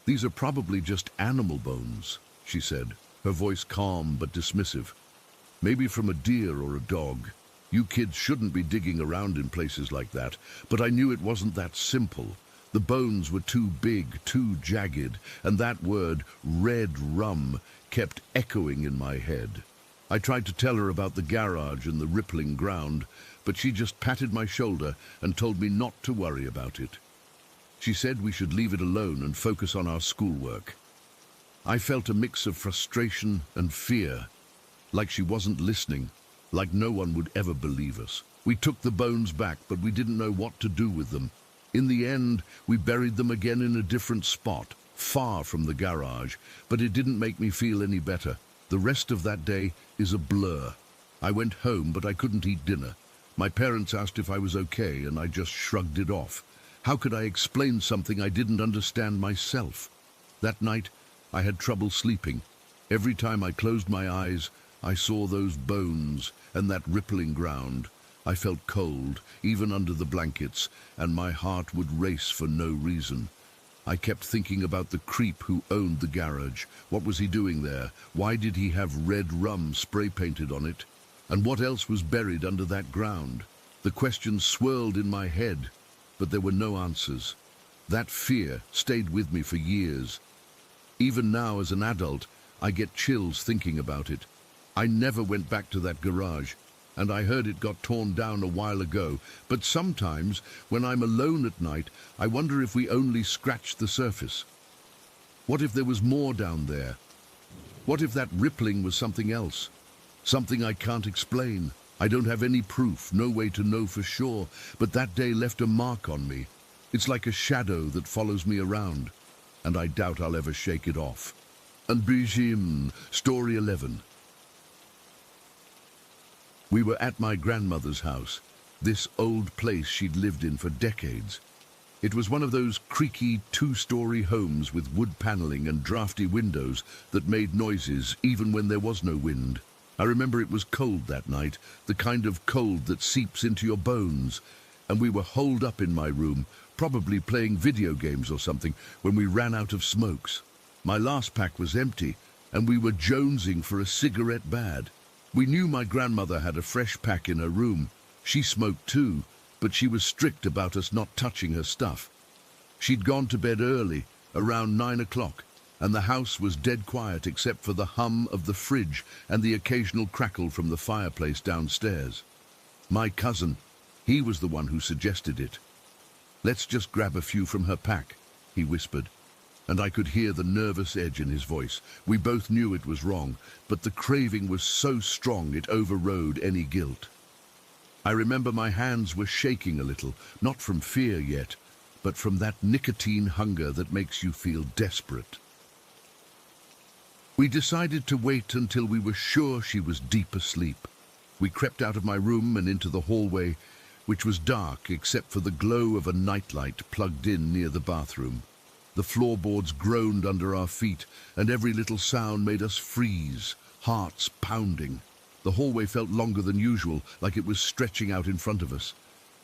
"These are probably just animal bones," she said, her voice calm but dismissive. "Maybe from a deer or a dog. You kids shouldn't be digging around in places like that." But I knew it wasn't that simple. The bones were too big, too jagged, and that word, red rum, kept echoing in my head. I tried to tell her about the garage and the rippling ground, but she just patted my shoulder and told me not to worry about it. She said we should leave it alone and focus on our schoolwork. I felt a mix of frustration and fear, like she wasn't listening, like no one would ever believe us. We took the bones back, but we didn't know what to do with them. In the end, we buried them again in a different spot, far from the garage, but it didn't make me feel any better. The rest of that day is a blur. I went home, but I couldn't eat dinner. My parents asked if I was okay, and I just shrugged it off. How could I explain something I didn't understand myself? That night, I had trouble sleeping. Every time I closed my eyes, I saw those bones and that rippling ground. I felt cold, even under the blankets, and my heart would race for no reason. I kept thinking about the creep who owned the garage. What was he doing there? Why did he have red rum spray-painted on it? And what else was buried under that ground? The questions swirled in my head, but there were no answers. That fear stayed with me for years. Even now, as an adult, I get chills thinking about it. I never went back to that garage, and I heard it got torn down a while ago. But sometimes, when I'm alone at night, I wonder if we only scratched the surface. What if there was more down there? What if that rippling was something else? Something I can't explain. I don't have any proof, no way to know for sure, but that day left a mark on me. It's like a shadow that follows me around, and I doubt I'll ever shake it off. And Bijim, Story 11. We were at my grandmother's house, this old place she'd lived in for decades. It was one of those creaky two-story homes with wood paneling and drafty windows that made noises even when there was no wind. I remember it was cold that night, the kind of cold that seeps into your bones, and we were holed up in my room, probably playing video games or something, when we ran out of smokes. My last pack was empty, and we were jonesing for a cigarette bad. We knew my grandmother had a fresh pack in her room. She smoked too, but she was strict about us not touching her stuff. She'd gone to bed early, around 9 o'clock, and the house was dead quiet except for the hum of the fridge and the occasional crackle from the fireplace downstairs. My cousin, he was the one who suggested it. "Let's just grab a few from her pack," he whispered, and I could hear the nervous edge in his voice. We both knew it was wrong, but the craving was so strong it overrode any guilt. I remember my hands were shaking a little, not from fear yet, but from that nicotine hunger that makes you feel desperate. We decided to wait until we were sure she was deep asleep. We crept out of my room and into the hallway, which was dark except for the glow of a nightlight plugged in near the bathroom. The floorboards groaned under our feet, and every little sound made us freeze, hearts pounding. The hallway felt longer than usual, like it was stretching out in front of us.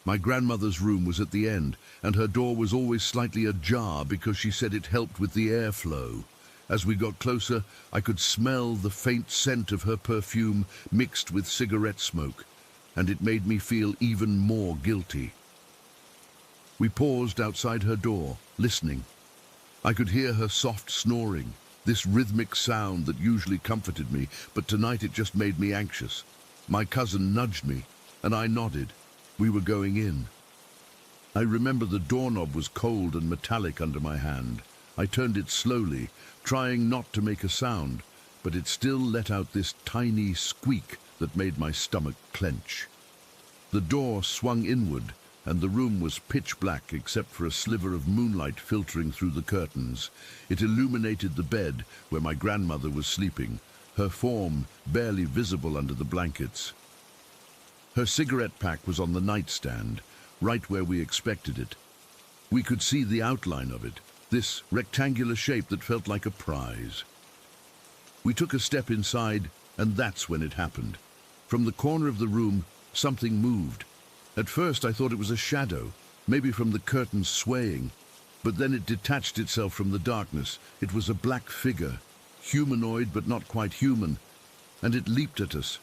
My grandmother's room was at the end, and her door was always slightly ajar because she said it helped with the airflow. As we got closer, I could smell the faint scent of her perfume mixed with cigarette smoke, and it made me feel even more guilty. We paused outside her door, listening. I could hear her soft snoring, this rhythmic sound that usually comforted me, but tonight it just made me anxious. My cousin nudged me, and I nodded. We were going in. I remember the doorknob was cold and metallic under my hand. I turned it slowly, trying not to make a sound, but it still let out this tiny squeak that made my stomach clench. The door swung inward, and the room was pitch black except for a sliver of moonlight filtering through the curtains. It illuminated the bed where my grandmother was sleeping, her form barely visible under the blankets. Her cigarette pack was on the nightstand, right where we expected it. We could see the outline of it, this rectangular shape that felt like a prize. We took a step inside, and that's when it happened. From the corner of the room, something moved. At first I thought it was a shadow, maybe from the curtains swaying, but then it detached itself from the darkness. It was a black figure, humanoid but not quite human, and it leaped at us.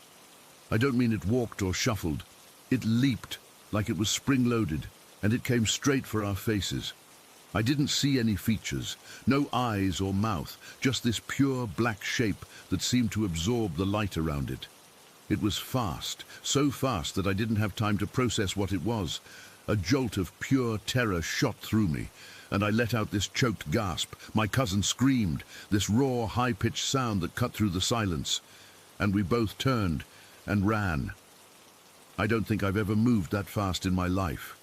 I don't mean it walked or shuffled. It leaped like it was spring-loaded, and it came straight for our faces. I didn't see any features, no eyes or mouth, just this pure black shape that seemed to absorb the light around it. It was fast, so fast that I didn't have time to process what it was. A jolt of pure terror shot through me, and I let out this choked gasp. My cousin screamed, this raw, high-pitched sound that cut through the silence, and we both turned and ran. I don't think I've ever moved that fast in my life.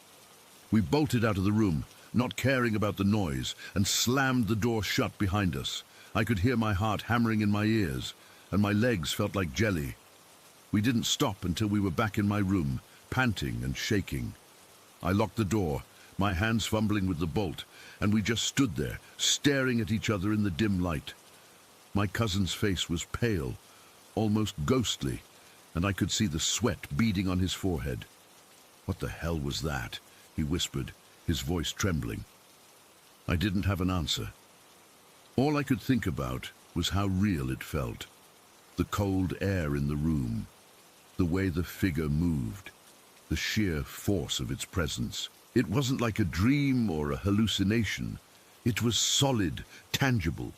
We bolted out of the room, not caring about the noise, and slammed the door shut behind us. I could hear my heart hammering in my ears, and my legs felt like jelly. We didn't stop until we were back in my room, panting and shaking. I locked the door, my hands fumbling with the bolt, and we just stood there, staring at each other in the dim light. My cousin's face was pale, almost ghostly, and I could see the sweat beading on his forehead. "What the hell was that?" he whispered, his voice trembling. I didn't have an answer. All I could think about was how real it felt. The cold air in the room, the way the figure moved, the sheer force of its presence. It wasn't like a dream or a hallucination. It was solid, tangible.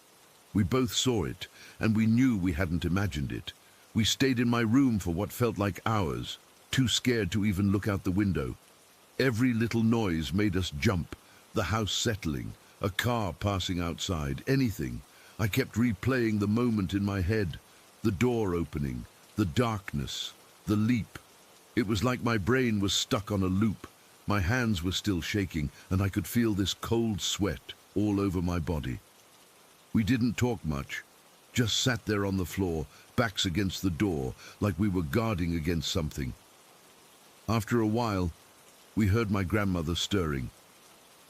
We both saw it, and we knew we hadn't imagined it. We stayed in my room for what felt like hours, too scared to even look out the window. Every little noise made us jump, the house settling, a car passing outside, anything. I kept replaying the moment in my head, the door opening, the darkness, the leap. It was like my brain was stuck on a loop. My hands were still shaking, and I could feel this cold sweat all over my body. We didn't talk much, just sat there on the floor, backs against the door, like we were guarding against something. After a while, we heard my grandmother stirring.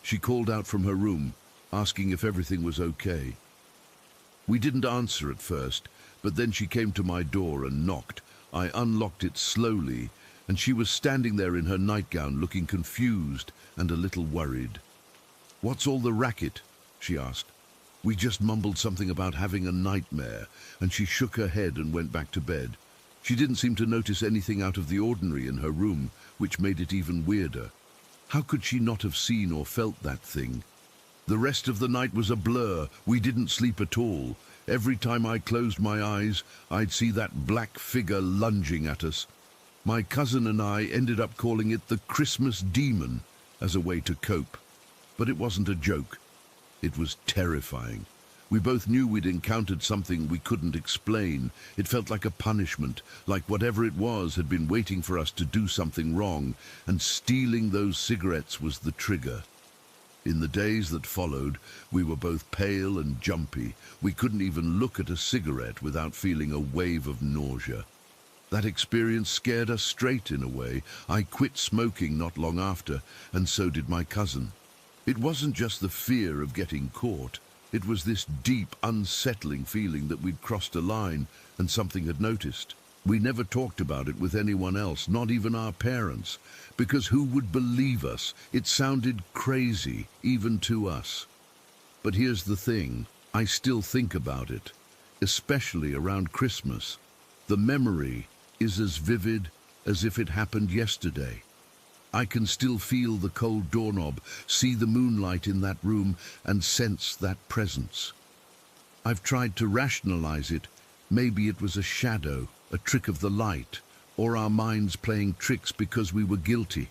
She called out from her room, asking if everything was okay. We didn't answer at first, but then she came to my door and knocked. I unlocked it slowly, and she was standing there in her nightgown, looking confused and a little worried. "What's all the racket?" she asked. We just mumbled something about having a nightmare, and she shook her head and went back to bed. She didn't seem to notice anything out of the ordinary in her room, which made it even weirder. How could she not have seen or felt that thing? The rest of the night was a blur. We didn't sleep at all. Every time I closed my eyes, I'd see that black figure lunging at us. My cousin and I ended up calling it the Christmas demon as a way to cope. But it wasn't a joke. It was terrifying. We both knew we'd encountered something we couldn't explain. It felt like a punishment, like whatever it was had been waiting for us to do something wrong, and stealing those cigarettes was the trigger. In the days that followed, we were both pale and jumpy. We couldn't even look at a cigarette without feeling a wave of nausea. That experience scared us straight in a way. I quit smoking not long after, and so did my cousin. It wasn't just the fear of getting caught. It was this deep, unsettling feeling that we'd crossed a line and something had noticed. We never talked about it with anyone else, not even our parents, because who would believe us? It sounded crazy, even to us. But here's the thing, I still think about it, especially around Christmas. The memory is as vivid as if it happened yesterday. I can still feel the cold doorknob, see the moonlight in that room, and sense that presence. I've tried to rationalize it. Maybe it was a shadow, a trick of the light, or our minds playing tricks because we were guilty.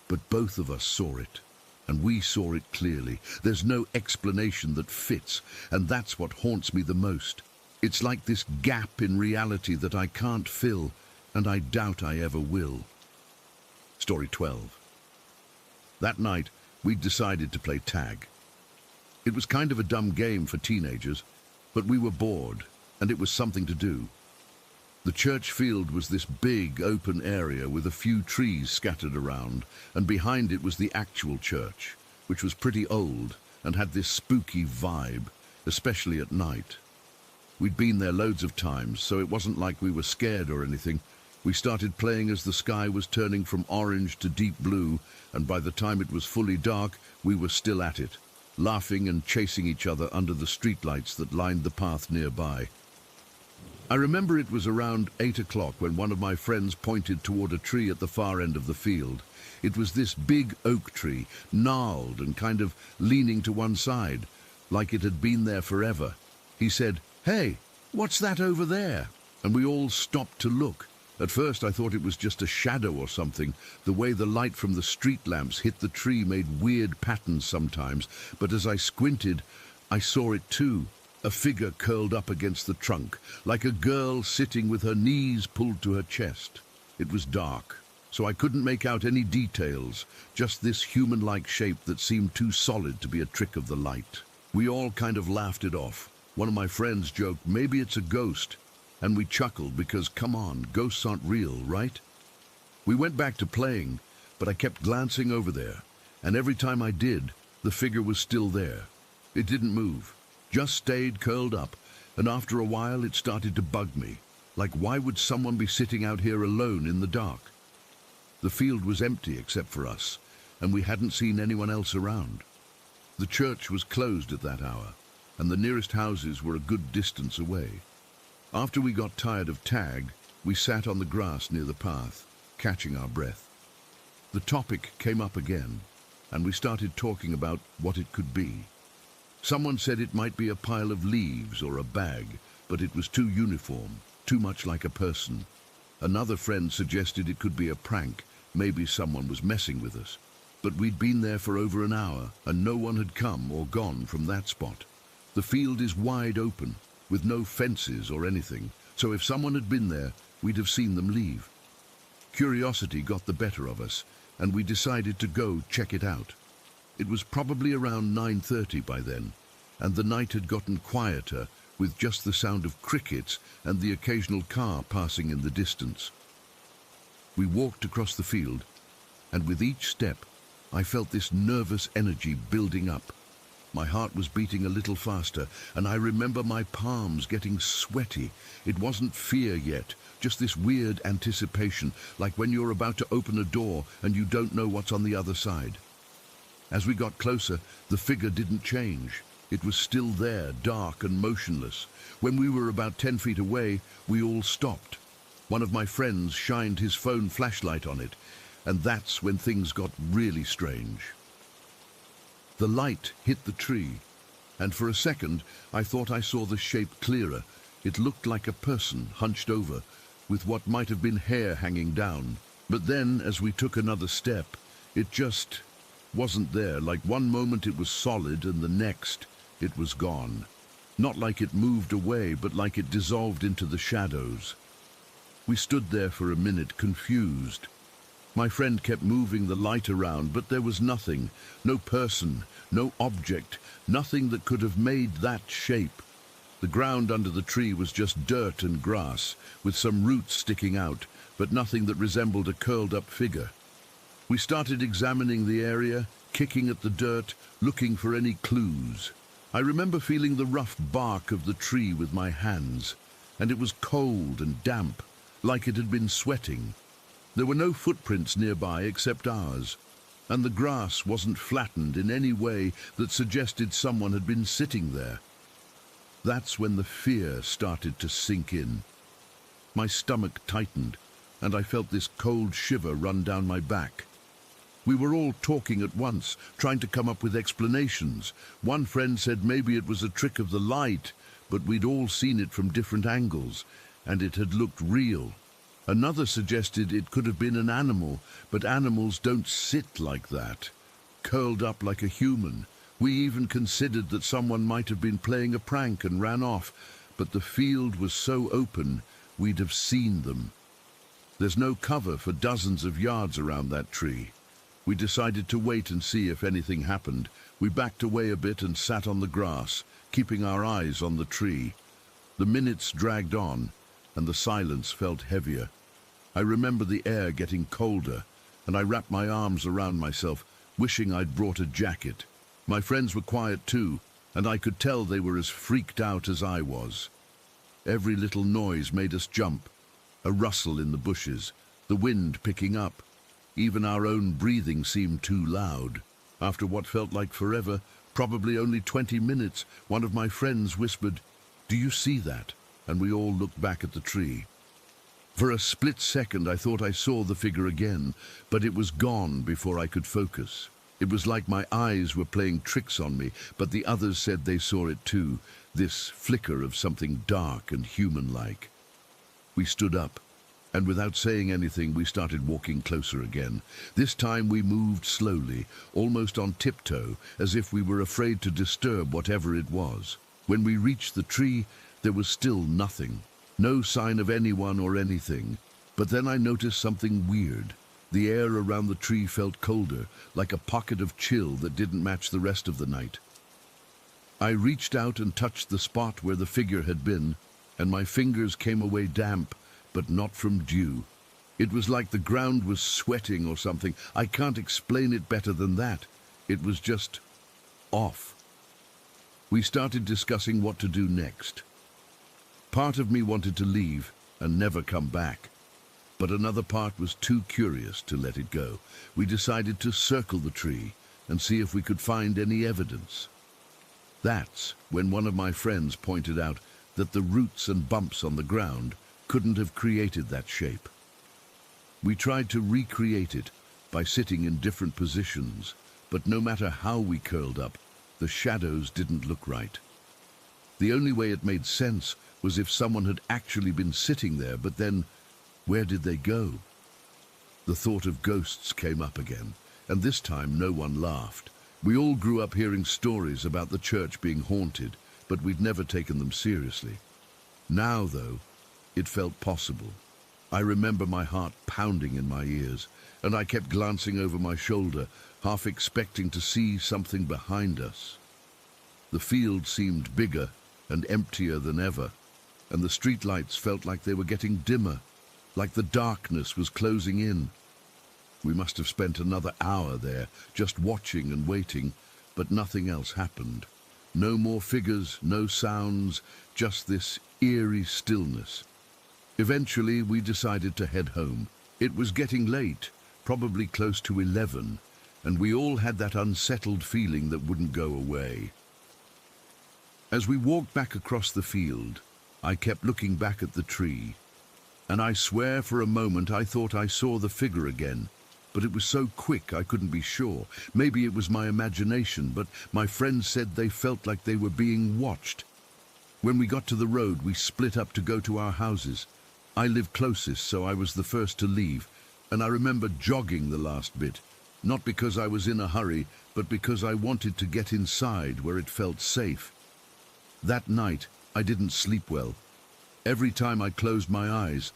But both of us saw it, and we saw it clearly. There's no explanation that fits, and that's what haunts me the most. It's like this gap in reality that I can't fill, and I doubt I ever will. Story 12. That night, we decided to play tag. It was kind of a dumb game for teenagers, but we were bored, and it was something to do. The church field was this big, open area with a few trees scattered around, and behind it was the actual church, which was pretty old and had this spooky vibe, especially at night. We'd been there loads of times, so it wasn't like we were scared or anything. We started playing as the sky was turning from orange to deep blue, and by the time it was fully dark, we were still at it, laughing and chasing each other under the streetlights that lined the path nearby. I remember it was around 8 o'clock when one of my friends pointed toward a tree at the far end of the field. It was this big oak tree, gnarled and kind of leaning to one side, like it had been there forever. He said, "Hey, what's that over there?" And we all stopped to look. At first I thought it was just a shadow or something. The way the light from the street lamps hit the tree made weird patterns sometimes, but as I squinted, I saw it too. A figure curled up against the trunk, like a girl sitting with her knees pulled to her chest. It was dark, so I couldn't make out any details, just this human-like shape that seemed too solid to be a trick of the light. We all kind of laughed it off. One of my friends joked, "Maybe it's a ghost." And we chuckled because, come on, ghosts aren't real, right? We went back to playing, but I kept glancing over there, and every time I did, the figure was still there. It didn't move, just stayed curled up, and after a while it started to bug me. Like, why would someone be sitting out here alone in the dark? The field was empty except for us, and we hadn't seen anyone else around. The church was closed at that hour, and the nearest houses were a good distance away. After we got tired of tag, we sat on the grass near the path, catching our breath. The topic came up again, and we started talking about what it could be. Someone said it might be a pile of leaves or a bag, but it was too uniform, too much like a person. Another friend suggested it could be a prank, maybe someone was messing with us. But we'd been there for over an hour, and no one had come or gone from that spot. The field is wide open, with no fences or anything, so if someone had been there, we'd have seen them leave. Curiosity got the better of us, and we decided to go check it out. It was probably around 9:30 by then, and the night had gotten quieter, with just the sound of crickets and the occasional car passing in the distance. We walked across the field, and with each step, I felt this nervous energy building up. My heart was beating a little faster, and I remember my palms getting sweaty. It wasn't fear yet, just this weird anticipation, like when you're about to open a door and you don't know what's on the other side. As we got closer, the figure didn't change. It was still there, dark and motionless. When we were about 10 feet away, we all stopped. One of my friends shined his phone flashlight on it, and that's when things got really strange. The light hit the tree, and for a second I thought I saw the shape clearer. It looked like a person hunched over, with what might have been hair hanging down. But then, as we took another step, it just wasn't there. Like one moment it was solid, and the next it was gone. Not like it moved away, but like it dissolved into the shadows. We stood there for a minute, confused. My friend kept moving the light around, but there was nothing, no person, no object, nothing that could have made that shape. The ground under the tree was just dirt and grass, with some roots sticking out, but nothing that resembled a curled-up figure. We started examining the area, kicking at the dirt, looking for any clues. I remember feeling the rough bark of the tree with my hands, and it was cold and damp, like it had been sweating. There were no footprints nearby except ours, and the grass wasn't flattened in any way that suggested someone had been sitting there. That's when the fear started to sink in. My stomach tightened, and I felt this cold shiver run down my back. We were all talking at once, trying to come up with explanations. One friend said maybe it was a trick of the light, but we'd all seen it from different angles, and it had looked real. Another suggested it could have been an animal, but animals don't sit like that, curled up like a human. We even considered that someone might have been playing a prank and ran off, but the field was so open, we'd have seen them. There's no cover for dozens of yards around that tree. We decided to wait and see if anything happened. We backed away a bit and sat on the grass, keeping our eyes on the tree. The minutes dragged on, and the silence felt heavier. I remember the air getting colder, and I wrapped my arms around myself. wishing I'd brought a jacket. My friends were quiet too, and I could tell they were as freaked out as I was. Every little noise made us jump. A rustle in the bushes, the wind picking up. Even our own breathing seemed too loud. After what felt like forever, probably only 20 minutes, one of my friends whispered, "Do you see that?" And we all looked back at the tree. For a split second I thought I saw the figure again, but it was gone before I could focus. It was like my eyes were playing tricks on me, but the others said they saw it too, this flicker of something dark and human-like. We stood up, and without saying anything, we started walking closer again. This time we moved slowly, almost on tiptoe, as if we were afraid to disturb whatever it was. When we reached the tree, there was still nothing. No sign of anyone or anything. But then I noticed something weird. The air around the tree felt colder, like a pocket of chill that didn't match the rest of the night. I reached out and touched the spot where the figure had been, and my fingers came away damp, but not from dew. It was like the ground was sweating or something. I can't explain it better than that. It was just off. We started discussing what to do next. Part of me wanted to leave and never come back, but another part was too curious to let it go. We decided to circle the tree and see if we could find any evidence. That's when one of my friends pointed out that the roots and bumps on the ground couldn't have created that shape. We tried to recreate it by sitting in different positions, but no matter how we curled up, the shadows didn't look right. The only way it made sense was if someone had actually been sitting there, but then, where did they go? The thought of ghosts came up again, and this time no one laughed. We all grew up hearing stories about the church being haunted, but we'd never taken them seriously. Now, though, it felt possible. I remember my heart pounding in my ears, and I kept glancing over my shoulder, half expecting to see something behind us. The field seemed bigger and emptier than ever, and the streetlights felt like they were getting dimmer, like the darkness was closing in. We must have spent another hour there, just watching and waiting, but nothing else happened. No more figures, no sounds, just this eerie stillness. Eventually, we decided to head home. It was getting late, probably close to 11, and we all had that unsettled feeling that wouldn't go away. As we walked back across the field, I kept looking back at the tree, and I swear for a moment I thought I saw the figure again, but it was so quick I couldn't be sure. Maybe it was my imagination, but my friends said they felt like they were being watched. When we got to the road, we split up to go to our houses. I lived closest, so I was the first to leave, and I remember jogging the last bit, not because I was in a hurry, but because I wanted to get inside where it felt safe. That night, I didn't sleep well. Every time I closed my eyes,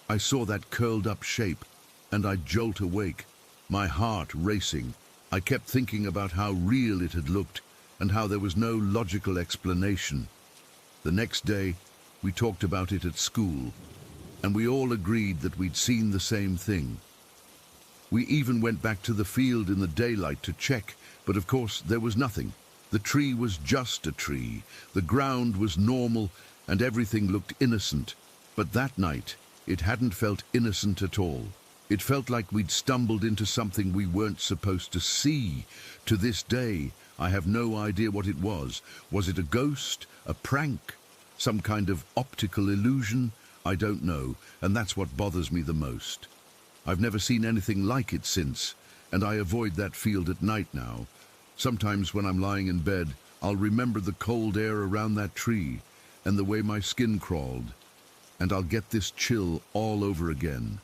I saw that curled-up shape, and I'd jolt awake, my heart racing. I kept thinking about how real it had looked, and how there was no logical explanation. The next day, we talked about it at school, and we all agreed that we'd seen the same thing. We even went back to the field in the daylight to check, but of course there was nothing. The tree was just a tree, the ground was normal, and everything looked innocent. But that night, it hadn't felt innocent at all. It felt like we'd stumbled into something we weren't supposed to see. To this day, I have no idea what it was. Was it a ghost, a prank, some kind of optical illusion? I don't know, and that's what bothers me the most. I've never seen anything like it since, and I avoid that field at night now. Sometimes when I'm lying in bed, I'll remember the cold air around that tree and the way my skin crawled, and I'll get this chill all over again.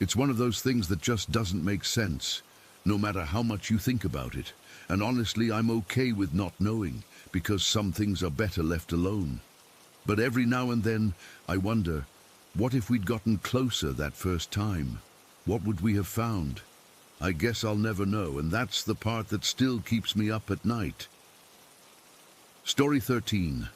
It's one of those things that just doesn't make sense, no matter how much you think about it. And honestly, I'm okay with not knowing, because some things are better left alone. But every now and then, I wonder, what if we'd gotten closer that first time? What would we have found? I guess I'll never know, and that's the part that still keeps me up at night. Story 13.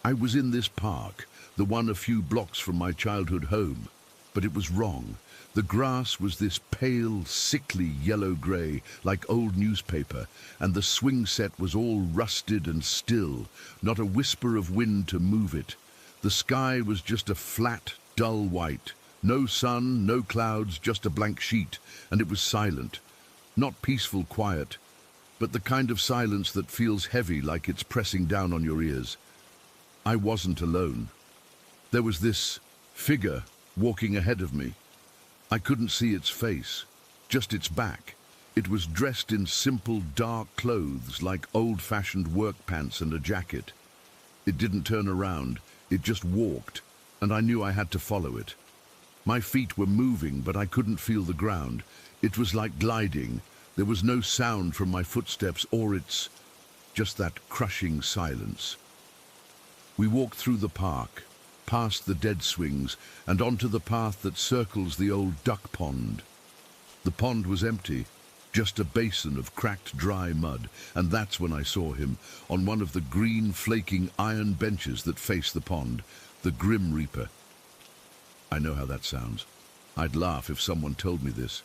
I was in this park, the one a few blocks from my childhood home. But it was wrong. The grass was this pale, sickly yellow-grey, like old newspaper, and the swing set was all rusted and still, not a whisper of wind to move it. The sky was just a flat, dull white. No sun, no clouds, just a blank sheet, and it was silent. Not peaceful quiet, but the kind of silence that feels heavy, like it's pressing down on your ears. I wasn't alone. There was this figure walking ahead of me. I couldn't see its face, just its back. It was dressed in simple, dark clothes, like old-fashioned work pants and a jacket. It didn't turn around, it just walked, and I knew I had to follow it. My feet were moving, but I couldn't feel the ground. It was like gliding. There was no sound from my footsteps or its, just that crushing silence. We walked through the park, past the dead swings, and onto the path that circles the old duck pond. The pond was empty, just a basin of cracked dry mud, and that's when I saw him, on one of the green, flaking iron benches that face the pond, the Grim Reaper. I know how that sounds. I'd laugh if someone told me this,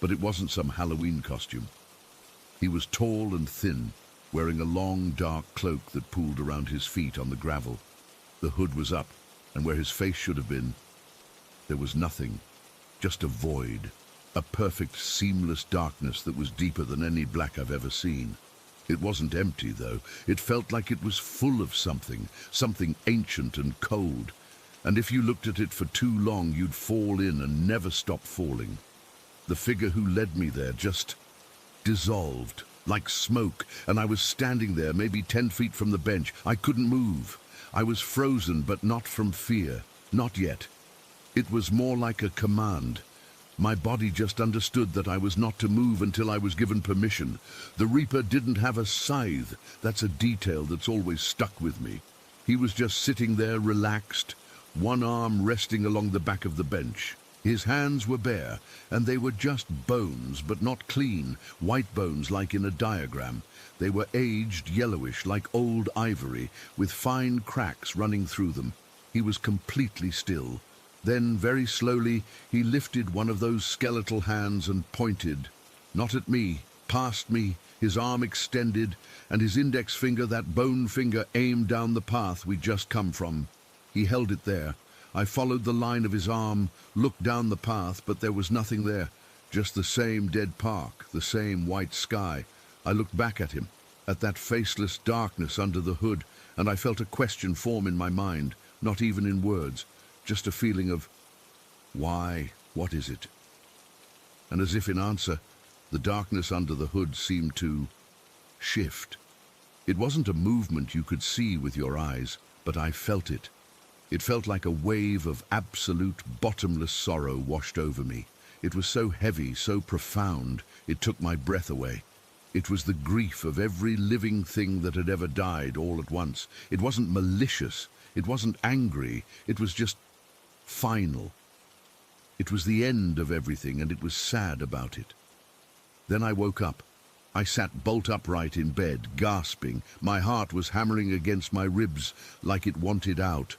but it wasn't some Halloween costume. He was tall and thin, wearing a long, dark cloak that pooled around his feet on the gravel. The hood was up, and where his face should have been, there was nothing, just a void, a perfect, seamless darkness that was deeper than any black I've ever seen. It wasn't empty, though. It felt like it was full of something ancient and cold, and if you looked at it for too long, you'd fall in and never stop falling. The figure who led me there just dissolved, like smoke, and I was standing there, maybe 10 feet from the bench. I couldn't move. I was frozen, but not from fear. Not yet. It was more like a command. My body just understood that I was not to move until I was given permission. The Reaper didn't have a scythe. That's a detail that's always stuck with me. He was just sitting there, relaxed, one arm resting along the back of the bench. His hands were bare, and they were just bones, but not clean, white bones like in a diagram. They were aged yellowish, like old ivory, with fine cracks running through them. He was completely still. Then, very slowly, he lifted one of those skeletal hands and pointed. Not at me, past me, his arm extended, and his index finger, that bone finger, aimed down the path we'd just come from. He held it there. I followed the line of his arm, looked down the path, but there was nothing there. Just the same dead park, the same white sky. I looked back at him, at that faceless darkness under the hood, and I felt a question form in my mind, not even in words, just a feeling of, why? What is it? And as if in answer, the darkness under the hood seemed to shift. It wasn't a movement you could see with your eyes, but I felt it. It felt like a wave of absolute, bottomless sorrow washed over me. It was so heavy, so profound, it took my breath away. It was the grief of every living thing that had ever died all at once. It wasn't malicious, it wasn't angry, it was just final. It was the end of everything, and it was sad about it. Then I woke up. I sat bolt upright in bed, gasping. My heart was hammering against my ribs like it wanted out.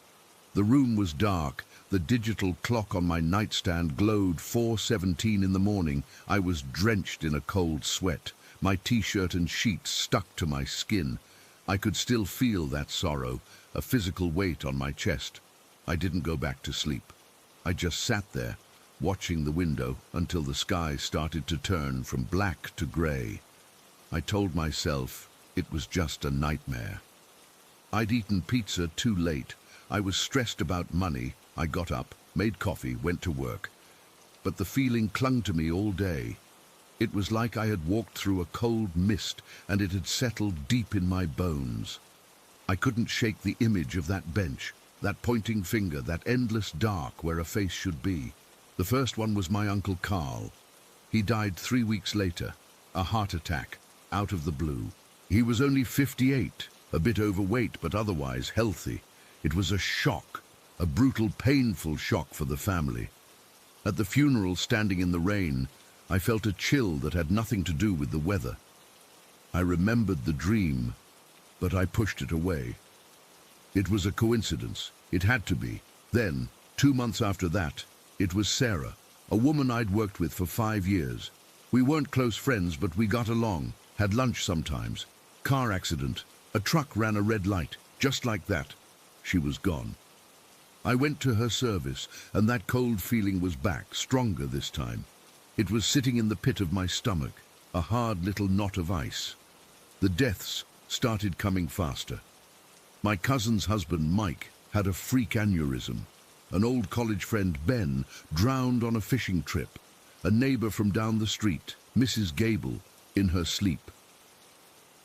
The room was dark. The digital clock on my nightstand glowed 4:17 in the morning. I was drenched in a cold sweat. My t-shirt and sheets stuck to my skin. I could still feel that sorrow, a physical weight on my chest. I didn't go back to sleep. I just sat there, watching the window until the sky started to turn from black to grey. I told myself it was just a nightmare. I'd eaten pizza too late. I was stressed about money. I got up, made coffee, went to work. But the feeling clung to me all day. It was like I had walked through a cold mist, and it had settled deep in my bones. I couldn't shake the image of that bench, that pointing finger, that endless dark where a face should be. The first one was my Uncle Carl. He died 3 weeks later, a heart attack, out of the blue. He was only 58, a bit overweight, but otherwise healthy. It was a shock, a brutal, painful shock for the family. At the funeral, standing in the rain, I felt a chill that had nothing to do with the weather. I remembered the dream, but I pushed it away. It was a coincidence. It had to be. Then, 2 months after that, It was Sarah, a woman I'd worked with for 5 years. We weren't close friends, but we got along, had lunch sometimes. Car accident. A truck ran a red light. Just like that, she was gone. I went to her service, and that cold feeling was back, stronger this time. It was sitting in the pit of my stomach, a hard little knot of ice. The deaths started coming faster. My cousin's husband, Mike, had a freak aneurysm. An old college friend, Ben, drowned on a fishing trip. A neighbor from down the street, Mrs. Gable, in her sleep.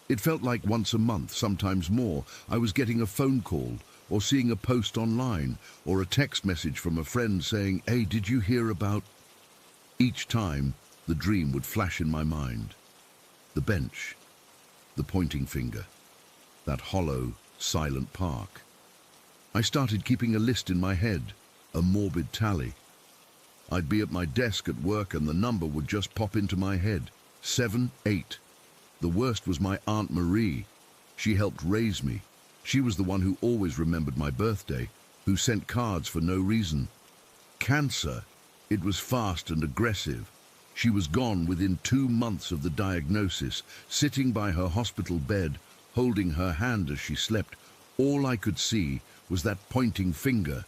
It felt like once a month, sometimes more, I was getting a phone call or seeing a post online or a text message from a friend saying, "Hey, did you hear about..." Each time, the dream would flash in my mind. The bench, the pointing finger, that hollow, silent park. I started keeping a list in my head, a morbid tally. I'd be at my desk at work and the number would just pop into my head. 7, 8. The worst was my Aunt Marie. She helped raise me. She was the one who always remembered my birthday, who sent cards for no reason. Cancer. It was fast and aggressive. She was gone within 2 months of the diagnosis, sitting by her hospital bed, holding her hand as she slept. All I could see was that pointing finger.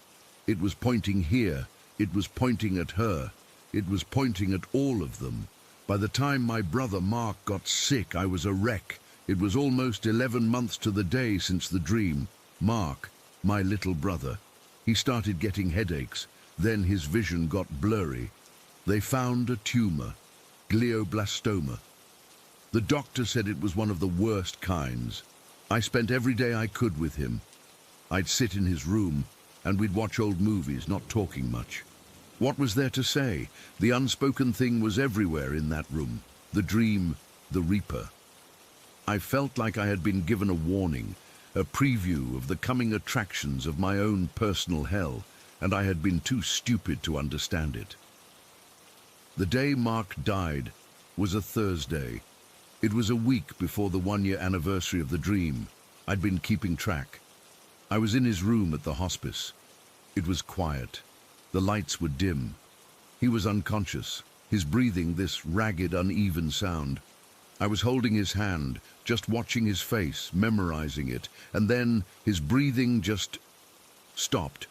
It was pointing here. It was pointing at her. It was pointing at all of them. By the time my brother Mark got sick, I was a wreck. It was almost 11 months to the day since the dream. Mark, my little brother, he started getting headaches. Then his vision got blurry. They found a tumor, glioblastoma. The doctor said it was one of the worst kinds. I spent every day I could with him. I'd sit in his room, and we'd watch old movies, not talking much. What was there to say? The unspoken thing was everywhere in that room. The dream, the Reaper. I felt like I had been given a warning, a preview of the coming attractions of my own personal hell, and I had been too stupid to understand it. The day Mark died was a Thursday. It was a week before the 1-year anniversary of the dream. I'd been keeping track. I was in his room at the hospice. It was quiet. The lights were dim. He was unconscious, his breathing this ragged, uneven sound. I was holding his hand, just watching his face, memorizing it, and then his breathing just stopped.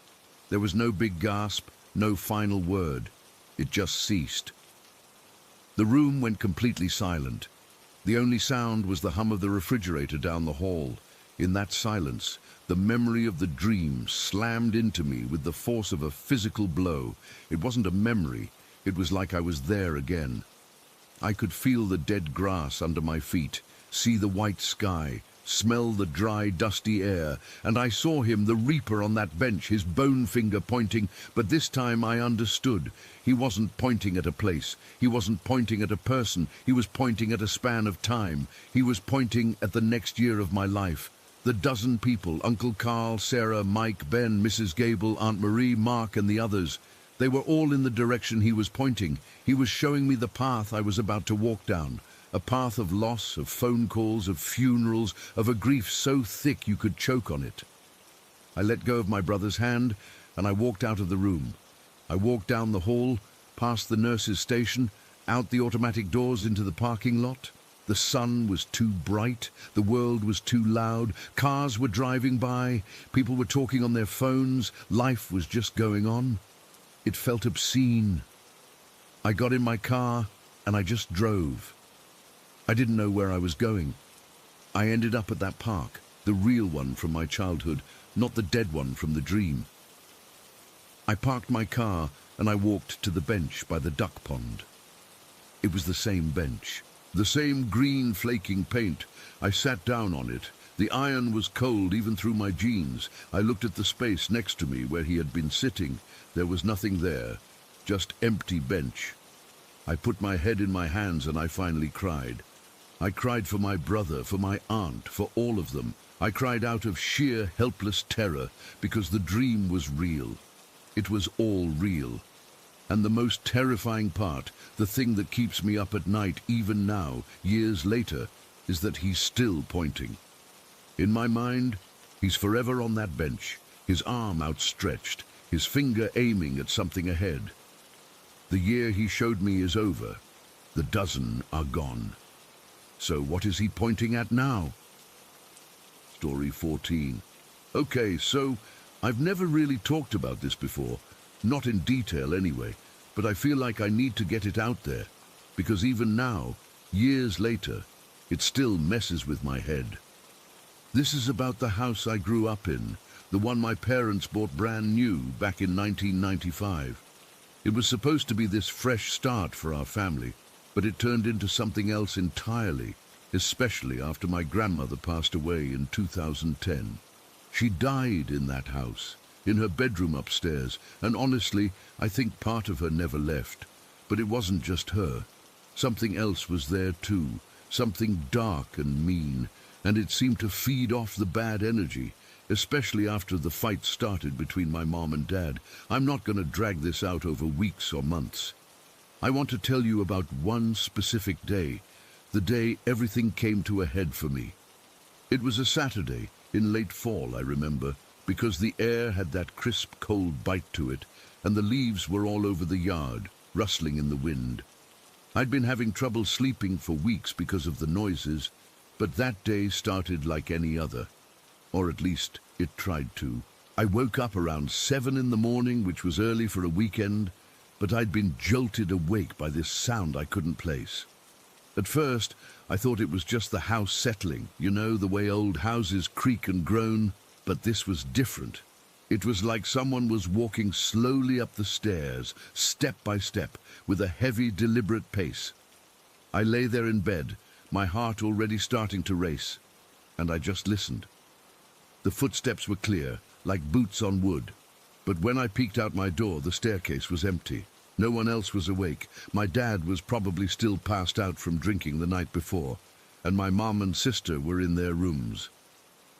There was no big gasp, no final word. It just ceased. The room went completely silent. The only sound was the hum of the refrigerator down the hall. In that silence, the memory of the dream slammed into me with the force of a physical blow. It wasn't a memory. It was like I was there again. I could feel the dead grass under my feet, see the white sky, smell the dry, dusty air, and I saw him, the Reaper, on that bench, his bone finger pointing, but this time I understood. He wasn't pointing at a place. He wasn't pointing at a person. He was pointing at a span of time. He was pointing at the next year of my life. The dozen people, Uncle Carl, Sarah, Mike, Ben, Mrs. Gable, Aunt Marie, Mark, and the others. They were all in the direction he was pointing. He was showing me the path I was about to walk down. A path of loss, of phone calls, of funerals, of a grief so thick you could choke on it. I let go of my brother's hand, and I walked out of the room. I walked down the hall, past the nurse's station, out the automatic doors into the parking lot. The sun was too bright, the world was too loud, cars were driving by, people were talking on their phones, life was just going on. It felt obscene. I got in my car, and I just drove. I didn't know where I was going. I ended up at that park, the real one from my childhood, not the dead one from the dream. I parked my car and I walked to the bench by the duck pond. It was the same bench, the same green flaking paint. I sat down on it. The iron was cold even through my jeans. I looked at the space next to me where he had been sitting. There was nothing there, just empty bench. I put my head in my hands and I finally cried. I cried for my brother, for my aunt, for all of them. I cried out of sheer helpless terror because the dream was real. It was all real. And the most terrifying part, the thing that keeps me up at night even now, years later, is that he's still pointing. In my mind, he's forever on that bench, his arm outstretched, his finger aiming at something ahead. The year he showed me is over. The dozen are gone. So what is he pointing at now? Story 14. Okay, so I've never really talked about this before, not in detail anyway, but I feel like I need to get it out there, because even now, years later, it still messes with my head. This is about the house I grew up in, the one my parents bought brand new back in 1995. It was supposed to be this fresh start for our family, but it turned into something else entirely, especially after my grandmother passed away in 2010. She died in that house, in her bedroom upstairs, and honestly, I think part of her never left. But it wasn't just her. Something else was there too, something dark and mean, and it seemed to feed off the bad energy, especially after the fight started between my mom and dad. I'm not going to drag this out over weeks or months. I want to tell you about one specific day, the day everything came to a head for me. It was a Saturday, in late fall, I remember, because the air had that crisp, cold bite to it, and the leaves were all over the yard, rustling in the wind. I'd been having trouble sleeping for weeks because of the noises, but that day started like any other. Or at least, it tried to. I woke up around 7 in the morning, which was early for a weekend, but I'd been jolted awake by this sound I couldn't place. At first, I thought it was just the house settling, you know, the way old houses creak and groan, but this was different. It was like someone was walking slowly up the stairs, step by step, with a heavy, deliberate pace. I lay there in bed, my heart already starting to race, and I just listened. The footsteps were clear, like boots on wood, but when I peeked out my door, the staircase was empty. No one else was awake. My dad was probably still passed out from drinking the night before, and my mom and sister were in their rooms.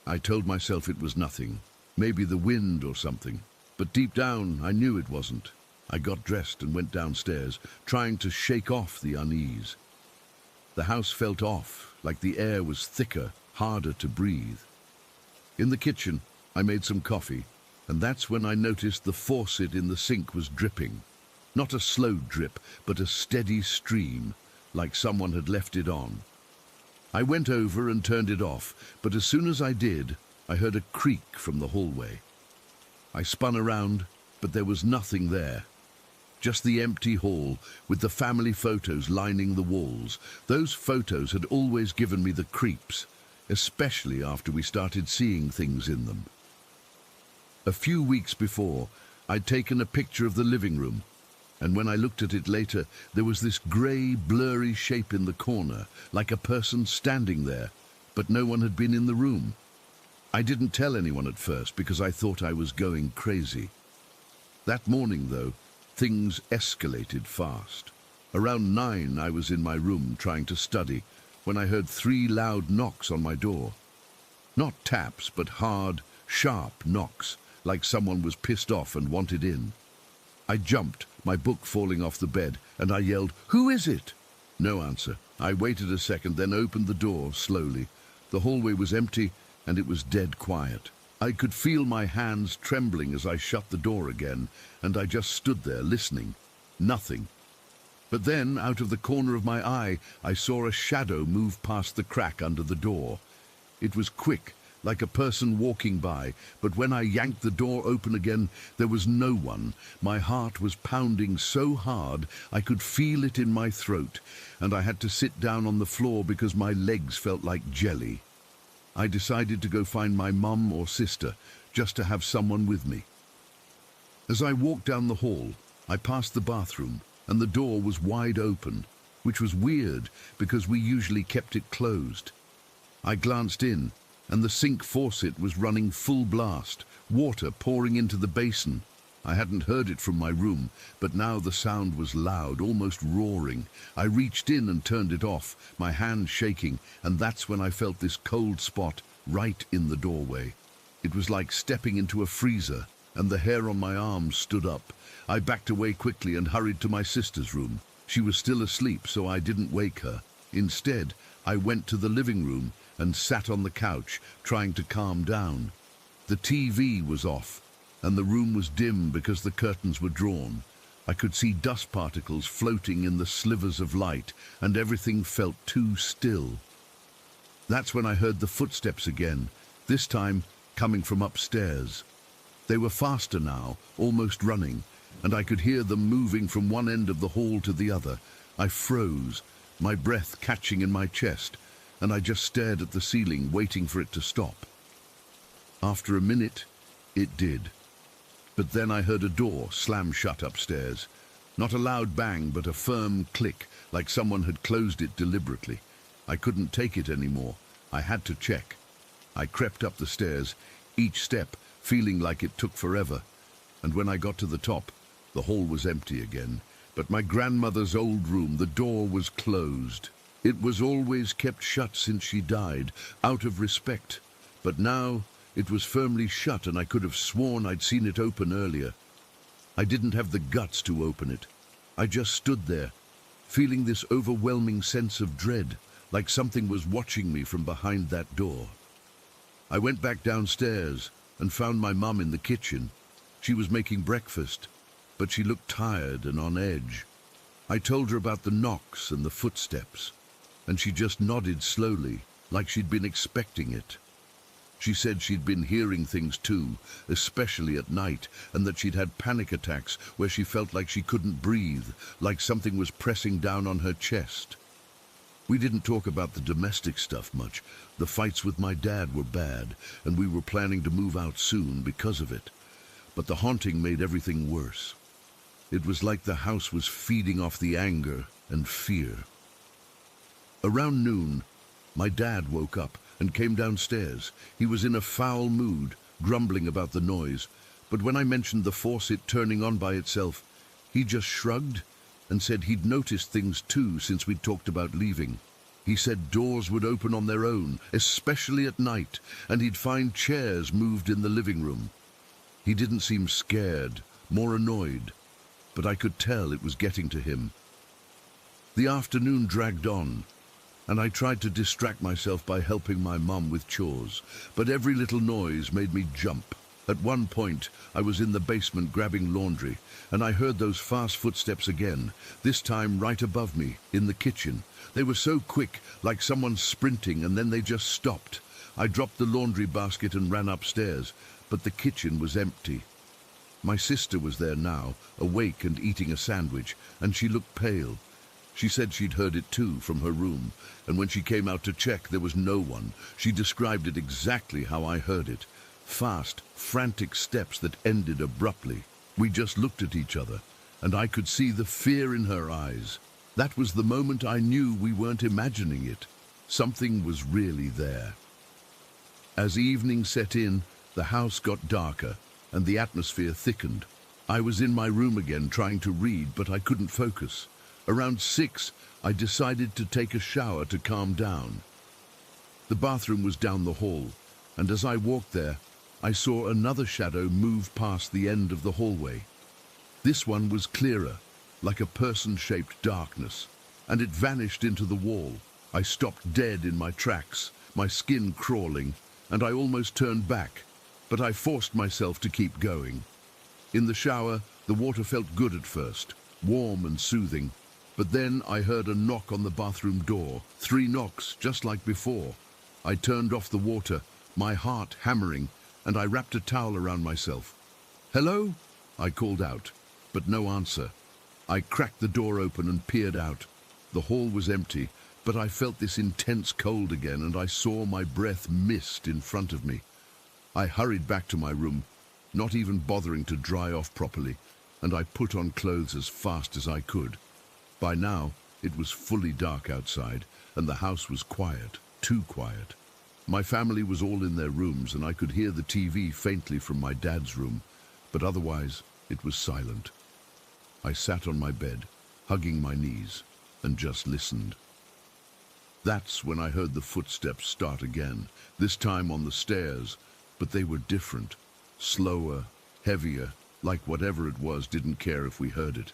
I told myself it was nothing, maybe the wind or something, but deep down I knew it wasn't. I got dressed and went downstairs, trying to shake off the unease. The house felt off, like the air was thicker, harder to breathe. In the kitchen, I made some coffee, and that's when I noticed the faucet in the sink was dripping. Not a slow drip, but a steady stream, like someone had left it on. I went over and turned it off, but as soon as I did, I heard a creak from the hallway. I spun around, but there was nothing there. Just the empty hall, with the family photos lining the walls. Those photos had always given me the creeps, especially after we started seeing things in them. A few weeks before, I'd taken a picture of the living room, and when I looked at it later, there was this grey, blurry shape in the corner, like a person standing there, but no one had been in the room. I didn't tell anyone at first because I thought I was going crazy. That morning, though, things escalated fast. Around 9, I was in my room trying to study when I heard 3 loud knocks on my door. Not taps, but hard, sharp knocks, like someone was pissed off and wanted in. I jumped, my book falling off the bed, and I yelled, "Who is it?" No answer. I waited a second, then opened the door slowly. The hallway was empty, and it was dead quiet. I could feel my hands trembling as I shut the door again, and I just stood there listening. Nothing. But then, out of the corner of my eye, I saw a shadow move past the crack under the door. It was quick, like a person walking by, but when I yanked the door open again, there was no one. My heart was pounding so hard I could feel it in my throat, and I had to sit down on the floor because my legs felt like jelly. I decided to go find my mum or sister, just to have someone with me. As I walked down the hall, I passed the bathroom, and the door was wide open, which was weird because we usually kept it closed. I glanced in, and the sink faucet was running full blast, water pouring into the basin. I hadn't heard it from my room, but now the sound was loud, almost roaring. I reached in and turned it off, my hand shaking, and that's when I felt this cold spot right in the doorway. It was like stepping into a freezer, and the hair on my arms stood up. I backed away quickly and hurried to my sister's room. She was still asleep, so I didn't wake her. Instead, I went to the living room and sat on the couch, trying to calm down. The TV was off, and the room was dim because the curtains were drawn. I could see dust particles floating in the slivers of light, and everything felt too still. That's when I heard the footsteps again, this time coming from upstairs. They were faster now, almost running, and I could hear them moving from one end of the hall to the other. I froze, my breath catching in my chest, and I just stared at the ceiling, waiting for it to stop. After a minute, it did. But then I heard a door slam shut upstairs. Not a loud bang, but a firm click, like someone had closed it deliberately. I couldn't take it anymore. I had to check. I crept up the stairs, each step feeling like it took forever. And when I got to the top, the hall was empty again. But my grandmother's old room, the door was closed. It was always kept shut since she died, out of respect. But now it was firmly shut, and I could have sworn I'd seen it open earlier. I didn't have the guts to open it. I just stood there, feeling this overwhelming sense of dread, like something was watching me from behind that door. I went back downstairs and found my mum in the kitchen. She was making breakfast, but she looked tired and on edge. I told her about the knocks and the footsteps, and she just nodded slowly, like she'd been expecting it. She said she'd been hearing things too, especially at night, and that she'd had panic attacks where she felt like she couldn't breathe, like something was pressing down on her chest. We didn't talk about the domestic stuff much. The fights with my dad were bad, and we were planning to move out soon because of it. But the haunting made everything worse. It was like the house was feeding off the anger and fear. Around noon, my dad woke up and came downstairs. He was in a foul mood, grumbling about the noise, but when I mentioned the faucet turning on by itself, he just shrugged and said he'd noticed things too since we'd talked about leaving. He said doors would open on their own, especially at night, and he'd find chairs moved in the living room. He didn't seem scared, more annoyed, but I could tell it was getting to him. The afternoon dragged on, and I tried to distract myself by helping my mum with chores, but every little noise made me jump. At one point, I was in the basement grabbing laundry, and I heard those fast footsteps again, this time right above me, in the kitchen. They were so quick, like someone sprinting, and then they just stopped. I dropped the laundry basket and ran upstairs, but the kitchen was empty. My sister was there now, awake and eating a sandwich, and she looked pale. She said she'd heard it too from her room, and when she came out to check, there was no one. She described it exactly how I heard it. Fast, frantic steps that ended abruptly. We just looked at each other, and I could see the fear in her eyes. That was the moment I knew we weren't imagining it. Something was really there. As evening set in, the house got darker, and the atmosphere thickened. I was in my room again trying to read, but I couldn't focus. Around 6, I decided to take a shower to calm down. The bathroom was down the hall, and as I walked there, I saw another shadow move past the end of the hallway. This one was clearer, like a person-shaped darkness, and it vanished into the wall. I stopped dead in my tracks, my skin crawling, and I almost turned back, but I forced myself to keep going. In the shower, the water felt good at first, warm and soothing, but then I heard a knock on the bathroom door, 3 knocks, just like before. I turned off the water, my heart hammering, and I wrapped a towel around myself. "Hello?" I called out, but no answer. I cracked the door open and peered out. The hall was empty, but I felt this intense cold again, and I saw my breath mist in front of me. I hurried back to my room, not even bothering to dry off properly, and I put on clothes as fast as I could. By now, it was fully dark outside, and the house was quiet, too quiet. My family was all in their rooms, and I could hear the TV faintly from my dad's room, but otherwise it was silent. I sat on my bed, hugging my knees, and just listened. That's when I heard the footsteps start again, this time on the stairs, but they were different, slower, heavier, like whatever it was didn't care if we heard it.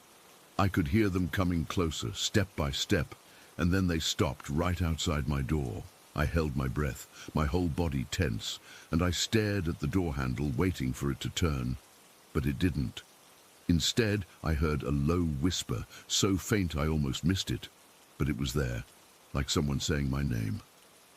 I could hear them coming closer, step by step, and then they stopped right outside my door. I held my breath, my whole body tense, and I stared at the door handle, waiting for it to turn, but it didn't. Instead, I heard a low whisper, so faint I almost missed it. But it was there, like someone saying my name.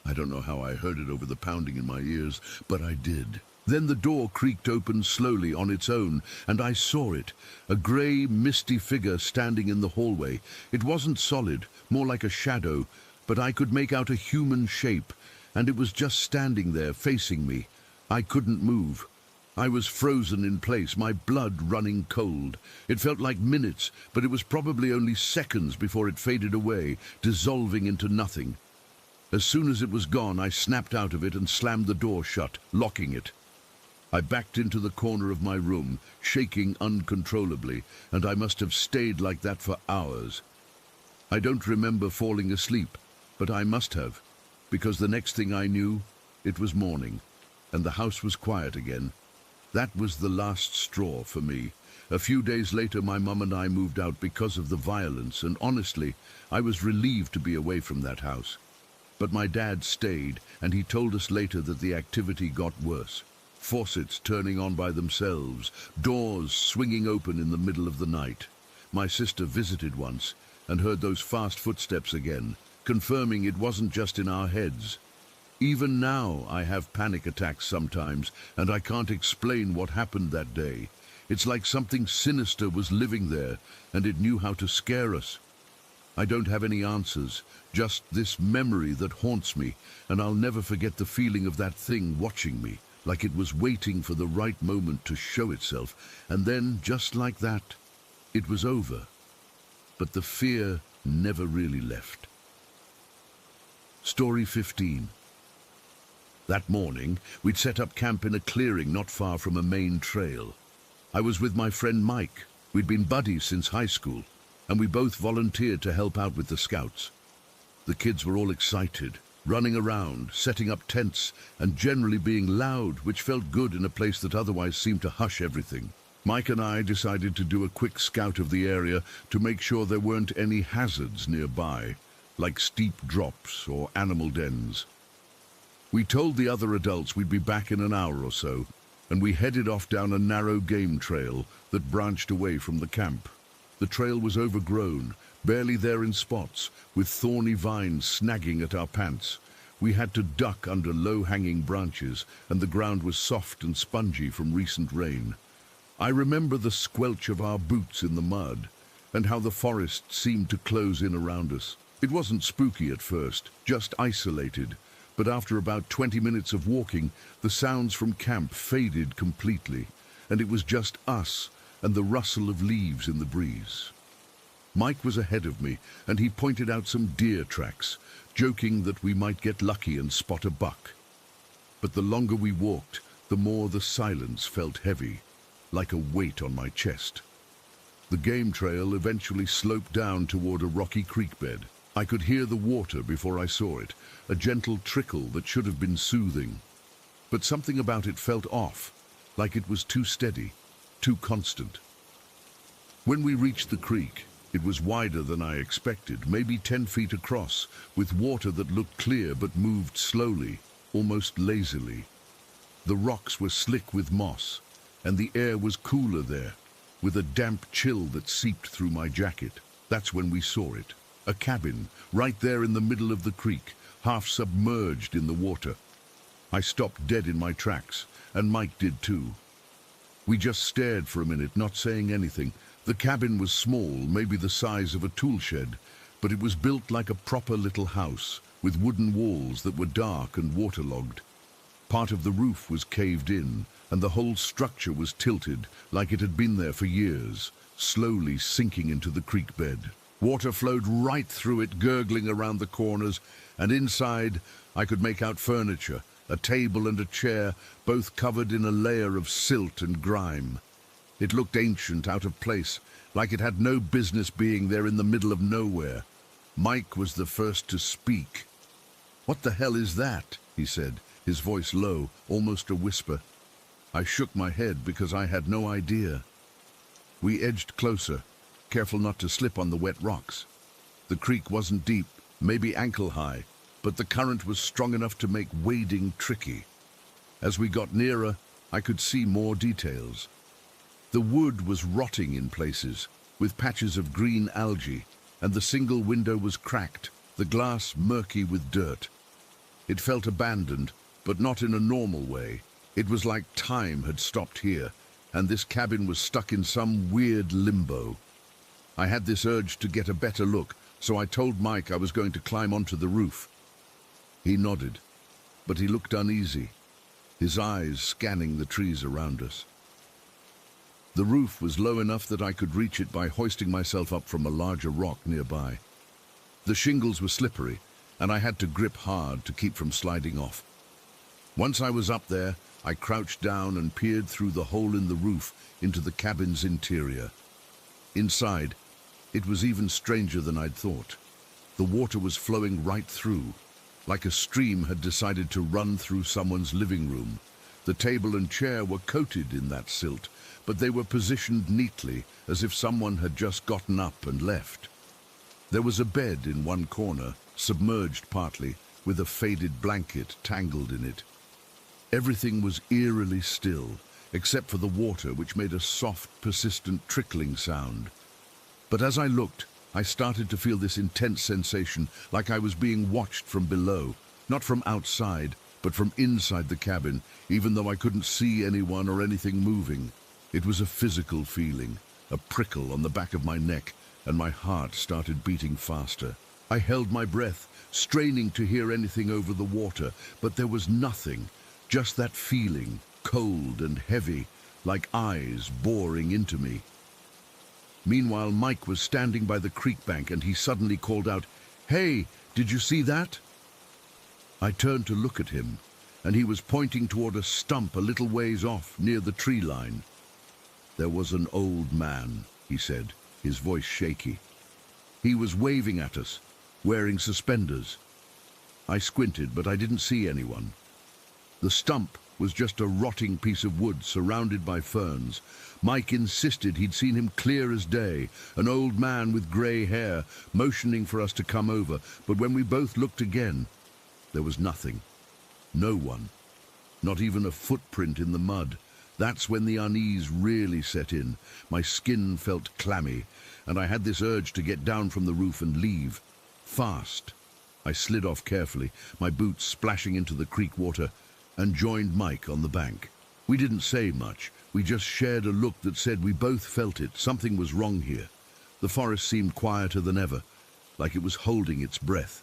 I don't know how I heard it over the pounding in my ears, but I did. Then the door creaked open slowly on its own, and I saw it, a grey, misty figure standing in the hallway. It wasn't solid, more like a shadow, but I could make out a human shape, and it was just standing there, facing me. I couldn't move. I was frozen in place, my blood running cold. It felt like minutes, but it was probably only seconds before it faded away, dissolving into nothing. As soon as it was gone, I snapped out of it and slammed the door shut, locking it. I backed into the corner of my room, shaking uncontrollably, and I must have stayed like that for hours. I don't remember falling asleep, but I must have, because the next thing I knew, it was morning, and the house was quiet again. That was the last straw for me. A few days later, my mum and I moved out because of the violence, and honestly, I was relieved to be away from that house. But my dad stayed, and he told us later that the activity got worse. Faucets turning on by themselves, doors swinging open in the middle of the night. My sister visited once and heard those fast footsteps again, confirming it wasn't just in our heads. Even now I have panic attacks sometimes, and I can't explain what happened that day. It's like something sinister was living there, and it knew how to scare us. I don't have any answers, just this memory that haunts me, and I'll never forget the feeling of that thing watching me, like it was waiting for the right moment to show itself, and then, just like that, it was over. But the fear never really left. Story 15. That morning, we'd set up camp in a clearing not far from a main trail. I was with my friend Mike. We'd been buddies since high school, and we both volunteered to help out with the scouts. The kids were all excited, running around, setting up tents, and generally being loud, which felt good in a place that otherwise seemed to hush everything. Mike and I decided to do a quick scout of the area to make sure there weren't any hazards nearby, like steep drops or animal dens. We told the other adults we'd be back in an hour or so, and we headed off down a narrow game trail that branched away from the camp. The trail was overgrown, barely there in spots, with thorny vines snagging at our pants. We had to duck under low-hanging branches, and the ground was soft and spongy from recent rain. I remember the squelch of our boots in the mud, and how the forest seemed to close in around us. It wasn't spooky at first, just isolated, but after about 20 minutes of walking, the sounds from camp faded completely, and it was just us and the rustle of leaves in the breeze. Mike was ahead of me, and he pointed out some deer tracks, joking that we might get lucky and spot a buck. But the longer we walked, the more the silence felt heavy, like a weight on my chest. The game trail eventually sloped down toward a rocky creek bed. I could hear the water before I saw it, a gentle trickle that should have been soothing. But something about it felt off, like it was too steady, too constant. When we reached the creek, it was wider than I expected, maybe 10 feet across, with water that looked clear but moved slowly, almost lazily. The rocks were slick with moss, and the air was cooler there, with a damp chill that seeped through my jacket. That's when we saw it. A cabin, right there in the middle of the creek, half submerged in the water. I stopped dead in my tracks, and Mike did too. We just stared for a minute, not saying anything. The cabin was small, maybe the size of a tool shed, but it was built like a proper little house, with wooden walls that were dark and waterlogged. Part of the roof was caved in, and the whole structure was tilted, like it had been there for years, slowly sinking into the creek bed. Water flowed right through it, gurgling around the corners, and inside I could make out furniture, a table and a chair, both covered in a layer of silt and grime. It looked ancient, out of place, like it had no business being there in the middle of nowhere. Mike was the first to speak. "What the hell is that?" he said, his voice low, almost a whisper. I shook my head because I had no idea. We edged closer, careful not to slip on the wet rocks. The creek wasn't deep, maybe ankle-high, but the current was strong enough to make wading tricky. As we got nearer, I could see more details. The wood was rotting in places, with patches of green algae, and the single window was cracked, the glass murky with dirt. It felt abandoned, but not in a normal way. It was like time had stopped here, and this cabin was stuck in some weird limbo. I had this urge to get a better look, so I told Mike I was going to climb onto the roof. He nodded, but he looked uneasy, his eyes scanning the trees around us. The roof was low enough that I could reach it by hoisting myself up from a larger rock nearby. The shingles were slippery, and I had to grip hard to keep from sliding off. Once I was up there, I crouched down and peered through the hole in the roof into the cabin's interior. Inside, it was even stranger than I'd thought. The water was flowing right through, like a stream had decided to run through someone's living room. The table and chair were coated in that silt, but they were positioned neatly, as if someone had just gotten up and left. There was a bed in one corner, submerged partly, with a faded blanket tangled in it. Everything was eerily still, except for the water, which made a soft, persistent trickling sound. But as I looked, I started to feel this intense sensation, like I was being watched from below, not from outside, but from inside the cabin, even though I couldn't see anyone or anything moving. It was a physical feeling, a prickle on the back of my neck, and my heart started beating faster. I held my breath, straining to hear anything over the water, but there was nothing, just that feeling, cold and heavy, like eyes boring into me. Meanwhile, Mike was standing by the creek bank, and he suddenly called out, "Hey, did you see that?" I turned to look at him, and he was pointing toward a stump a little ways off, near the tree line. "There was an old man," he said, his voice shaky. "He was waving at us, wearing suspenders." I squinted, but I didn't see anyone. The stump was just a rotting piece of wood surrounded by ferns. Mike insisted he'd seen him clear as day, an old man with grey hair, motioning for us to come over, but when we both looked again, there was nothing. No one. Not even a footprint in the mud. That's when the unease really set in. My skin felt clammy, and I had this urge to get down from the roof and leave. Fast. I slid off carefully, my boots splashing into the creek water, and joined Mike on the bank. We didn't say much. We just shared a look that said we both felt it. Something was wrong here. The forest seemed quieter than ever, like it was holding its breath.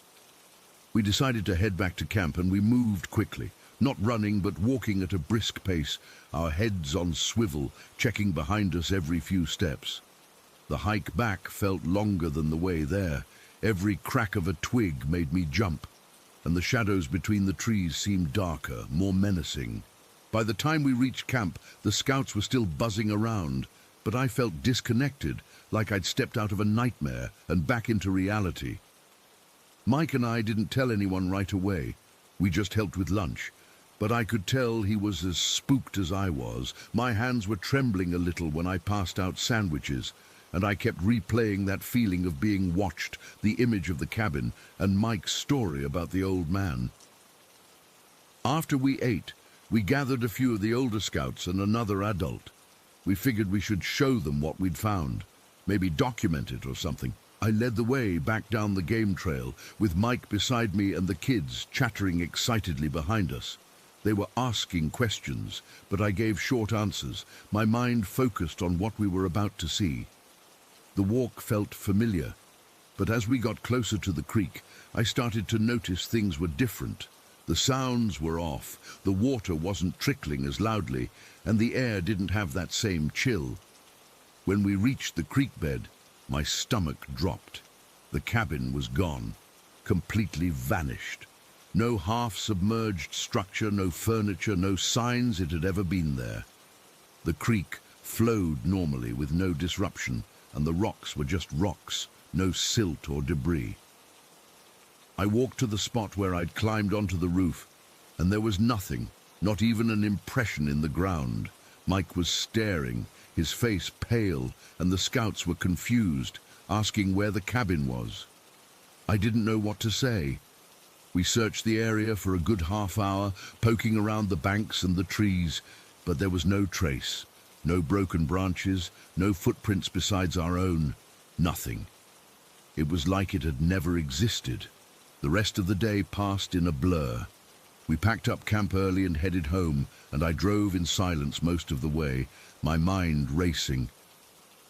We decided to head back to camp, and we moved quickly, not running but walking at a brisk pace, our heads on swivel, checking behind us every few steps. The hike back felt longer than the way there. Every crack of a twig made me jump, and the shadows between the trees seemed darker, more menacing. By the time we reached camp, the scouts were still buzzing around, but I felt disconnected, like I'd stepped out of a nightmare and back into reality. Mike and I didn't tell anyone right away. We just helped with lunch, but I could tell he was as spooked as I was. My hands were trembling a little when I passed out sandwiches, and I kept replaying that feeling of being watched, the image of the cabin, and Mike's story about the old man. After we ate, we gathered a few of the older scouts and another adult. We figured we should show them what we'd found, maybe document it or something. I led the way back down the game trail, with Mike beside me and the kids chattering excitedly behind us. They were asking questions, but I gave short answers, my mind focused on what we were about to see. The walk felt familiar, but as we got closer to the creek, I started to notice things were different. The sounds were off, the water wasn't trickling as loudly, and the air didn't have that same chill. When we reached the creek bed, my stomach dropped. The cabin was gone, completely vanished. No half-submerged structure, no furniture, no signs it had ever been there. The creek flowed normally with no disruption, and the rocks were just rocks, no silt or debris. I walked to the spot where I'd climbed onto the roof, and there was nothing, not even an impression in the ground. Mike was staring, his face pale, and the scouts were confused, asking where the cabin was. I didn't know what to say. We searched the area for a good half hour, poking around the banks and the trees, but there was no trace. No broken branches, no footprints besides our own. Nothing. It was like it had never existed. The rest of the day passed in a blur. We packed up camp early and headed home, and I drove in silence most of the way, my mind racing.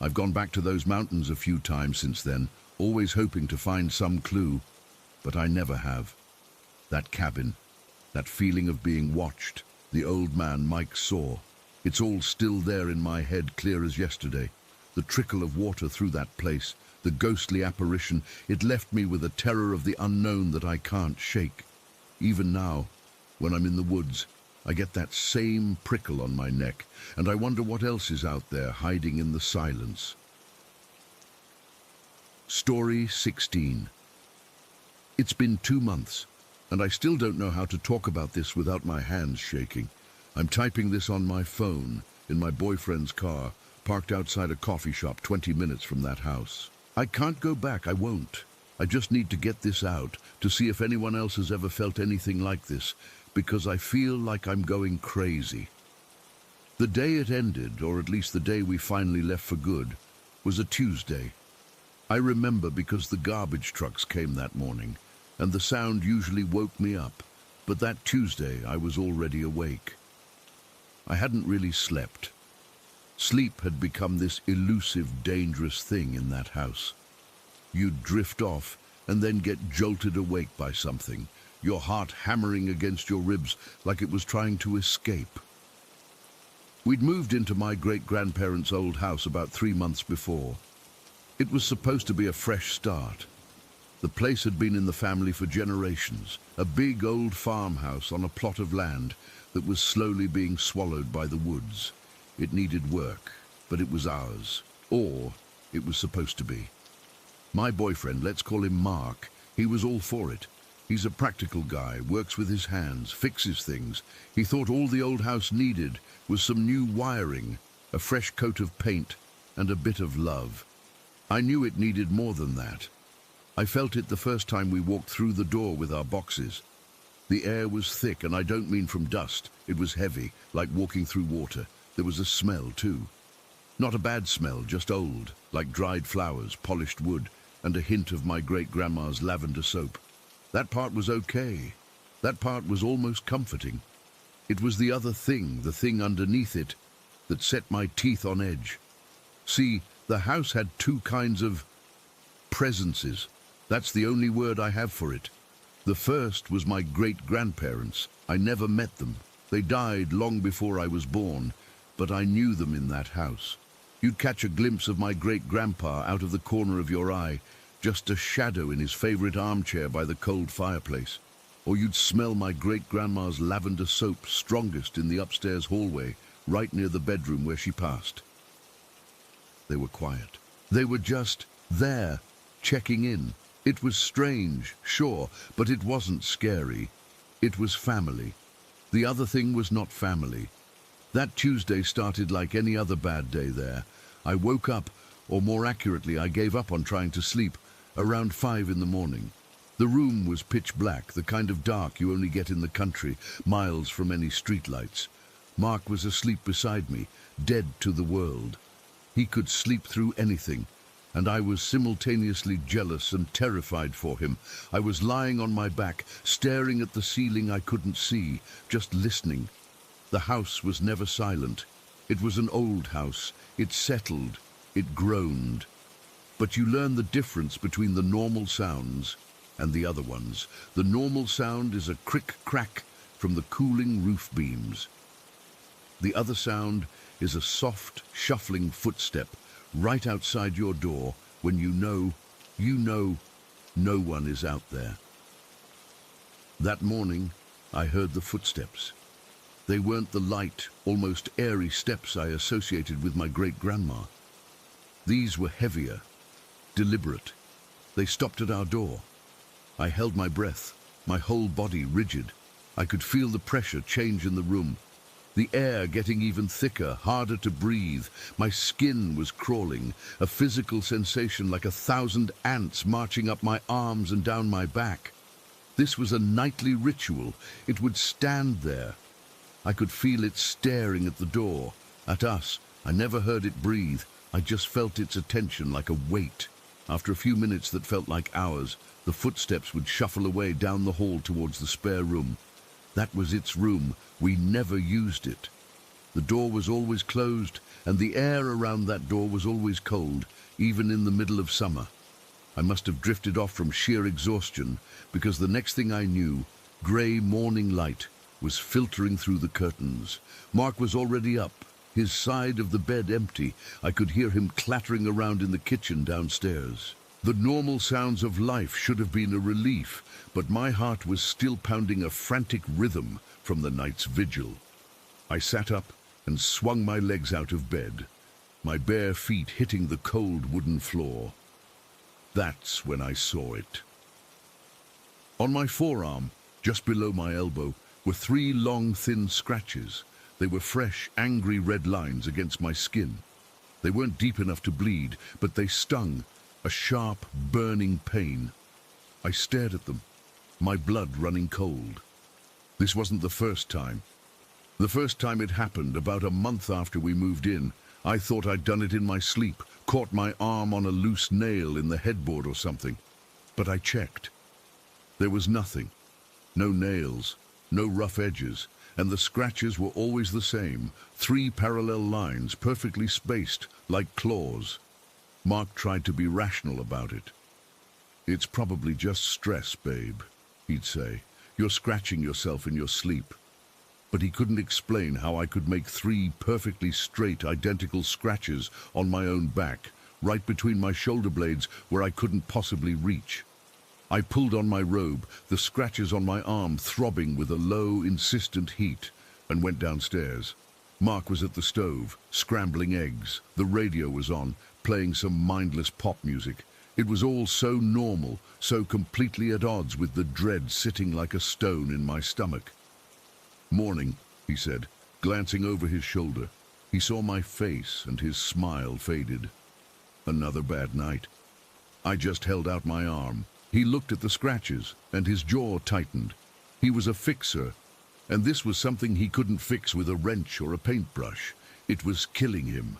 I've gone back to those mountains a few times since then, always hoping to find some clue, but I never have. That cabin, that feeling of being watched, the old man Mike saw. It's all still there in my head, clear as yesterday. The trickle of water through that place, the ghostly apparition, it left me with a terror of the unknown that I can't shake. Even now, when I'm in the woods, I get that same prickle on my neck, and I wonder what else is out there hiding in the silence. Story 16. It's been 2 months, and I still don't know how to talk about this without my hands shaking. I'm typing this on my phone, in my boyfriend's car, parked outside a coffee shop 20 minutes from that house. I can't go back, I won't. I just need to get this out, to see if anyone else has ever felt anything like this, because I feel like I'm going crazy. The day it ended, or at least the day we finally left for good, was a Tuesday. I remember because the garbage trucks came that morning, and the sound usually woke me up, but that Tuesday I was already awake. I hadn't really slept. Sleep had become this elusive, dangerous thing in that house. You'd drift off and then get jolted awake by something, your heart hammering against your ribs like it was trying to escape. We'd moved into my great-grandparents' old house about 3 months before. It was supposed to be a fresh start. The place had been in the family for generations, a big old farmhouse on a plot of land that was slowly being swallowed by the woods. It needed work, but it was ours, or it was supposed to be. My boyfriend, let's call him Mark, he was all for it. He's a practical guy, works with his hands, fixes things. He thought all the old house needed was some new wiring, a fresh coat of paint, and a bit of love. I knew it needed more than that. I felt it the first time we walked through the door with our boxes. The air was thick, and I don't mean from dust. It was heavy, like walking through water. There was a smell, too. Not a bad smell, just old, like dried flowers, polished wood, and a hint of my great-grandma's lavender soap. That part was okay. That part was almost comforting. It was the other thing, the thing underneath it, that set my teeth on edge. See, the house had 2 kinds of presences. That's the only word I have for it. The first was my great-grandparents. I never met them. They died long before I was born, but I knew them in that house. You'd catch a glimpse of my great-grandpa out of the corner of your eye, just a shadow in his favorite armchair by the cold fireplace. Or you'd smell my great-grandma's lavender soap strongest in the upstairs hallway, right near the bedroom where she passed. They were quiet. They were just there, checking in. It was strange, sure, but it wasn't scary. It was family. The other thing was not family. That Tuesday started like any other bad day there. I woke up, or more accurately, I gave up on trying to sleep, around 5 in the morning. The room was pitch black, the kind of dark you only get in the country, miles from any streetlights. Mark was asleep beside me, dead to the world. He could sleep through anything, and I was simultaneously jealous and terrified for him. I was lying on my back, staring at the ceiling I couldn't see, just listening. The house was never silent. It was an old house. It settled. It groaned. But you learn the difference between the normal sounds and the other ones. The normal sound is a crick-crack from the cooling roof beams. The other sound is a soft, shuffling footstep right outside your door when you know no one is out there. That morning, I heard the footsteps. They weren't the light, almost airy steps I associated with my great-grandma. These were heavier, deliberate. They stopped at our door. I held my breath, my whole body rigid. I could feel the pressure change in the room. The air getting even thicker, harder to breathe. My skin was crawling, a physical sensation like 1,000 ants marching up my arms and down my back. This was a nightly ritual. It would stand there. I could feel it staring at the door, at us, I never heard it breathe. I just felt its attention like a weight. After a few minutes that felt like hours, the footsteps would shuffle away down the hall towards the spare room. That was its room. We never used it. The door was always closed, and the air around that door was always cold, even in the middle of summer. I must have drifted off from sheer exhaustion, because the next thing I knew, grey morning light was filtering through the curtains. Mark was already up, his side of the bed empty. I could hear him clattering around in the kitchen downstairs. The normal sounds of life should have been a relief, but my heart was still pounding a frantic rhythm from the night's vigil. I sat up and swung my legs out of bed, my bare feet hitting the cold wooden floor. That's when I saw it. On my forearm, just below my elbow, were 3 long, thin scratches. They were fresh, angry red lines against my skin. They weren't deep enough to bleed, but they stung, a sharp, burning pain. I stared at them, my blood running cold. This wasn't the first time. The first time it happened, about a month after we moved in, I thought I'd done it in my sleep, caught my arm on a loose nail in the headboard or something. But I checked. There was nothing. No nails, no rough edges, and the scratches were always the same, 3 parallel lines, perfectly spaced, like claws. Mark tried to be rational about it. "It's probably just stress, babe," he'd say. "You're scratching yourself in your sleep." But he couldn't explain how I could make 3 perfectly straight, identical scratches on my own back, right between my shoulder blades where I couldn't possibly reach. I pulled on my robe, the scratches on my arm throbbing with a low, insistent heat, and went downstairs. Mark was at the stove, scrambling eggs. The radio was on, playing some mindless pop music. It was all so normal, so completely at odds with the dread sitting like a stone in my stomach. "Morning," he said, glancing over his shoulder. He saw my face and his smile faded. "Another bad night." I just held out my arm. He looked at the scratches, and his jaw tightened. He was a fixer, and this was something he couldn't fix with a wrench or a paintbrush. It was killing him.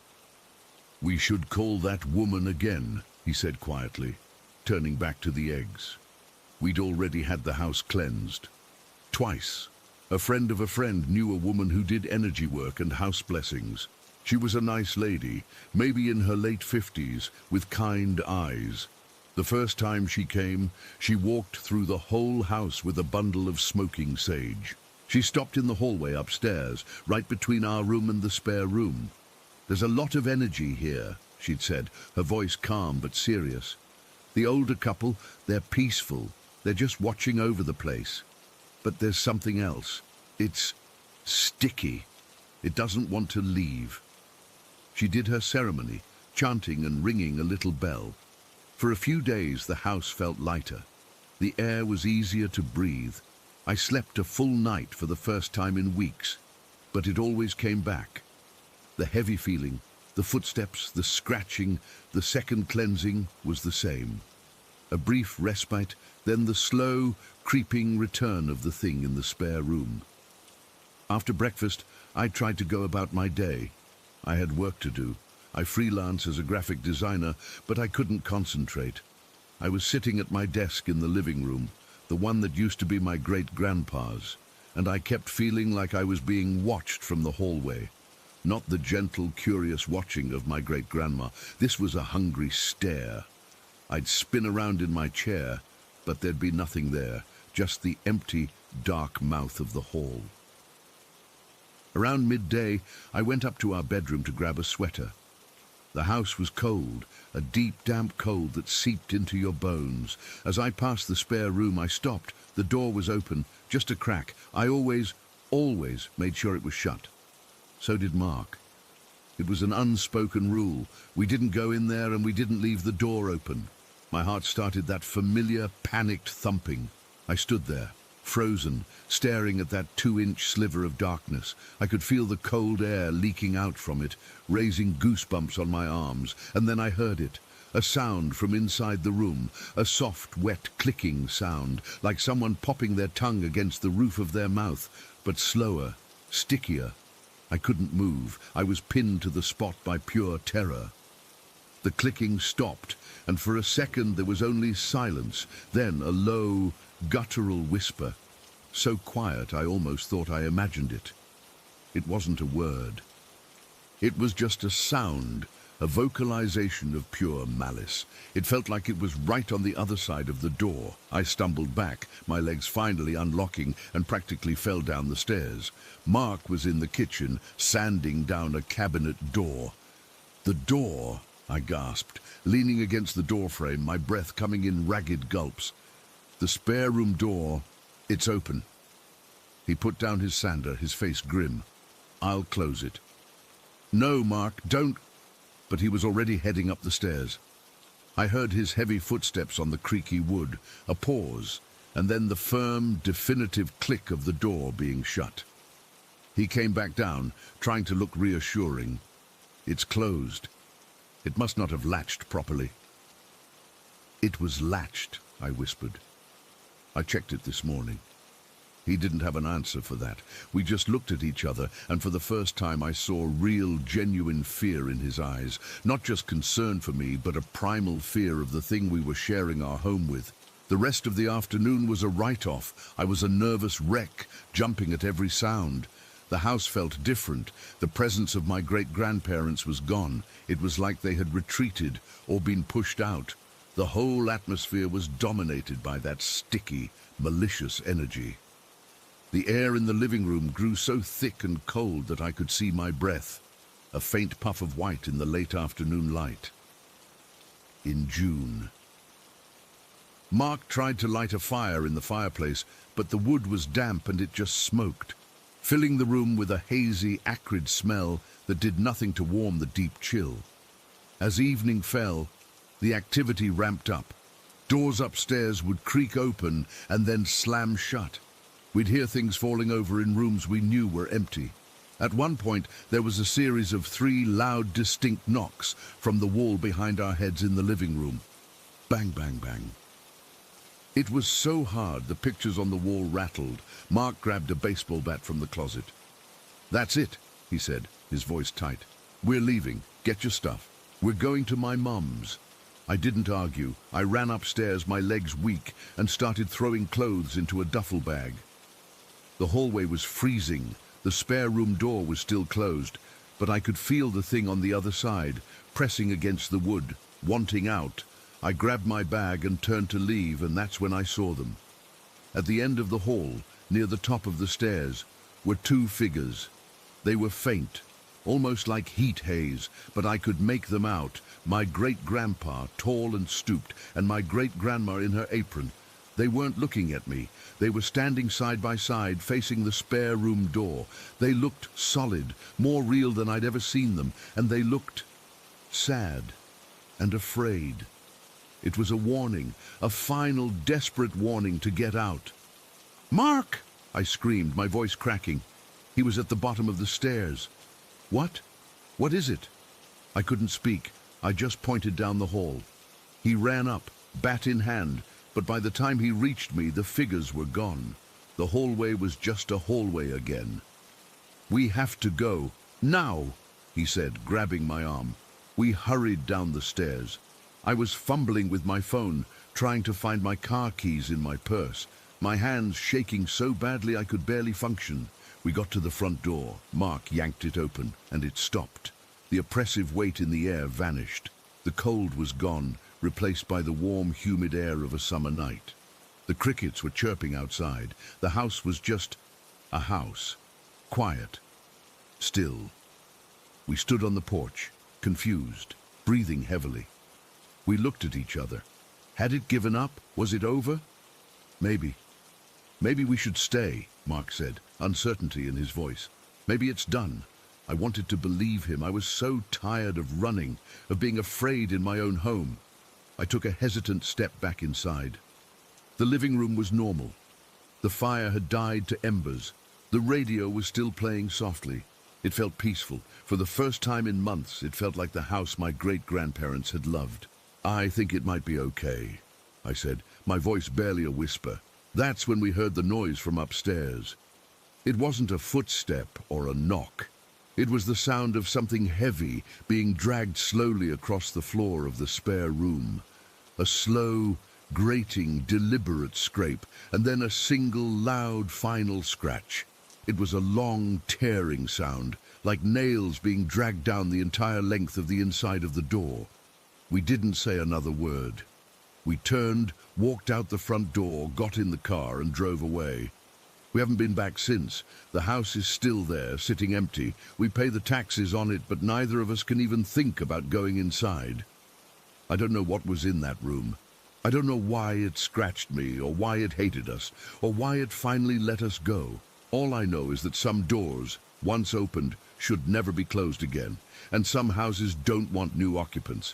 "We should call that woman again," he said quietly, turning back to the eggs. We'd already had the house cleansed. Twice. A friend of a friend knew a woman who did energy work and house blessings. She was a nice lady, maybe in her late 50s, with kind eyes. The first time she came, she walked through the whole house with a bundle of smoking sage. She stopped in the hallway upstairs, right between our room and the spare room. "There's a lot of energy here," she'd said, her voice calm but serious. "The older couple, they're peaceful. They're just watching over the place. But there's something else. It's sticky. It doesn't want to leave." She did her ceremony, chanting and ringing a little bell. For a few days the house felt lighter. The air was easier to breathe. I slept a full night for the first time in weeks, but it always came back. The heavy feeling, the footsteps, the scratching, the second cleansing was the same. A brief respite, then the slow, creeping return of the thing in the spare room. After breakfast, I tried to go about my day. I had work to do. I freelance as a graphic designer, but I couldn't concentrate. I was sitting at my desk in the living room, the one that used to be my great-grandpa's, and I kept feeling like I was being watched from the hallway. Not the gentle, curious watching of my great-grandma. This was a hungry stare. I'd spin around in my chair, but there'd be nothing there, just the empty, dark mouth of the hall. Around midday, I went up to our bedroom to grab a sweater. The house was cold, a deep, damp cold that seeped into your bones. As I passed the spare room, I stopped. The door was open, just a crack. I always made sure it was shut. So did Mark. It was an unspoken rule. We didn't go in there and we didn't leave the door open. My heart started that familiar, panicked thumping. I stood there, frozen, staring at that 2-inch sliver of darkness. I could feel the cold air leaking out from it, raising goosebumps on my arms, and then I heard it. A sound from inside the room, a soft, wet, clicking sound, like someone popping their tongue against the roof of their mouth, but slower, stickier. I couldn't move. I was pinned to the spot by pure terror. The clicking stopped, and for a second there was only silence, then a low, guttural whisper, so quiet I almost thought I imagined it. It wasn't a word. It was just a sound, a vocalization of pure malice. It felt like it was right on the other side of the door. I stumbled back, my legs finally unlocking, and practically fell down the stairs. Mark was in the kitchen, sanding down a cabinet door. "The door," I gasped, leaning against the doorframe, my breath coming in ragged gulps. "The spare room door, it's open." He put down his sander, his face grim. "I'll close it." "No, Mark, don't." But he was already heading up the stairs. I heard his heavy footsteps on the creaky wood, a pause, and then the firm, definitive click of the door being shut. He came back down, trying to look reassuring. "It's closed. It must not have latched properly." "It was latched," I whispered. "I checked it this morning." He didn't have an answer for that. We just looked at each other, and for the first time I saw real, genuine fear in his eyes. Not just concern for me, but a primal fear of the thing we were sharing our home with. The rest of the afternoon was a write-off. I was a nervous wreck, jumping at every sound. The house felt different. The presence of my great-grandparents was gone. It was like they had retreated or been pushed out. The whole atmosphere was dominated by that sticky, malicious energy. The air in the living room grew so thick and cold that I could see my breath, a faint puff of white in the late afternoon light. In June. Mark tried to light a fire in the fireplace, but the wood was damp and it just smoked, filling the room with a hazy, acrid smell that did nothing to warm the deep chill. As evening fell, the activity ramped up. Doors upstairs would creak open and then slam shut. We'd hear things falling over in rooms we knew were empty. At one point, there was a series of 3 loud, distinct knocks from the wall behind our heads in the living room. Bang, bang, bang. It was so hard the pictures on the wall rattled. Mark grabbed a baseball bat from the closet. "That's it," he said, his voice tight. "We're leaving. Get your stuff. We're going to my mum's." I didn't argue. I ran upstairs, my legs weak, and started throwing clothes into a duffel bag. The hallway was freezing. The spare room door was still closed, but I could feel the thing on the other side, pressing against the wood, wanting out. I grabbed my bag and turned to leave, and that's when I saw them. At the end of the hall, near the top of the stairs, were 2 figures. They were faint, almost like heat haze, but I could make them out. My great-grandpa, tall and stooped, and my great-grandma in her apron. They weren't looking at me. They were standing side by side, facing the spare room door. They looked solid, more real than I'd ever seen them, and they looked sad and afraid. It was a warning, a final, desperate warning to get out. "Mark!" I screamed, my voice cracking. He was at the bottom of the stairs. "What? What is it?" I couldn't speak. I just pointed down the hall. He ran up, bat in hand, but by the time he reached me, the figures were gone. The hallway was just a hallway again. "We have to go. Now!" he said, grabbing my arm. We hurried down the stairs. I was fumbling with my phone, trying to find my car keys in my purse, my hands shaking so badly I could barely function. We got to the front door. Mark yanked it open, and it stopped. The oppressive weight in the air vanished. The cold was gone, replaced by the warm, humid air of a summer night. The crickets were chirping outside. The house was just a house. Quiet. Still. We stood on the porch, confused, breathing heavily. We looked at each other. Had it given up? Was it over? Maybe. "Maybe we should stay," Mark said, uncertainty in his voice. "Maybe it's done." I wanted to believe him. I was so tired of running, of being afraid in my own home. I took a hesitant step back inside. The living room was normal. The fire had died to embers. The radio was still playing softly. It felt peaceful. For the first time in months, it felt like the house my great-grandparents had loved. "I think it might be okay," I said, my voice barely a whisper. That's when we heard the noise from upstairs. It wasn't a footstep or a knock. It was the sound of something heavy being dragged slowly across the floor of the spare room. A slow, grating, deliberate scrape, and then a single, loud, final scratch. It was a long, tearing sound, like nails being dragged down the entire length of the inside of the door. We didn't say another word. We turned, walked out the front door, got in the car, and drove away. We haven't been back since. The house is still there, sitting empty. We pay the taxes on it, but neither of us can even think about going inside. I don't know what was in that room. I don't know why it scratched me, or why it hated us, or why it finally let us go. All I know is that some doors, once opened, should never be closed again, and some houses don't want new occupants.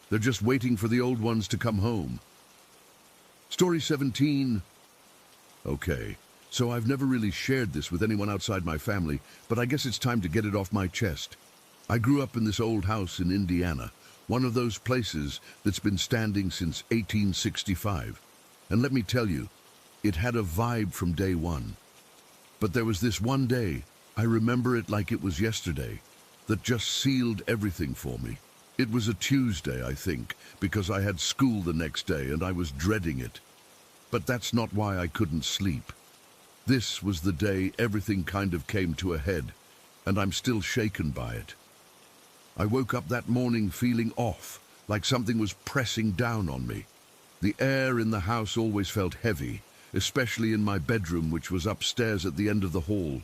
They're just waiting for the old ones to come home. Story 17. Okay. So I've never really shared this with anyone outside my family, but I guess it's time to get it off my chest. I grew up in this old house in Indiana, one of those places that's been standing since 1865. And let me tell you, it had a vibe from day one. But there was this one day, I remember it like it was yesterday, that just sealed everything for me. It was a Tuesday, I think, because I had school the next day and I was dreading it. But that's not why I couldn't sleep. This was the day everything kind of came to a head, and I'm still shaken by it. I woke up that morning feeling off, like something was pressing down on me. The air in the house always felt heavy, especially in my bedroom, which was upstairs at the end of the hall.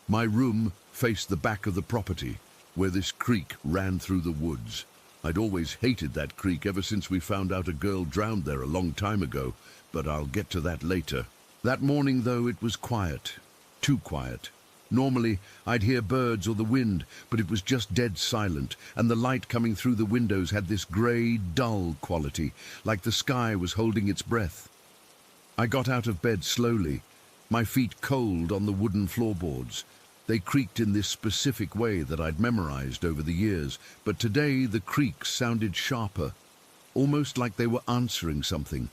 My room faced the back of the property, where this creek ran through the woods. I'd always hated that creek ever since we found out a girl drowned there a long time ago, but I'll get to that later. That morning, though, it was quiet. Too quiet. Normally, I'd hear birds or the wind, but it was just dead silent, and the light coming through the windows had this grey, dull quality, like the sky was holding its breath. I got out of bed slowly, my feet cold on the wooden floorboards. They creaked in this specific way that I'd memorized over the years, but today the creaks sounded sharper, almost like they were answering something.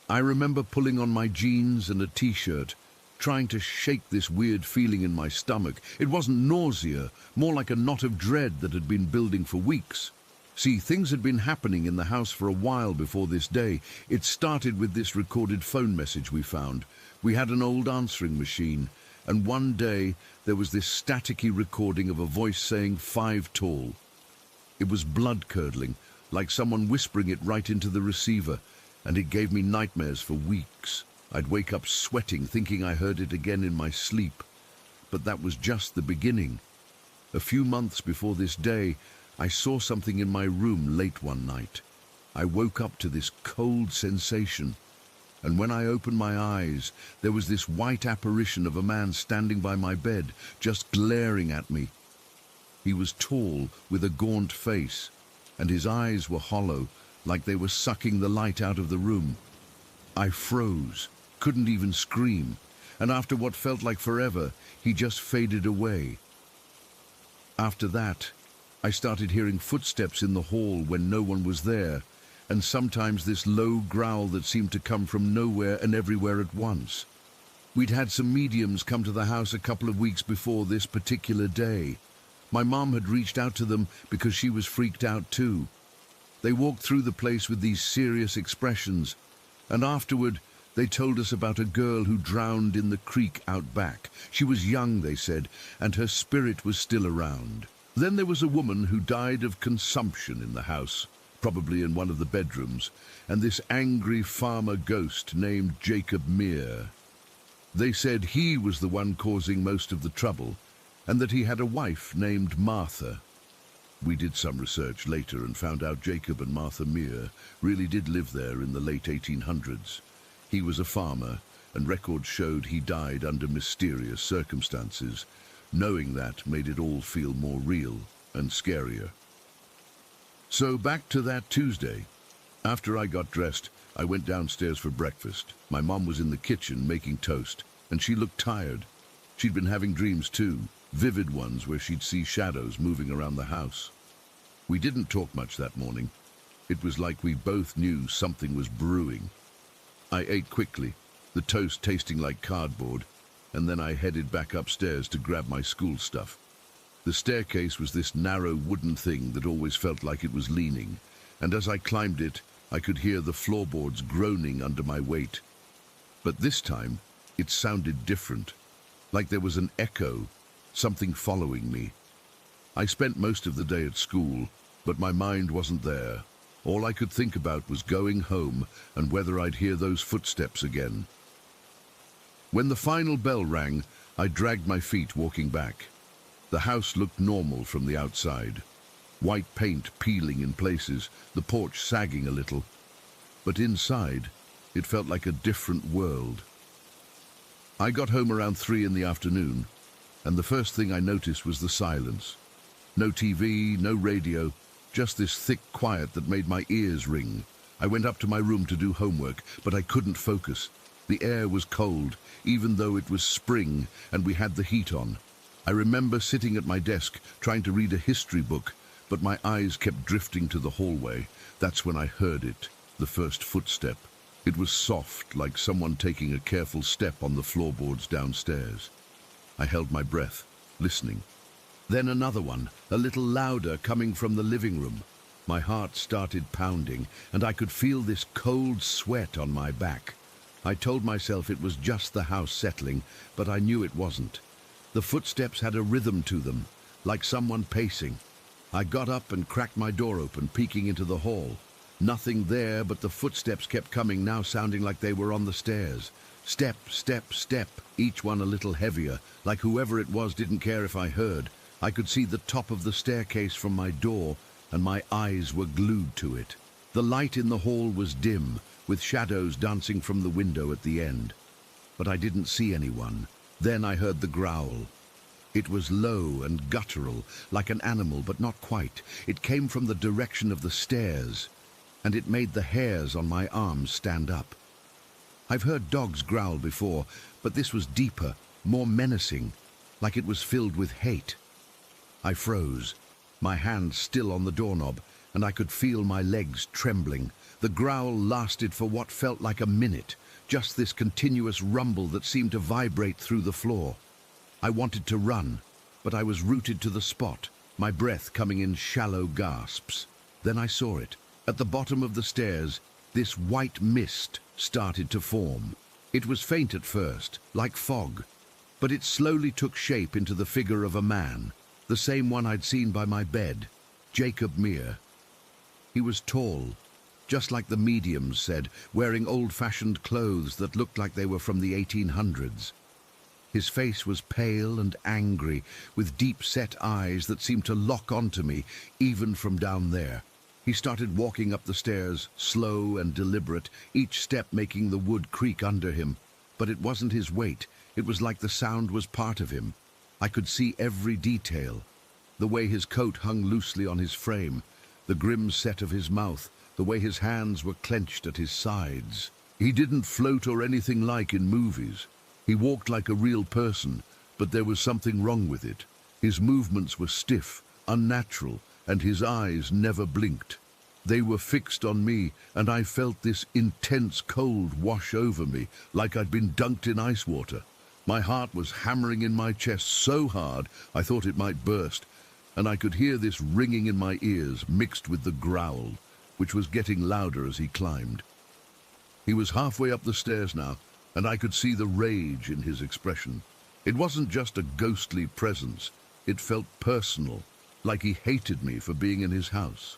I remember pulling on my jeans and a t-shirt, trying to shake this weird feeling in my stomach. It wasn't nausea, more like a knot of dread that had been building for weeks. See, things had been happening in the house for a while before this day. It started with this recorded phone message we found. We had an old answering machine, and one day there was this staticky recording of a voice saying 5 tall. It was blood-curdling, like someone whispering it right into the receiver, and it gave me nightmares for weeks. I'd wake up sweating, thinking I heard it again in my sleep. But that was just the beginning. A few months before this day, I saw something in my room late one night. I woke up to this cold sensation, and when I opened my eyes, there was this white apparition of a man standing by my bed, just glaring at me. He was tall, with a gaunt face, and his eyes were hollow, like they were sucking the light out of the room. I froze, couldn't even scream, and after what felt like forever, he just faded away. After that, I started hearing footsteps in the hall when no one was there, and sometimes this low growl that seemed to come from nowhere and everywhere at once. We'd had some mediums come to the house a couple of weeks before this particular day. My mom had reached out to them because she was freaked out too. They walked through the place with these serious expressions, and afterward they told us about a girl who drowned in the creek out back. She was young, they said, and her spirit was still around. Then there was a woman who died of consumption in the house, probably in one of the bedrooms, and this angry farmer ghost named Jacob Meir. They said he was the one causing most of the trouble, and that he had a wife named Martha. We did some research later and found out Jacob and Martha Meir really did live there in the late 1800s. He was a farmer, and records showed he died under mysterious circumstances. Knowing that made it all feel more real and scarier. So back to that Tuesday. After I got dressed, I went downstairs for breakfast. My mom was in the kitchen making toast, and she looked tired. She'd been having dreams too, vivid ones where she'd see shadows moving around the house. We didn't talk much that morning. It was like we both knew something was brewing. I ate quickly, the toast tasting like cardboard, and then I headed back upstairs to grab my school stuff. The staircase was this narrow wooden thing that always felt like it was leaning, and as I climbed it, I could hear the floorboards groaning under my weight. But this time, it sounded different, like there was an echo, something following me. I spent most of the day at school, but my mind wasn't there. All I could think about was going home and whether I'd hear those footsteps again. When the final bell rang, I dragged my feet walking back. The house looked normal from the outside. White paint peeling in places, the porch sagging a little. But inside, it felt like a different world. I got home around 3 in the afternoon, and the first thing I noticed was the silence. No TV, no radio, just this thick quiet that made my ears ring. I went up to my room to do homework, but I couldn't focus. The air was cold, even though it was spring and we had the heat on. I remember sitting at my desk, trying to read a history book, but my eyes kept drifting to the hallway. That's when I heard it, the first footstep. It was soft, like someone taking a careful step on the floorboards downstairs. I held my breath, listening. Then another one, a little louder, coming from the living room. My heart started pounding, and I could feel this cold sweat on my back. I told myself it was just the house settling, but I knew it wasn't. The footsteps had a rhythm to them, like someone pacing. I got up and cracked my door open, peeking into the hall. Nothing there, but the footsteps kept coming, now sounding like they were on the stairs. Step, step, step, each one a little heavier, like whoever it was didn't care if I heard. I could see the top of the staircase from my door, and my eyes were glued to it. The light in the hall was dim, with shadows dancing from the window at the end. But I didn't see anyone. Then I heard the growl. It was low and guttural, like an animal, but not quite. It came from the direction of the stairs, and it made the hairs on my arms stand up. I've heard dogs growl before, but this was deeper, more menacing, like it was filled with hate. I froze, my hand still on the doorknob, and I could feel my legs trembling. The growl lasted for what felt like a minute, just this continuous rumble that seemed to vibrate through the floor. I wanted to run, but I was rooted to the spot, my breath coming in shallow gasps. Then I saw it. At the bottom of the stairs, this white mist started to form. It was faint at first, like fog, but it slowly took shape into the figure of a man, the same one I'd seen by my bed, Jacob Meir. He was tall, just like the mediums said, wearing old-fashioned clothes that looked like they were from the 1800s. His face was pale and angry, with deep-set eyes that seemed to lock onto me, even from down there. He started walking up the stairs, slow and deliberate, each step making the wood creak under him. But it wasn't his weight. It was like the sound was part of him. I could see every detail. The way his coat hung loosely on his frame, the grim set of his mouth, the way his hands were clenched at his sides. He didn't float or anything like in movies. He walked like a real person, but there was something wrong with it. His movements were stiff, unnatural, and his eyes never blinked. They were fixed on me, and I felt this intense cold wash over me, like I'd been dunked in ice water. My heart was hammering in my chest so hard I thought it might burst, and I could hear this ringing in my ears mixed with the growl, which was getting louder as he climbed. He was halfway up the stairs now, and I could see the rage in his expression. It wasn't just a ghostly presence. It felt personal, like he hated me for being in his house.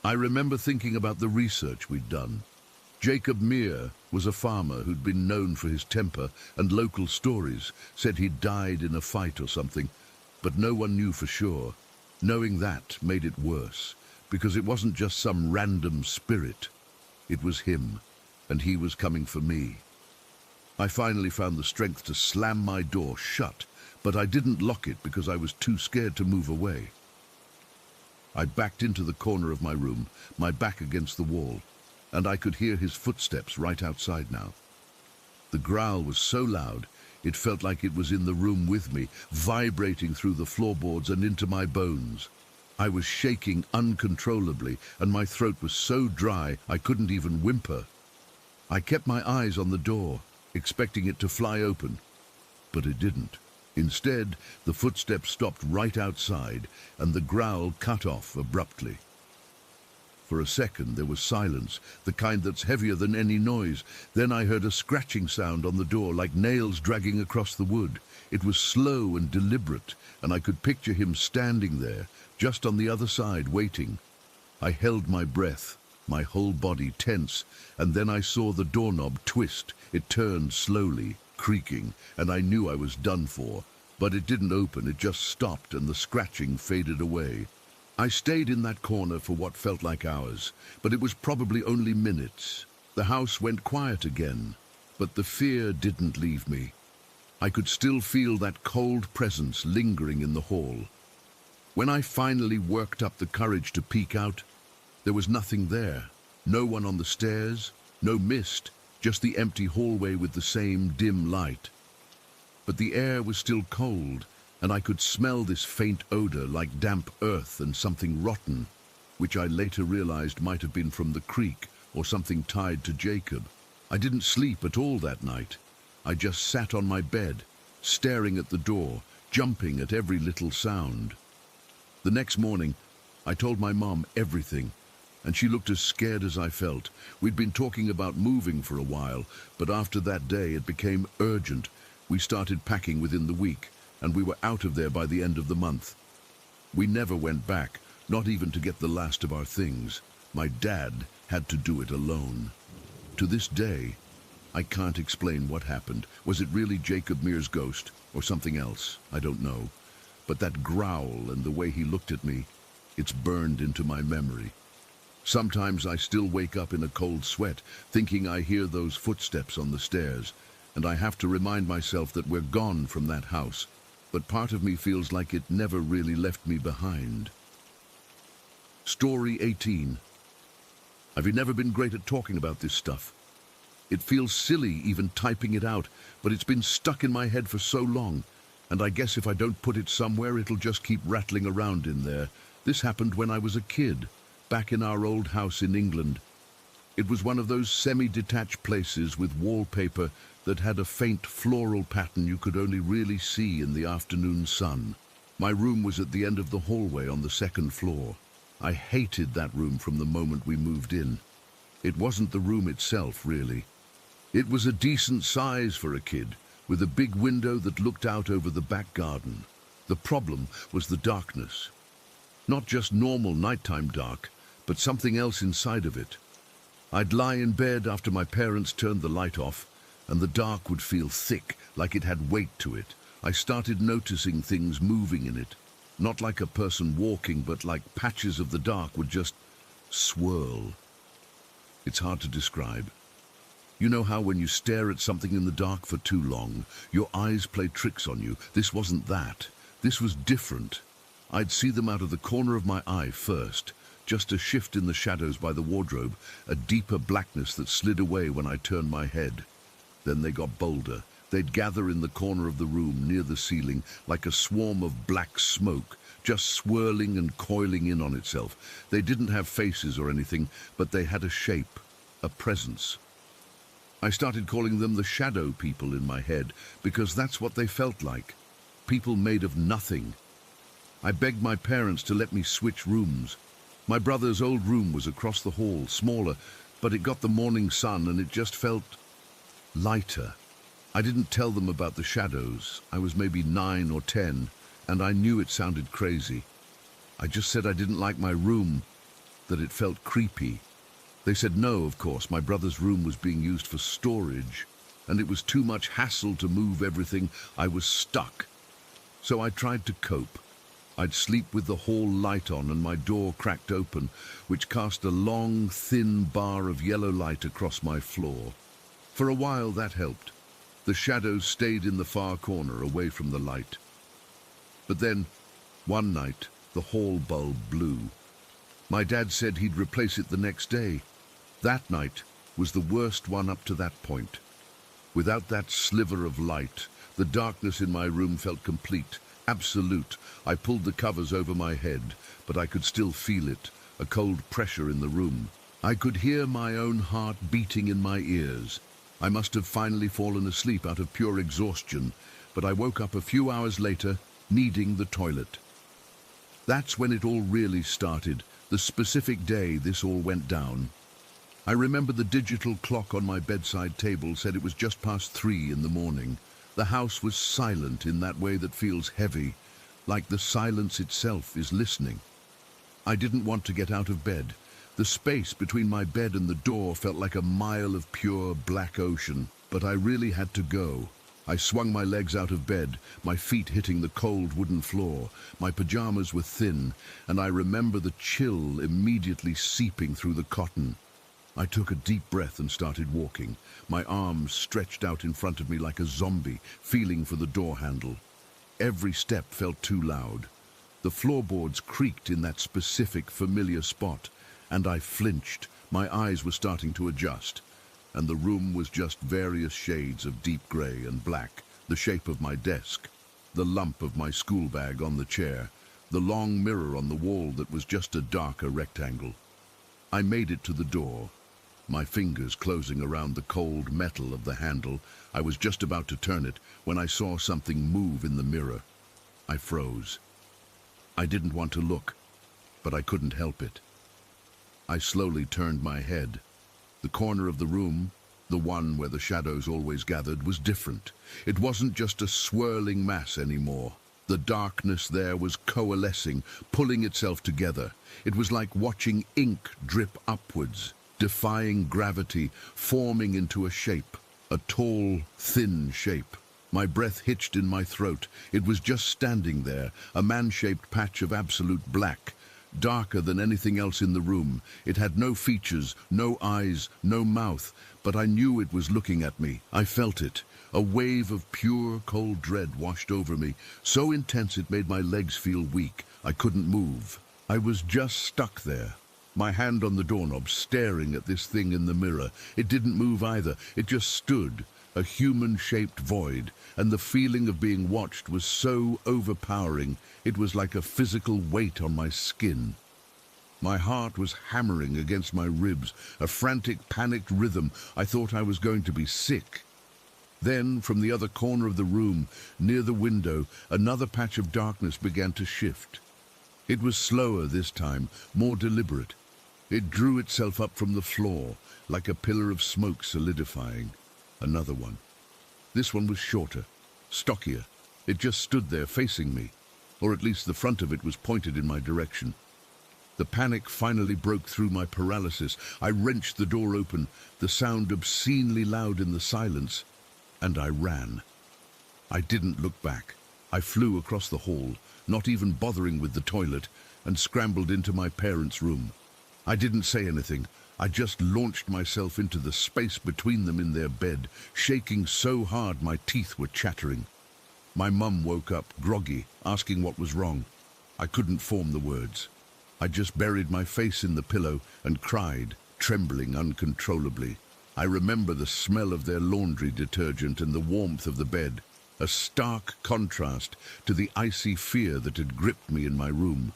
I remember thinking about the research we'd done. Jacob Meir was a farmer who'd been known for his temper, and local stories said he'd died in a fight or something, but no one knew for sure. Knowing that made it worse, because it wasn't just some random spirit. It was him, and he was coming for me. I finally found the strength to slam my door shut, but I didn't lock it because I was too scared to move away. I backed into the corner of my room, my back against the wall, and I could hear his footsteps right outside now. The growl was so loud, it felt like it was in the room with me, vibrating through the floorboards and into my bones. I was shaking uncontrollably, and my throat was so dry I couldn't even whimper. I kept my eyes on the door, expecting it to fly open, but it didn't. Instead, the footsteps stopped right outside, and the growl cut off abruptly. For a second there was silence, the kind that's heavier than any noise. Then I heard a scratching sound on the door, like nails dragging across the wood. It was slow and deliberate, and I could picture him standing there, just on the other side, waiting. I held my breath, my whole body tense, and then I saw the doorknob twist. It turned slowly, creaking, and I knew I was done for. But it didn't open, it just stopped, and the scratching faded away. I stayed in that corner for what felt like hours, but it was probably only minutes. The house went quiet again, but the fear didn't leave me. I could still feel that cold presence lingering in the hall. When I finally worked up the courage to peek out, there was nothing there. No one on the stairs, no mist, just the empty hallway with the same dim light. But the air was still cold, and I could smell this faint odor like damp earth and something rotten, which I later realized might have been from the creek or something tied to Jacob. I didn't sleep at all that night. I just sat on my bed, staring at the door, jumping at every little sound. The next morning, I told my mom everything, and she looked as scared as I felt. We'd been talking about moving for a while, but after that day it became urgent. We started packing within the week, and we were out of there by the end of the month. We never went back, not even to get the last of our things. My dad had to do it alone. To this day, I can't explain what happened. Was it really Jacob Mears' ghost, or something else? I don't know. But that growl and the way he looked at me, it's burned into my memory. Sometimes I still wake up in a cold sweat, thinking I hear those footsteps on the stairs, and I have to remind myself that we're gone from that house. But part of me feels like it never really left me behind. Story 18. I've never been great at talking about this stuff. It feels silly even typing it out, but it's been stuck in my head for so long, and I guess if I don't put it somewhere, it'll just keep rattling around in there. This happened when I was a kid, back in our old house in England. It was one of those semi-detached places with wallpaper that had a faint floral pattern you could only really see in the afternoon sun. My room was at the end of the hallway on the second floor. I hated that room from the moment we moved in. It wasn't the room itself, really. It was a decent size for a kid, with a big window that looked out over the back garden. The problem was the darkness. Not just normal nighttime dark, but something else inside of it. I'd lie in bed after my parents turned the light off, and the dark would feel thick, like it had weight to it. I started noticing things moving in it. Not like a person walking, but like patches of the dark would just swirl. It's hard to describe. You know how when you stare at something in the dark for too long, your eyes play tricks on you? This wasn't that. This was different. I'd see them out of the corner of my eye first, just a shift in the shadows by the wardrobe, a deeper blackness that slid away when I turned my head. Then they got bolder. They'd gather in the corner of the room near the ceiling like a swarm of black smoke, just swirling and coiling in on itself. They didn't have faces or anything, but they had a shape, a presence. I started calling them the shadow people in my head, because that's what they felt like. People made of nothing. I begged my parents to let me switch rooms. My brother's old room was across the hall, smaller, but it got the morning sun and it just felt lighter. I didn't tell them about the shadows. I was maybe 9 or 10, and I knew it sounded crazy. I just said I didn't like my room, that it felt creepy. They said no, of course. My brother's room was being used for storage, and it was too much hassle to move everything. I was stuck. So I tried to cope. I'd sleep with the hall light on and my door cracked open, which cast a long, thin bar of yellow light across my floor. For a while that helped. The shadows stayed in the far corner, away from the light. But then, one night, the hall bulb blew. My dad said he'd replace it the next day. That night was the worst one up to that point. Without that sliver of light, the darkness in my room felt complete, absolute. I pulled the covers over my head, but I could still feel it, a cold pressure in the room. I could hear my own heart beating in my ears. I must have finally fallen asleep out of pure exhaustion, but I woke up a few hours later, needing the toilet. That's when it all really started, the specific day this all went down. I remember the digital clock on my bedside table said it was just past 3 in the morning. The house was silent in that way that feels heavy, like the silence itself is listening. I didn't want to get out of bed. The space between my bed and the door felt like a mile of pure black ocean, but I really had to go. I swung my legs out of bed, my feet hitting the cold wooden floor. My pajamas were thin, and I remember the chill immediately seeping through the cotton. I took a deep breath and started walking, my arms stretched out in front of me like a zombie, feeling for the door handle. Every step felt too loud. The floorboards creaked in that specific, familiar spot, and I flinched. My eyes were starting to adjust, and the room was just various shades of deep grey and black, the shape of my desk, the lump of my school bag on the chair, the long mirror on the wall that was just a darker rectangle. I made it to the door, my fingers closing around the cold metal of the handle. I was just about to turn it when I saw something move in the mirror. I froze. I didn't want to look, but I couldn't help it. I slowly turned my head. The corner of the room, the one where the shadows always gathered, was different. It wasn't just a swirling mass anymore. The darkness there was coalescing, pulling itself together. It was like watching ink drip upwards, defying gravity, forming into a shape, a tall, thin shape. My breath hitched in my throat. It was just standing there, a man-shaped patch of absolute black, darker than anything else in the room. It had no features, no eyes, no mouth, but I knew it was looking at me. I felt it. A wave of pure, cold dread washed over me, so intense it made my legs feel weak. I couldn't move. I was just stuck there, my hand on the doorknob, staring at this thing in the mirror. It didn't move either. It just stood, a human-shaped void, and the feeling of being watched was so overpowering. It was like a physical weight on my skin. My heart was hammering against my ribs, a frantic, panicked rhythm. I thought I was going to be sick. Then, from the other corner of the room, near the window, another patch of darkness began to shift. It was slower this time, more deliberate. It drew itself up from the floor, like a pillar of smoke solidifying. Another one. This one was shorter, stockier. It just stood there facing me, or at least the front of it was pointed in my direction. The panic finally broke through my paralysis. I wrenched the door open, the sound obscenely loud in the silence, and I ran. I didn't look back. I flew across the hall, not even bothering with the toilet, and scrambled into my parents' room. I didn't say anything. I just launched myself into the space between them in their bed, shaking so hard my teeth were chattering. My mum woke up, groggy, asking what was wrong. I couldn't form the words. I just buried my face in the pillow and cried, trembling uncontrollably. I remember the smell of their laundry detergent and the warmth of the bed, a stark contrast to the icy fear that had gripped me in my room.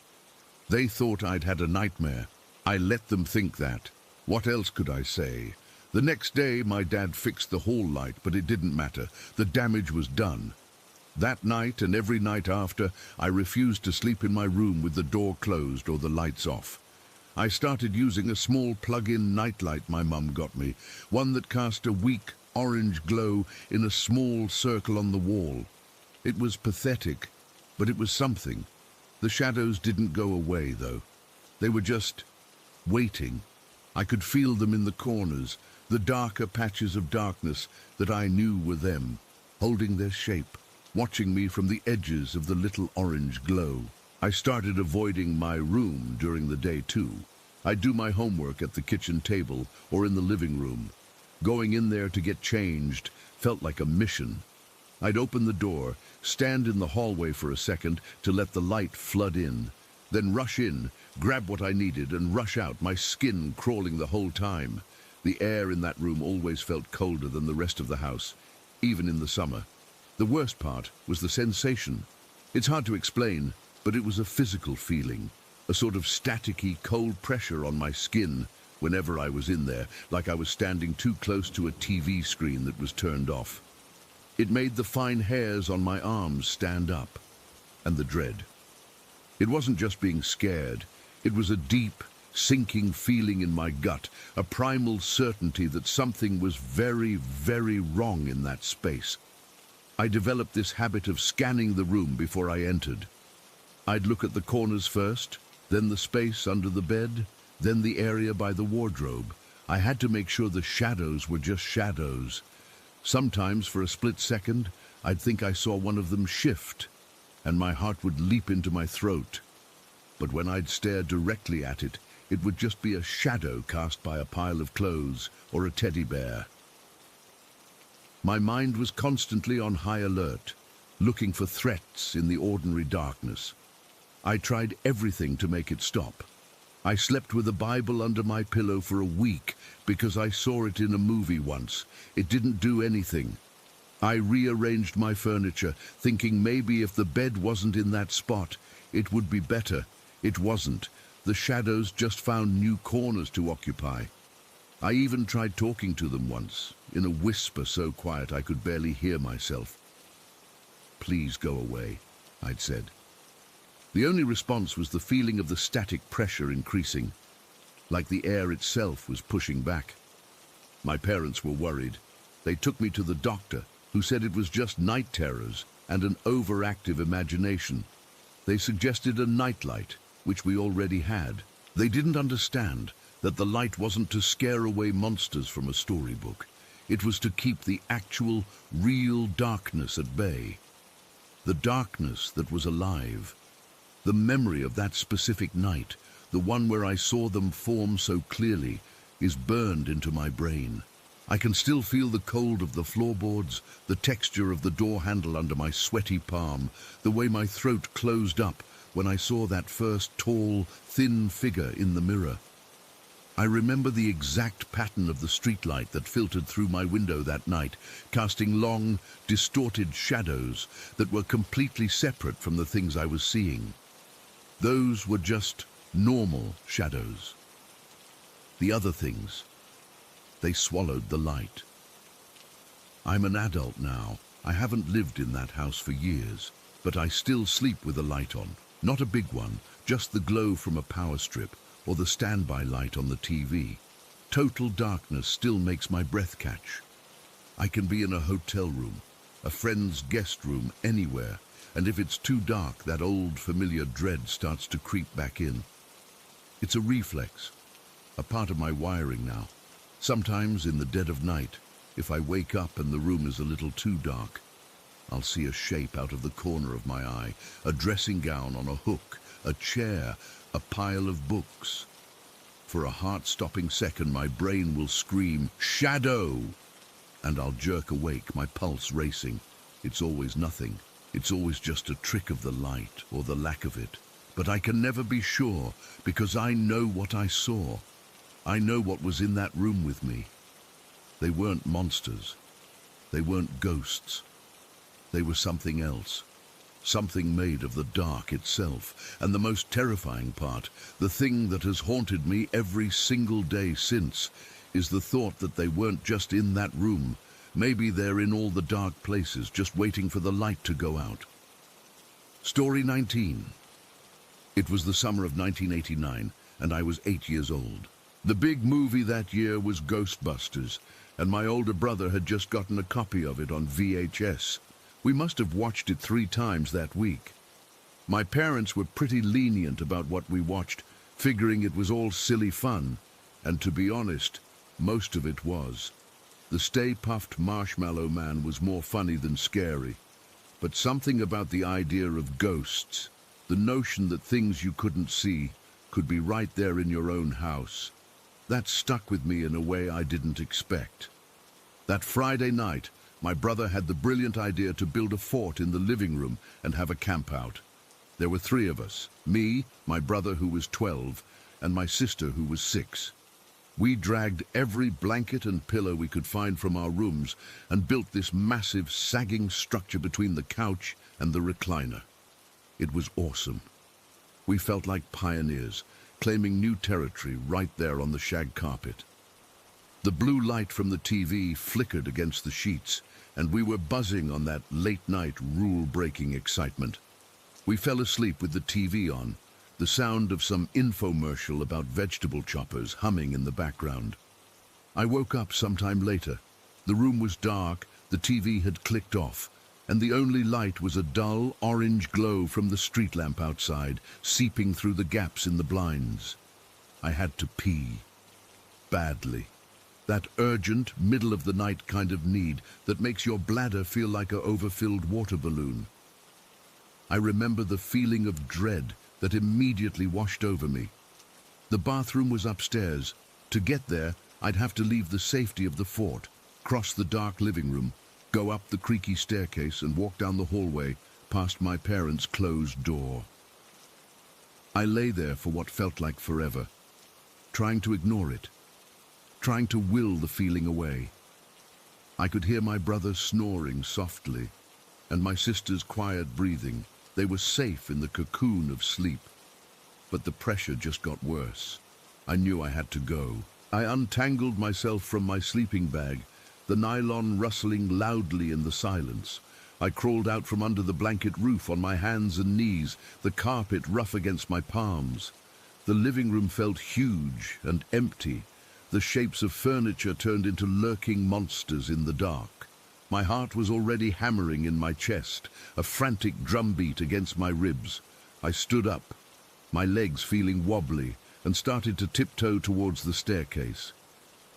They thought I'd had a nightmare. I let them think that. What else could I say? The next day, my dad fixed the hall light, but it didn't matter. The damage was done. That night and every night after, I refused to sleep in my room with the door closed or the lights off. I started using a small plug-in nightlight my mum got me, one that cast a weak orange glow in a small circle on the wall. It was pathetic, but it was something. The shadows didn't go away, though. They were just waiting. I could feel them in the corners, the darker patches of darkness that I knew were them, holding their shape, watching me from the edges of the little orange glow. I started avoiding my room during the day, too. I'd do my homework at the kitchen table or in the living room. Going in there to get changed felt like a mission. I'd open the door, stand in the hallway for a second to let the light flood in, then rush in, grab what I needed, and rush out, my skin crawling the whole time. The air in that room always felt colder than the rest of the house, even in the summer. The worst part was the sensation. It's hard to explain, but it was a physical feeling, a sort of staticky, cold pressure on my skin whenever I was in there, like I was standing too close to a TV screen that was turned off. It made the fine hairs on my arms stand up. And the dread. It wasn't just being scared. It was a deep, sinking feeling in my gut, a primal certainty that something was very, very wrong in that space. I developed this habit of scanning the room before I entered. I'd look at the corners first, then the space under the bed, then the area by the wardrobe. I had to make sure the shadows were just shadows. Sometimes, for a split second, I'd think I saw one of them shift, and my heart would leap into my throat. But when I'd stare directly at it, it would just be a shadow cast by a pile of clothes or a teddy bear. My mind was constantly on high alert, looking for threats in the ordinary darkness. I tried everything to make it stop. I slept with a Bible under my pillow for a week because I saw it in a movie once. It didn't do anything. I rearranged my furniture, thinking maybe if the bed wasn't in that spot, it would be better. It wasn't. The shadows just found new corners to occupy. I even tried talking to them once, in a whisper so quiet I could barely hear myself. "Please go away," I'd said. The only response was the feeling of the static pressure increasing, like the air itself was pushing back. My parents were worried. They took me to the doctor, who said it was just night terrors and an overactive imagination. They suggested a nightlight, which we already had. They didn't understand that the light wasn't to scare away monsters from a storybook. It was to keep the actual, real darkness at bay. The darkness that was alive. The memory of that specific night, the one where I saw them form so clearly, is burned into my brain. I can still feel the cold of the floorboards, the texture of the door handle under my sweaty palm, the way my throat closed up when I saw that first tall, thin figure in the mirror. I remember the exact pattern of the streetlight that filtered through my window that night, casting long, distorted shadows that were completely separate from the things I was seeing. Those were just normal shadows. The other things, they swallowed the light. I'm an adult now. I haven't lived in that house for years, but I still sleep with a light on. Not a big one, just the glow from a power strip or the standby light on the TV. Total darkness still makes my breath catch. I can be in a hotel room, a friend's guest room, anywhere, and if it's too dark, that old familiar dread starts to creep back in. It's a reflex, a part of my wiring now. Sometimes in the dead of night, if I wake up and the room is a little too dark, I'll see a shape out of the corner of my eye, a dressing gown on a hook, a chair, a pile of books. For a heart-stopping second, my brain will scream, "Shadow!" And I'll jerk awake, my pulse racing. It's always nothing. It's always just a trick of the light, or the lack of it. But I can never be sure, because I know what I saw. I know what was in that room with me. They weren't monsters. They weren't ghosts. They were something else. Something made of the dark itself. And the most terrifying part, the thing that has haunted me every single day since, is the thought that they weren't just in that room. Maybe they're in all the dark places, just waiting for the light to go out. Story 19. It was the summer of 1989, and I was 8 years old. The big movie that year was Ghostbusters, and my older brother had just gotten a copy of it on VHS. We must have watched it 3 times that week. My parents were pretty lenient about what we watched, figuring it was all silly fun, and to be honest, most of it was. The Stay Puft Marshmallow Man was more funny than scary, but something about the idea of ghosts, the notion that things you couldn't see could be right there in your own house, that stuck with me in a way I didn't expect. That Friday night, my brother had the brilliant idea to build a fort in the living room and have a camp out. There were 3 of us, me, my brother who was 12, and my sister who was 6. We dragged every blanket and pillow we could find from our rooms and built this massive, sagging structure between the couch and the recliner. It was awesome. We felt like pioneers, claiming new territory right there on the shag carpet. The blue light from the TV flickered against the sheets, and we were buzzing on that late-night, rule-breaking excitement. We fell asleep with the TV on, the sound of some infomercial about vegetable choppers humming in the background. I woke up sometime later. The room was dark, the TV had clicked off, and the only light was a dull orange glow from the street lamp outside, seeping through the gaps in the blinds. I had to pee. Badly. That urgent, middle-of-the-night kind of need that makes your bladder feel like an overfilled water balloon. I remember the feeling of dread that immediately washed over me. The bathroom was upstairs. To get there, I'd have to leave the safety of the fort, cross the dark living room, go up the creaky staircase and walk down the hallway past my parents' closed door. I lay there for what felt like forever, trying to ignore it, trying to will the feeling away. I could hear my brother snoring softly and my sister's quiet breathing. They were safe in the cocoon of sleep. But the pressure just got worse. I knew I had to go. I untangled myself from my sleeping bag, the nylon rustling loudly in the silence. I crawled out from under the blanket roof on my hands and knees, the carpet rough against my palms. The living room felt huge and empty. The shapes of furniture turned into lurking monsters in the dark. My heart was already hammering in my chest, a frantic drumbeat against my ribs. I stood up, my legs feeling wobbly, and started to tiptoe towards the staircase.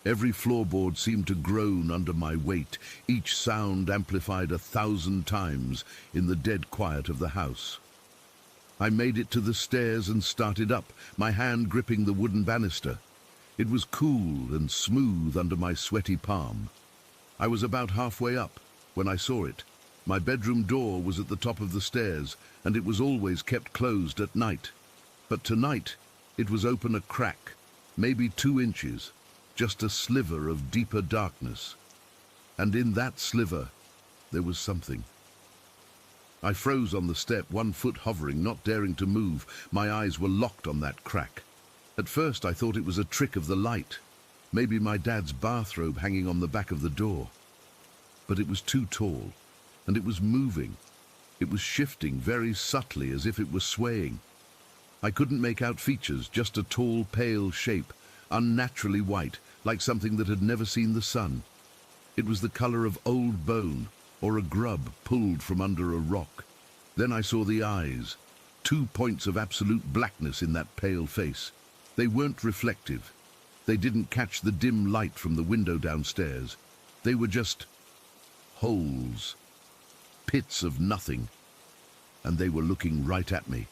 Every floorboard seemed to groan under my weight, each sound amplified 1,000 times in the dead quiet of the house. I made it to the stairs and started up, my hand gripping the wooden banister. It was cool and smooth under my sweaty palm. I was about halfway up when I saw it. My bedroom door was at the top of the stairs, and it was always kept closed at night. But tonight, it was open a crack, maybe 2 inches, just a sliver of deeper darkness. And in that sliver, there was something. I froze on the step, 1 foot hovering, not daring to move. My eyes were locked on that crack. At first, I thought it was a trick of the light. Maybe my dad's bathrobe hanging on the back of the door. But it was too tall, and it was moving. It was shifting very subtly, as if it was swaying. I couldn't make out features, just a tall, pale shape, unnaturally white, like something that had never seen the sun. It was the color of old bone, or a grub pulled from under a rock. Then I saw the eyes, 2 points of absolute blackness in that pale face. They weren't reflective. They didn't catch the dim light from the window downstairs. They were just holes, pits of nothing, and they were looking right at me.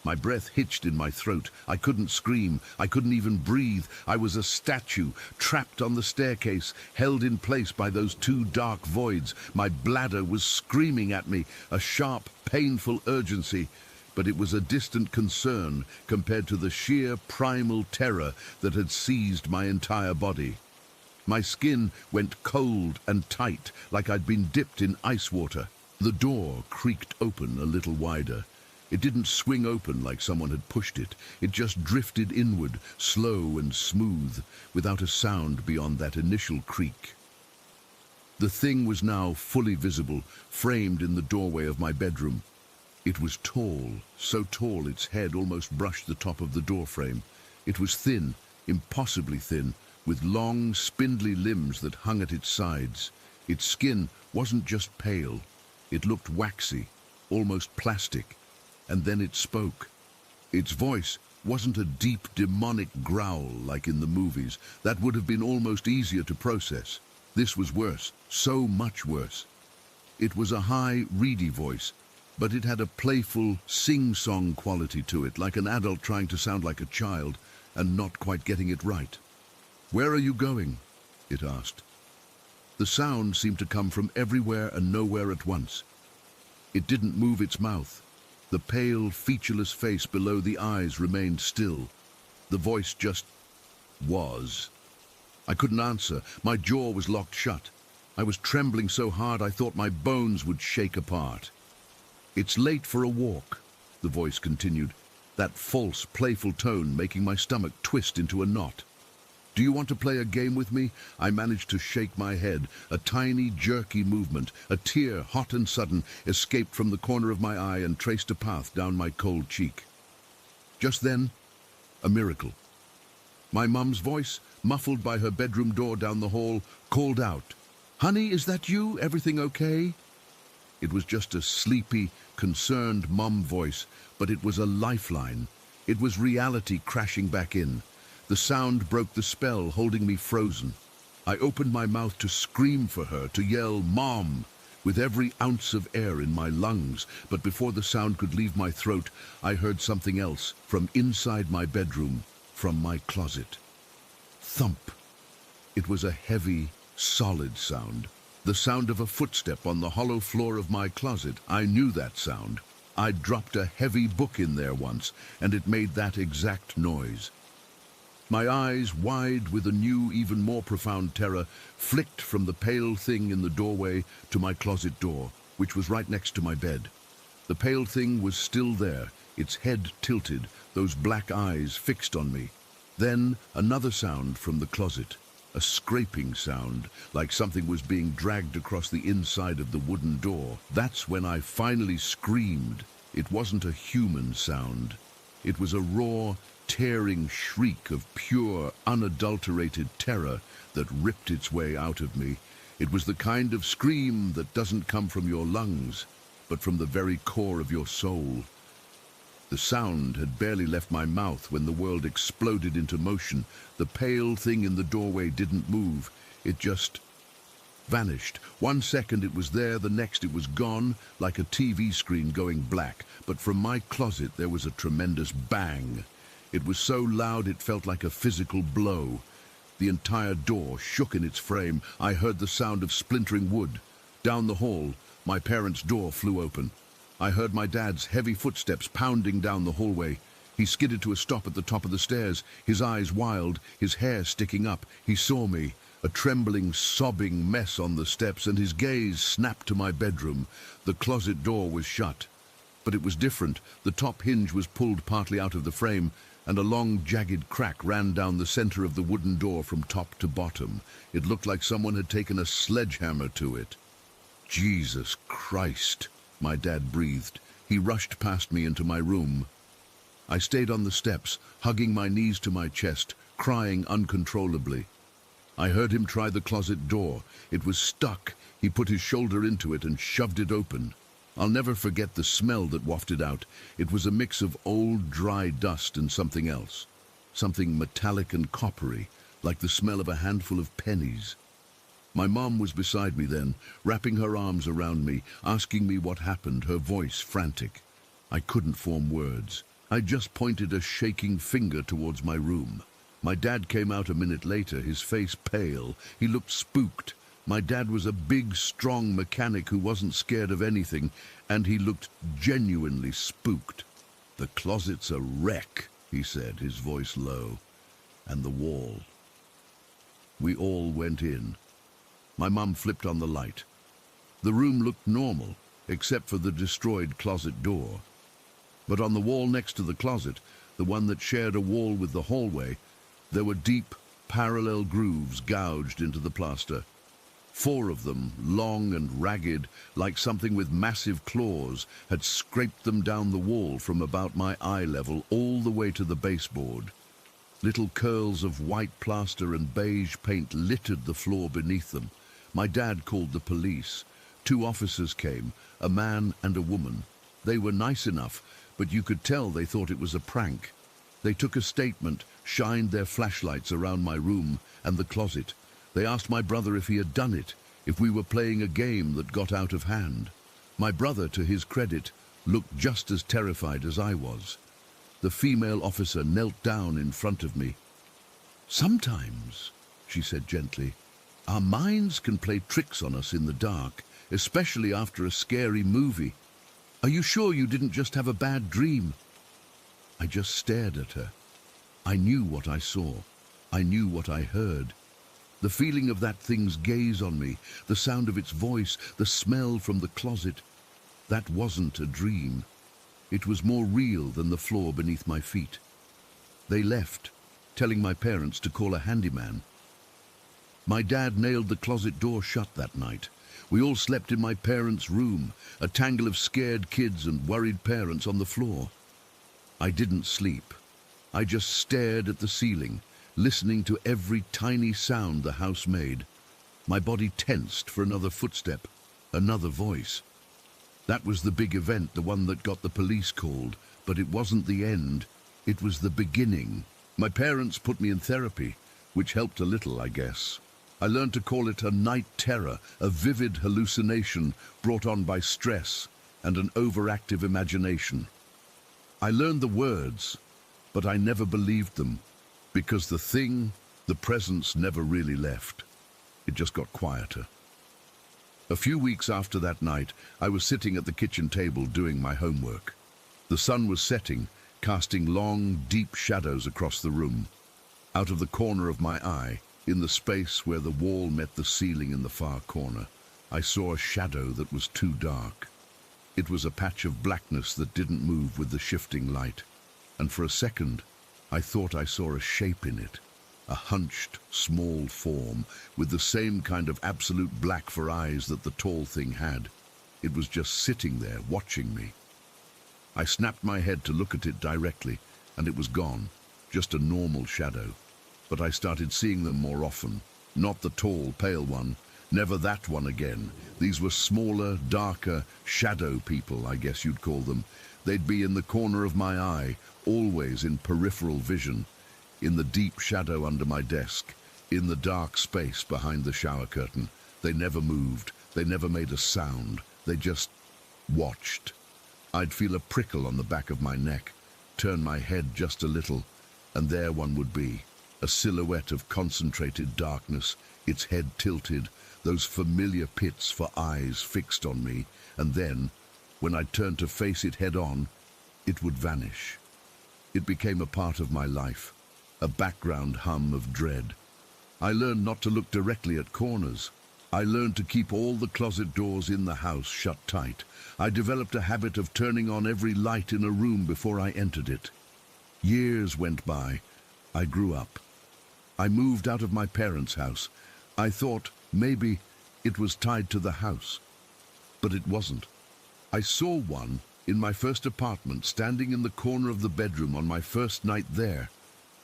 My breath hitched in my throat. I couldn't scream. I couldn't even breathe. I was a statue, trapped on the staircase, held in place by those 2 dark voids. My bladder was screaming at me, a sharp, painful urgency. But it was a distant concern compared to the sheer primal terror that had seized my entire body. My skin went cold and tight, like I'd been dipped in ice water. The door creaked open a little wider. It didn't swing open like someone had pushed it. It just drifted inward, slow and smooth, without a sound beyond that initial creak. The thing was now fully visible, framed in the doorway of my bedroom. It was tall, so tall its head almost brushed the top of the doorframe. It was thin, impossibly thin, with long, spindly limbs that hung at its sides. Its skin wasn't just pale. It looked waxy, almost plastic. And then it spoke. Its voice wasn't a deep, demonic growl like in the movies. That would have been almost easier to process. This was worse, so much worse. It was a high, reedy voice, but it had a playful, sing-song quality to it, like an adult trying to sound like a child and not quite getting it right. "Where are you going?" it asked. The sound seemed to come from everywhere and nowhere at once. It didn't move its mouth. The pale, featureless face below the eyes remained still. The voice just was. I couldn't answer. My jaw was locked shut. I was trembling so hard I thought my bones would shake apart. "It's late for a walk," the voice continued, that false, playful tone making my stomach twist into a knot. Do you want to play a game with me? I managed to shake my head. A tiny, jerky movement, a tear, hot and sudden, escaped from the corner of my eye and traced a path down my cold cheek. Just then, a miracle. My mum's voice, muffled by her bedroom door down the hall, called out, "Honey, is that you? Everything okay?" It was just a sleepy, concerned mum voice, but it was a lifeline. It was reality crashing back in. The sound broke the spell, holding me frozen. I opened my mouth to scream for her, to yell, "Mom!" with every ounce of air in my lungs, but before the sound could leave my throat, I heard something else from inside my bedroom, from my closet. Thump. It was a heavy, solid sound. The sound of a footstep on the hollow floor of my closet. I knew that sound. I'd dropped a heavy book in there once, and it made that exact noise. My eyes, wide with a new, even more profound terror, flicked from the pale thing in the doorway to my closet door, which was right next to my bed. The pale thing was still there, its head tilted, those black eyes fixed on me. Then another sound from the closet, a scraping sound, like something was being dragged across the inside of the wooden door. That's when I finally screamed. It wasn't a human sound. It was a raw, tearing shriek of pure, unadulterated terror that ripped its way out of me. It was the kind of scream that doesn't come from your lungs, but from the very core of your soul. The sound had barely left my mouth when the world exploded into motion. The pale thing in the doorway didn't move. It just vanished. 1 second it was there, the next it was gone, like a TV screen going black. But from my closet there was a tremendous bang. It was so loud it felt like a physical blow. The entire door shook in its frame. I heard the sound of splintering wood. Down the hall, my parents' door flew open. I heard my dad's heavy footsteps pounding down the hallway. He skidded to a stop at the top of the stairs, his eyes wild, his hair sticking up. He saw me, a trembling, sobbing mess on the steps, and his gaze snapped to my bedroom. The closet door was shut. But it was different. The top hinge was pulled partly out of the frame, and a long, jagged crack ran down the center of the wooden door from top to bottom. It looked like someone had taken a sledgehammer to it. "Jesus Christ," my dad breathed. He rushed past me into my room. I stayed on the steps, hugging my knees to my chest, crying uncontrollably. I heard him try the closet door. It was stuck. He put his shoulder into it and shoved it open. I'll never forget the smell that wafted out. It was a mix of old, dry dust and something else. Something metallic and coppery, like the smell of a handful of pennies. My mom was beside me then, wrapping her arms around me, asking me what happened, her voice frantic. I couldn't form words. I just pointed a shaking finger towards my room. My dad came out a minute later, his face pale. He looked spooked. My dad was a big, strong mechanic who wasn't scared of anything, and he looked genuinely spooked. "The closet's a wreck," he said, his voice low. "And the wall." We all went in. My mum flipped on the light. The room looked normal, except for the destroyed closet door. But on the wall next to the closet, the one that shared a wall with the hallway, there were deep, parallel grooves gouged into the plaster. 4 of them, long and ragged, like something with massive claws, had scraped them down the wall from about my eye level all the way to the baseboard. Little curls of white plaster and beige paint littered the floor beneath them. My dad called the police. 2 officers came, a man and a woman. They were nice enough, but you could tell they thought it was a prank. They took a statement, shined their flashlights around my room and the closet. They asked my brother if he had done it, if we were playing a game that got out of hand. My brother, to his credit, looked just as terrified as I was. The female officer knelt down in front of me. "Sometimes," she said gently, "our minds can play tricks on us in the dark, especially after a scary movie. Are you sure you didn't just have a bad dream?" I just stared at her. I knew what I saw. I knew what I heard. The feeling of that thing's gaze on me, the sound of its voice, the smell from the closet. That wasn't a dream. It was more real than the floor beneath my feet. They left. telling my parents to call a handyman. My dad nailed the closet door shut that night. We all slept in my parents' room, a tangle of scared kids and worried parents on the floor. I didn't sleep. I just stared at the ceiling, listening to every tiny sound the house made. My body tensed for another footstep, another voice. That was the big event, the one that got the police called, but it wasn't the end. It was the beginning. My parents put me in therapy, which helped a little, I guess. I learned to call it a night terror, a vivid hallucination brought on by stress and an overactive imagination. I learned the words, but I never believed them, because the presence never really left. It just got quieter. A few weeks after that night, I was sitting at the kitchen table doing my homework. The sun was setting, casting long, deep shadows across the room. Out of the corner of my eye, in the space where the wall met the ceiling in the far corner, I saw a shadow that was too dark. It was a patch of blackness that didn't move with the shifting light, and for a second, I thought I saw a shape in it, a hunched, small form, with the same kind of absolute black for eyes that the tall thing had. It was just sitting there, watching me. I snapped my head to look at it directly, and it was gone, just a normal shadow. But I started seeing them more often. Not the tall, pale one, never that one again. These were smaller, darker, shadow people, I guess you'd call them. They'd be in the corner of my eye, always in peripheral vision, in the deep shadow under my desk, in the dark space behind the shower curtain. They never moved, they never made a sound, they just watched. I'd feel a prickle on the back of my neck, turn my head just a little, and there one would be. A silhouette of concentrated darkness, its head tilted, those familiar pits for eyes fixed on me, and then, when I turned to face it head-on, it would vanish. It became a part of my life, a background hum of dread. I learned not to look directly at corners. I learned to keep all the closet doors in the house shut tight. I developed a habit of turning on every light in a room before I entered it. Years went by. I grew up. I moved out of my parents' house. I thought maybe it was tied to the house, but it wasn't. I saw one in my first apartment, standing in the corner of the bedroom on my first night there.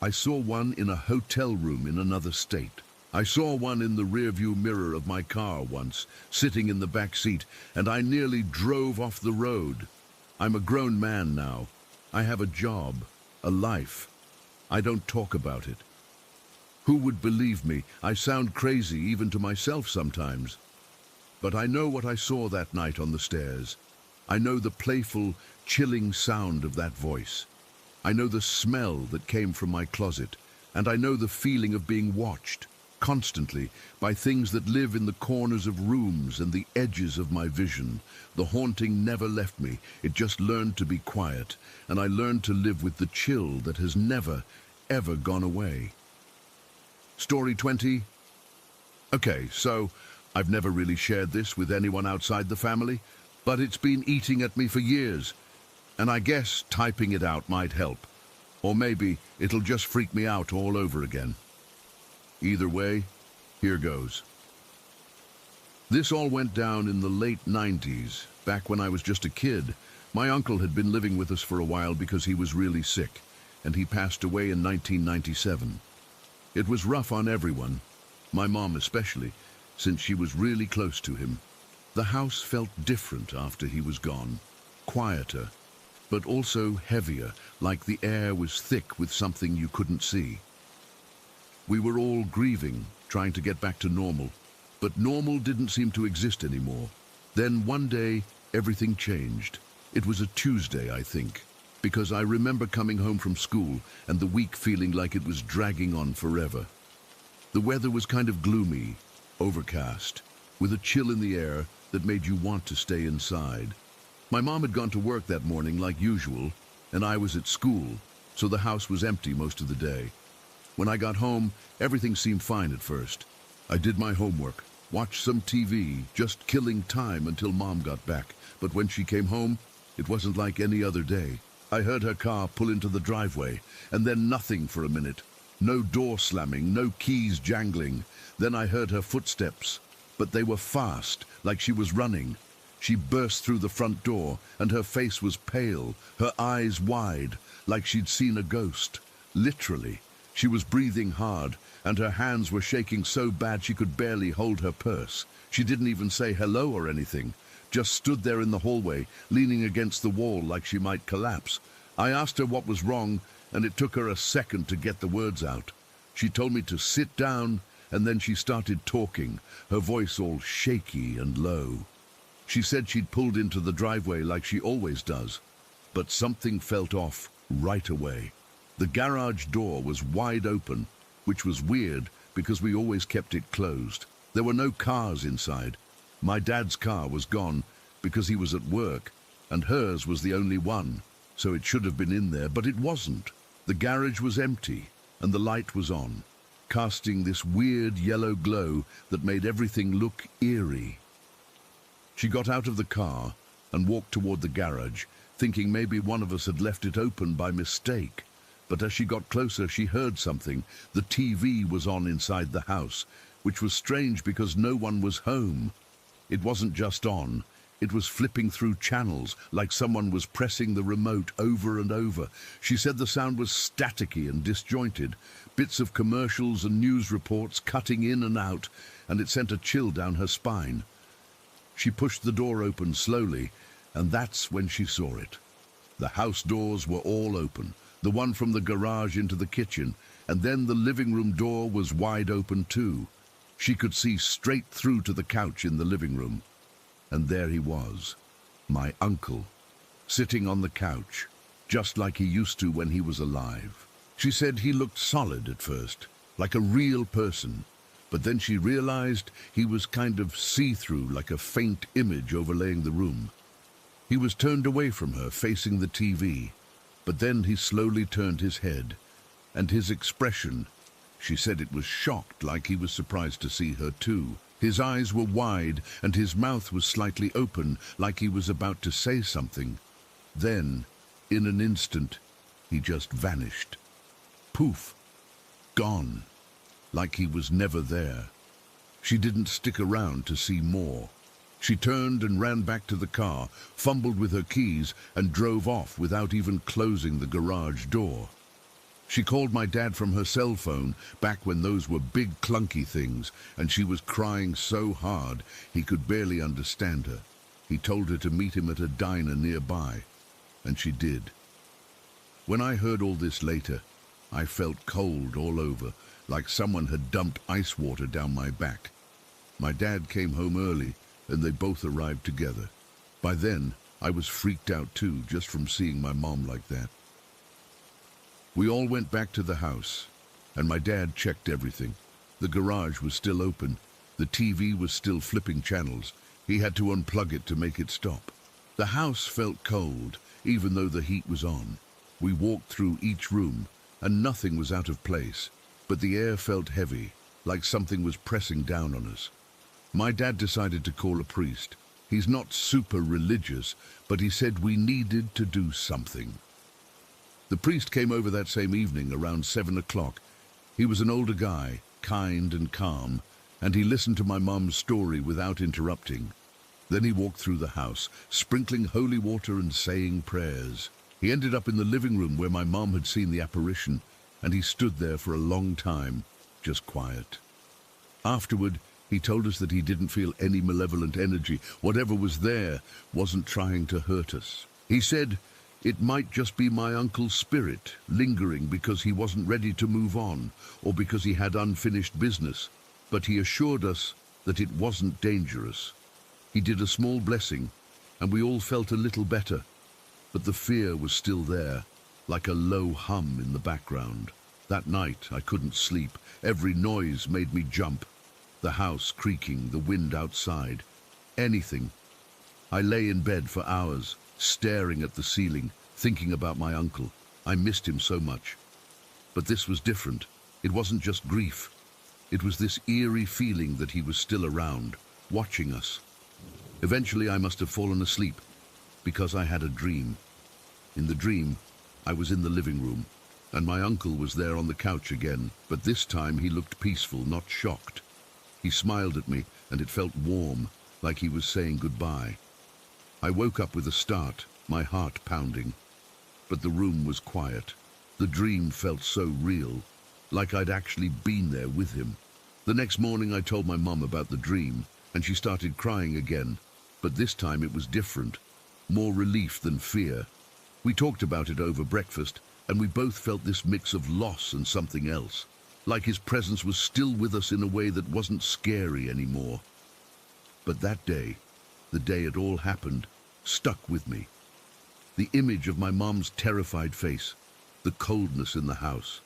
I saw one in a hotel room in another state. I saw one in the rearview mirror of my car once, sitting in the back seat, and I nearly drove off the road. I'm a grown man now. I have a job, a life. I don't talk about it. Who would believe me? I sound crazy even to myself sometimes. But I know what I saw that night on the stairs. I know the playful, chilling sound of that voice. I know the smell that came from my closet, and I know the feeling of being watched, constantly, by things that live in the corners of rooms and the edges of my vision. The haunting never left me. It just learned to be quiet, and I learned to live with the chill that has never, ever gone away. Story 20. Okay, so I've never really shared this with anyone outside the family, but it's been eating at me for years, and I guess typing it out might help. Or maybe it'll just freak me out all over again. Either way, here goes. This all went down in the late 90s, back when I was just a kid. My uncle had been living with us for a while because he was really sick, and he passed away in 1997. It was rough on everyone, my mom especially, since she was really close to him. The house felt different after he was gone, quieter, but also heavier, like the air was thick with something you couldn't see. We were all grieving, trying to get back to normal, but normal didn't seem to exist anymore. Then one day, everything changed. It was a Tuesday, I think, because I remember coming home from school and the week feeling like it was dragging on forever. The weather was kind of gloomy, overcast, with a chill in the air that made you want to stay inside. My mom had gone to work that morning like usual, and I was at school, so the house was empty most of the day. When I got home, everything seemed fine at first. I did my homework, watched some TV, just killing time until Mom got back. But when she came home, it wasn't like any other day. I heard her car pull into the driveway, and then nothing for a minute. No door slamming, no keys jangling. Then I heard her footsteps, but they were fast, like she was running. She burst through the front door, and her face was pale, her eyes wide, like she'd seen a ghost. Literally, she was breathing hard, and her hands were shaking so bad she could barely hold her purse. She didn't even say hello or anything, just stood there in the hallway, leaning against the wall like she might collapse. I asked her what was wrong, and it took her a second to get the words out. She told me to sit down, and then she started talking, her voice all shaky and low. She said she'd pulled into the driveway like she always does, but something felt off right away. The garage door was wide open, which was weird because we always kept it closed. There were no cars inside. My dad's car was gone because he was at work, and hers was the only one, so it should have been in there, but it wasn't. The garage was empty, and the light was on, casting this weird yellow glow that made everything look eerie. She got out of the car and walked toward the garage, thinking maybe one of us had left it open by mistake. But as she got closer, she heard something. The TV was on inside the house, which was strange because no one was home. It wasn't just on. It was flipping through channels, like someone was pressing the remote over and over. She said the sound was staticky and disjointed, bits of commercials and news reports cutting in and out, and it sent a chill down her spine. She pushed the door open slowly, and that's when she saw it. The house doors were all open, the one from the garage into the kitchen, and then the living room door was wide open too. She could see straight through to the couch in the living room. And there he was, my uncle, sitting on the couch, just like he used to when he was alive. She said he looked solid at first, like a real person, but then she realized he was kind of see-through, like a faint image overlaying the room. He was turned away from her, facing the TV, but then he slowly turned his head, and his expression, she said it was shocked, like he was surprised to see her too. His eyes were wide, and his mouth was slightly open, like he was about to say something. Then, in an instant, he just vanished. Poof! Gone. Like he was never there. She didn't stick around to see more. She turned and ran back to the car, fumbled with her keys, and drove off without even closing the garage door. She called my dad from her cell phone, back when those were big clunky things, and she was crying so hard he could barely understand her. He told her to meet him at a diner nearby, and she did. When I heard all this later, I felt cold all over, like someone had dumped ice water down my back. My dad came home early, and they both arrived together. By then, I was freaked out too, just from seeing my mom like that. We all went back to the house, and my dad checked everything. The garage was still open. The TV was still flipping channels. He had to unplug it to make it stop. The house felt cold, even though the heat was on. We walked through each room, and nothing was out of place, but the air felt heavy, like something was pressing down on us. My dad decided to call a priest. He's not super religious, but he said we needed to do something. The priest came over that same evening around 7 o'clock. He was an older guy, kind and calm, and he listened to my mom's story without interrupting. Then he walked through the house, sprinkling holy water and saying prayers. He ended up in the living room where my mom had seen the apparition, and he stood there for a long time, just quiet. Afterward, he told us that he didn't feel any malevolent energy. Whatever was there wasn't trying to hurt us. He said it might just be my uncle's spirit, lingering because he wasn't ready to move on, or because he had unfinished business, but he assured us that it wasn't dangerous. He did a small blessing, and we all felt a little better, but the fear was still there, like a low hum in the background. That night I couldn't sleep. Every noise made me jump. The house creaking, the wind outside, anything. I lay in bed for hours, staring at the ceiling, thinking about my uncle. I missed him so much. But this was different. It wasn't just grief. It was this eerie feeling that he was still around, watching us. Eventually I must have fallen asleep, because I had a dream. In the dream, I was in the living room. And my uncle was there on the couch again, but this time he looked peaceful, not shocked. He smiled at me, and it felt warm, like he was saying goodbye. I woke up with a start, my heart pounding. But the room was quiet. The dream felt so real, like I'd actually been there with him. The next morning I told my mum about the dream, and she started crying again. But this time it was different, more relief than fear. We talked about it over breakfast, and we both felt this mix of loss and something else, like his presence was still with us in a way that wasn't scary anymore. But that day, the day it all happened, stuck with me. The image of my mom's terrified face, the coldness in the house,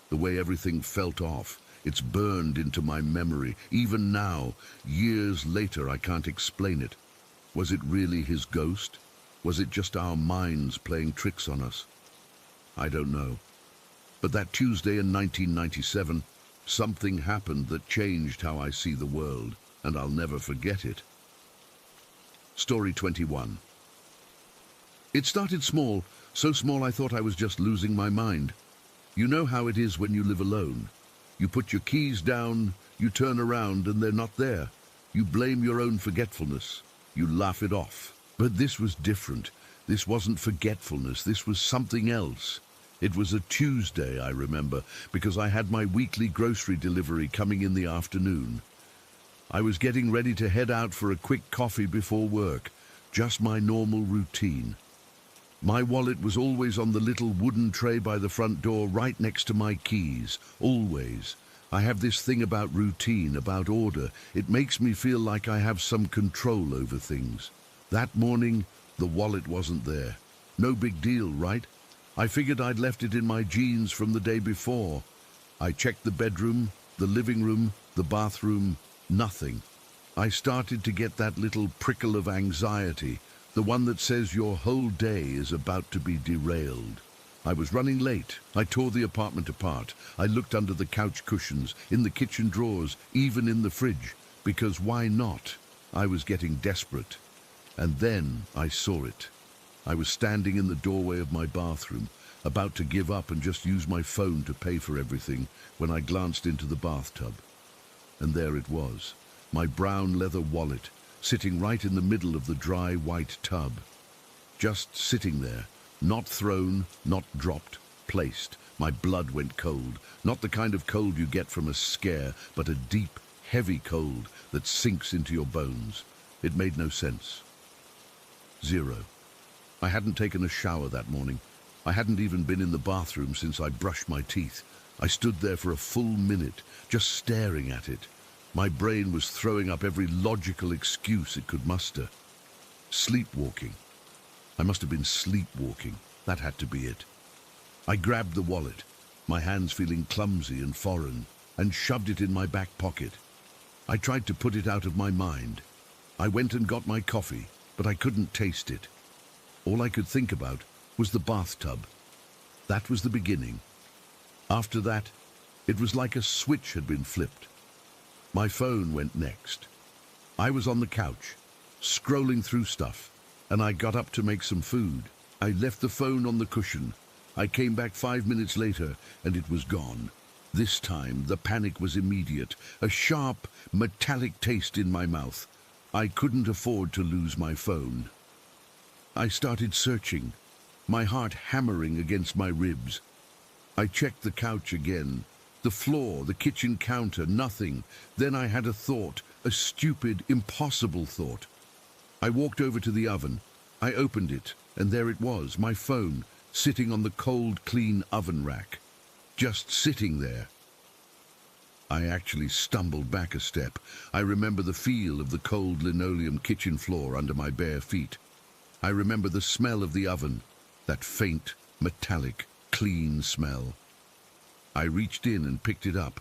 the way everything felt off, it's burned into my memory. Even now, years later, I can't explain it. Was it really his ghost? Was it just our minds playing tricks on us? I don't know. But that Tuesday in 1997, something happened that changed how I see the world, and I'll never forget it. Story 21. It started small, so small I thought I was just losing my mind. You know how it is when you live alone. You put your keys down, you turn around and they're not there. You blame your own forgetfulness. You laugh it off. But this was different. This wasn't forgetfulness, this was something else. It was a Tuesday, I remember, because I had my weekly grocery delivery coming in the afternoon. I was getting ready to head out for a quick coffee before work, just my normal routine. My wallet was always on the little wooden tray by the front door right next to my keys, always. I have this thing about routine, about order. It makes me feel like I have some control over things. That morning, the wallet wasn't there. No big deal, right? I figured I'd left it in my jeans from the day before. I checked the bedroom, the living room, the bathroom, nothing. I started to get that little prickle of anxiety, the one that says your whole day is about to be derailed. I was running late. I tore the apartment apart. I looked under the couch cushions, in the kitchen drawers, even in the fridge, because why not? I was getting desperate. And then I saw it. I was standing in the doorway of my bathroom, about to give up and just use my phone to pay for everything, when I glanced into the bathtub. And there it was, my brown leather wallet, sitting right in the middle of the dry white tub. Just sitting there, not thrown, not dropped, placed. My blood went cold, not the kind of cold you get from a scare, but a deep, heavy cold that sinks into your bones. It made no sense. Zero. I hadn't taken a shower that morning. I hadn't even been in the bathroom since I brushed my teeth. I stood there for a full minute, just staring at it. My brain was throwing up every logical excuse it could muster. Sleepwalking. I must have been sleepwalking. That had to be it. I grabbed the wallet, my hands feeling clumsy and foreign, and shoved it in my back pocket. I tried to put it out of my mind. I went and got my coffee, but I couldn't taste it. All I could think about was the bathtub. That was the beginning. After that, it was like a switch had been flipped. My phone went next. I was on the couch, scrolling through stuff, and I got up to make some food. I left the phone on the cushion. I came back 5 minutes later, and it was gone. This time, the panic was immediate, a sharp, metallic taste in my mouth. I couldn't afford to lose my phone. I started searching, my heart hammering against my ribs. I checked the couch again, the floor, the kitchen counter, nothing. Then I had a thought, a stupid, impossible thought. I walked over to the oven. I opened it, and there it was, my phone, sitting on the cold, clean oven rack. Just sitting there. I actually stumbled back a step. I remember the feel of the cold linoleum kitchen floor under my bare feet. I remember the smell of the oven, that faint, metallic, clean smell. I reached in and picked it up.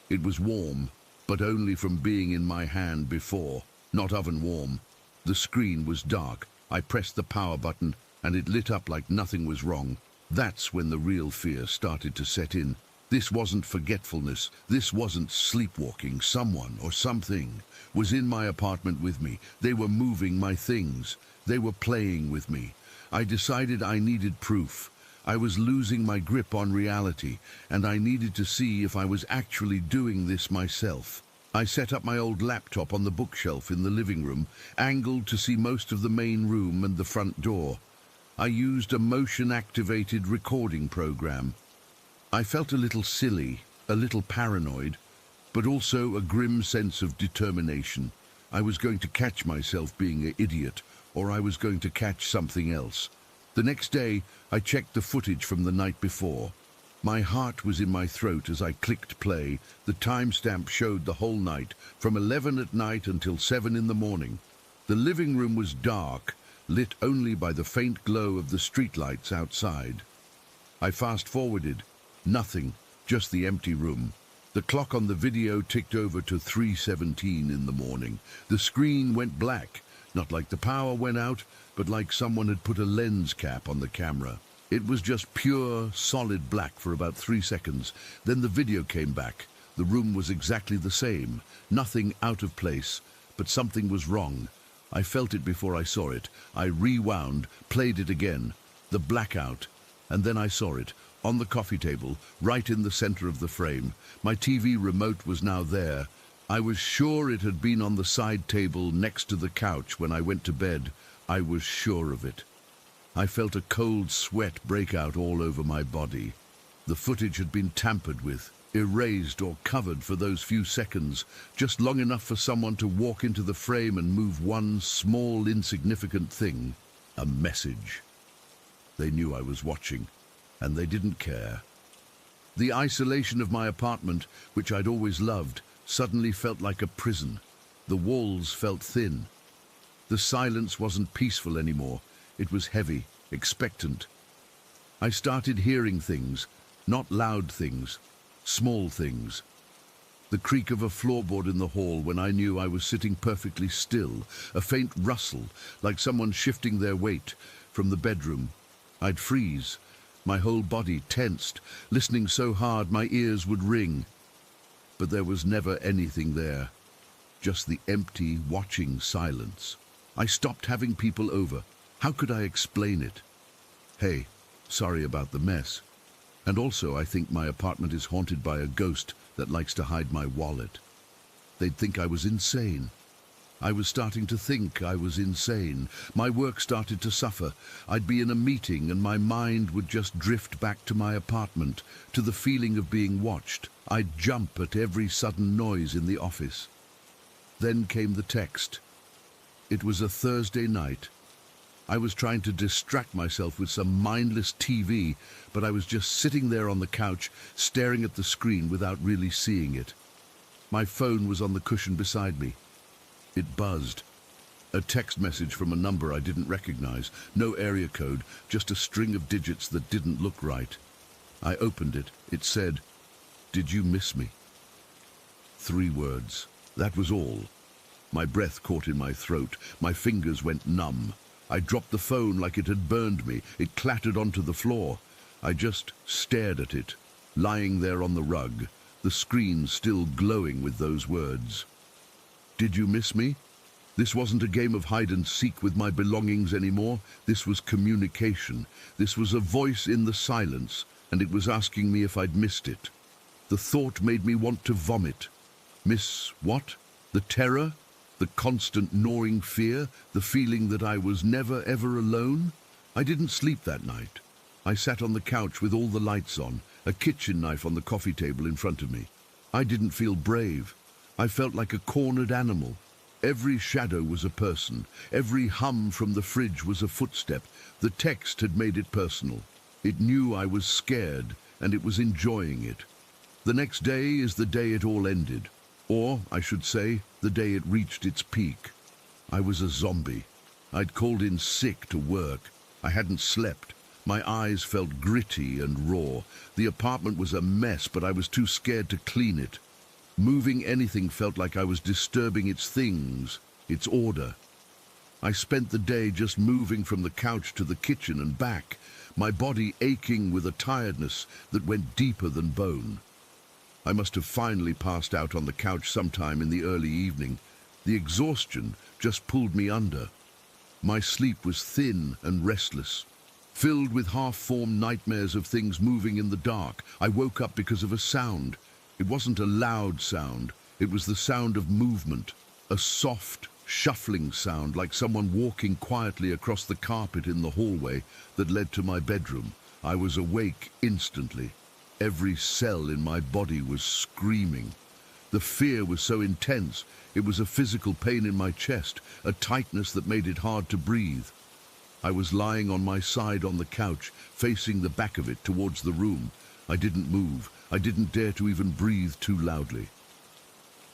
It was warm, but only from being in my hand before, not oven warm. The screen was dark. I pressed the power button, and it lit up like nothing was wrong. That's when the real fear started to set in. This wasn't forgetfulness. This wasn't sleepwalking. Someone or something was in my apartment with me. They were moving my things. They were playing with me. I decided I needed proof. I was losing my grip on reality, and I needed to see if I was actually doing this myself. I set up my old laptop on the bookshelf in the living room, angled to see most of the main room and the front door. I used a motion-activated recording program. I felt a little silly, a little paranoid, but also a grim sense of determination. I was going to catch myself being an idiot, or I was going to catch something else. The next day, I checked the footage from the night before. My heart was in my throat as I clicked play. The timestamp showed the whole night, from 11 at night until 7 in the morning. The living room was dark, lit only by the faint glow of the streetlights outside. I fast-forwarded. Nothing, just the empty room. The clock on the video ticked over to 3:17 in the morning. The screen went black, not like the power went out, but like someone had put a lens cap on the camera. It was just pure, solid black for about 3 seconds. Then the video came back. The room was exactly the same, nothing out of place, but something was wrong. I felt it before I saw it. I rewound, played it again. The blackout. And then I saw it, on the coffee table, right in the center of the frame. My TV remote was now there. I was sure it had been on the side table next to the couch when I went to bed. I was sure of it. I felt a cold sweat break out all over my body. The footage had been tampered with, erased or covered for those few seconds, just long enough for someone to walk into the frame and move one small, insignificant thing, a message. They knew I was watching, and they didn't care. The isolation of my apartment, which I'd always loved, suddenly felt like a prison. The walls felt thin. The silence wasn't peaceful anymore. It was heavy, expectant. I started hearing things, not loud things, small things. The creak of a floorboard in the hall when I knew I was sitting perfectly still, a faint rustle, like someone shifting their weight from the bedroom. I'd freeze, my whole body tensed, listening so hard my ears would ring. But there was never anything there, just the empty, watching silence. I stopped having people over. How could I explain it? Hey, sorry about the mess. And also, I think my apartment is haunted by a ghost that likes to hide my wallet. They'd think I was insane. I was starting to think I was insane. My work started to suffer. I'd be in a meeting and my mind would just drift back to my apartment, to the feeling of being watched. I'd jump at every sudden noise in the office. Then came the text. It was a Thursday night. I was trying to distract myself with some mindless TV, but I was just sitting there on the couch, staring at the screen without really seeing it. My phone was on the cushion beside me. It buzzed. A text message from a number I didn't recognize. No area code, just a string of digits that didn't look right. I opened it. It said, "Did you miss me?" 3 words. That was all. My breath caught in my throat. My fingers went numb. I dropped the phone like it had burned me. It clattered onto the floor. I just stared at it, lying there on the rug, the screen still glowing with those words. Did you miss me? This wasn't a game of hide and seek with my belongings anymore. This was communication. This was a voice in the silence, and it was asking me if I'd missed it. The thought made me want to vomit. Miss what? The terror? The constant gnawing fear, the feeling that I was never ever alone? I didn't sleep that night. I sat on the couch with all the lights on, a kitchen knife on the coffee table in front of me. I didn't feel brave. I felt like a cornered animal. Every shadow was a person. Every hum from the fridge was a footstep. The text had made it personal. It knew I was scared, and it was enjoying it. The next day is the day it all ended. Or, I should say, the day it reached its peak. I was a zombie. I'd called in sick to work. I hadn't slept. My eyes felt gritty and raw. The apartment was a mess, but I was too scared to clean it. Moving anything felt like I was disturbing its things, its order. I spent the day just moving from the couch to the kitchen and back, my body aching with a tiredness that went deeper than bone. I must have finally passed out on the couch sometime in the early evening. The exhaustion just pulled me under. My sleep was thin and restless. filled with half-formed nightmares of things moving in the dark. I woke up because of a sound. It wasn't a loud sound. It was the sound of movement, a soft, shuffling sound like someone walking quietly across the carpet in the hallway that led to my bedroom. I was awake instantly. Every cell in my body was screaming. The fear was so intense, it was a physical pain in my chest, a tightness that made it hard to breathe. I was lying on my side on the couch, facing the back of it towards the room. I didn't move. I didn't dare to even breathe too loudly.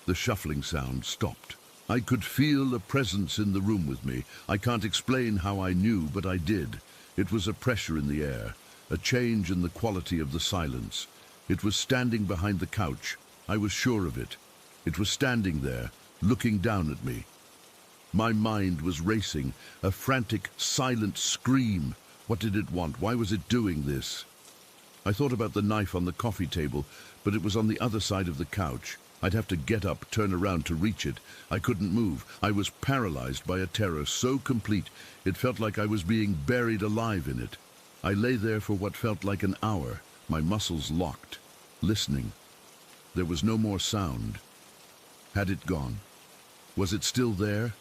The shuffling sound stopped. I could feel a presence in the room with me. I can't explain how I knew, but I did. It was a pressure in the air, a change in the quality of the silence. It was standing behind the couch. I was sure of it. It was standing there, looking down at me. My mind was racing, a frantic, silent scream. What did it want? Why was it doing this? I thought about the knife on the coffee table, but it was on the other side of the couch. I'd have to get up, turn around to reach it. I couldn't move. I was paralyzed by a terror so complete, it felt like I was being buried alive in it. I lay there for what felt like an hour, my muscles locked, listening. There was no more sound. Had it gone? Was it still there?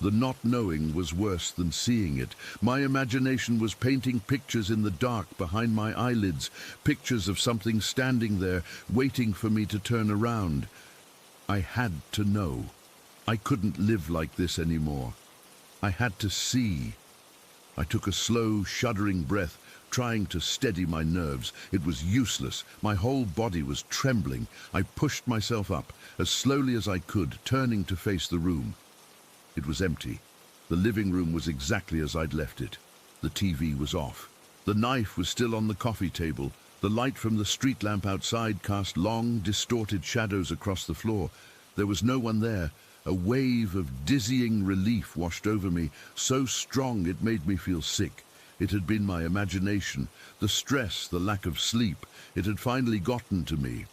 The not knowing was worse than seeing it. My imagination was painting pictures in the dark behind my eyelids, pictures of something standing there, waiting for me to turn around. I had to know. I couldn't live like this anymore. I had to see. I took a slow, shuddering breath, trying to steady my nerves. It was useless. My whole body was trembling. I pushed myself up, as slowly as I could, turning to face the room. It was empty. The living room was exactly as I'd left it. The TV was off. The knife was still on the coffee table. The light from the street lamp outside cast long, distorted shadows across the floor. There was no one there. A wave of dizzying relief washed over me, so strong it made me feel sick. It had been my imagination, the stress, the lack of sleep. It had finally gotten to me.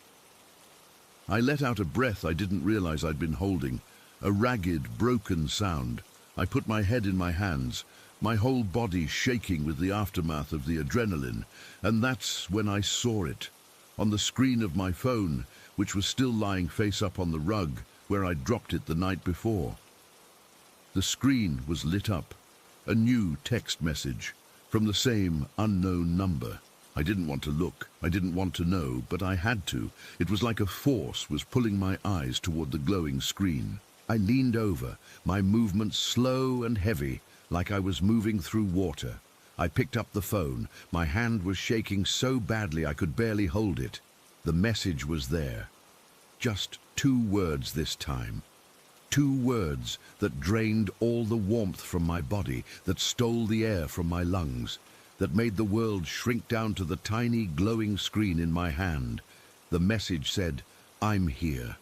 I let out a breath I didn't realize I'd been holding. A ragged, broken sound. I put my head in my hands, my whole body shaking with the aftermath of the adrenaline, and that's when I saw it. On the screen of my phone, which was still lying face up on the rug, where I'd dropped it the night before. The screen was lit up. A new text message, from the same unknown number. I didn't want to look, I didn't want to know, but I had to. It was like a force was pulling my eyes toward the glowing screen. I leaned over, my movements slow and heavy, like I was moving through water. I picked up the phone. My hand was shaking so badly I could barely hold it. The message was there. Just 2 words this time. 2 words that drained all the warmth from my body, that stole the air from my lungs, that made the world shrink down to the tiny glowing screen in my hand. The message said, "I'm here."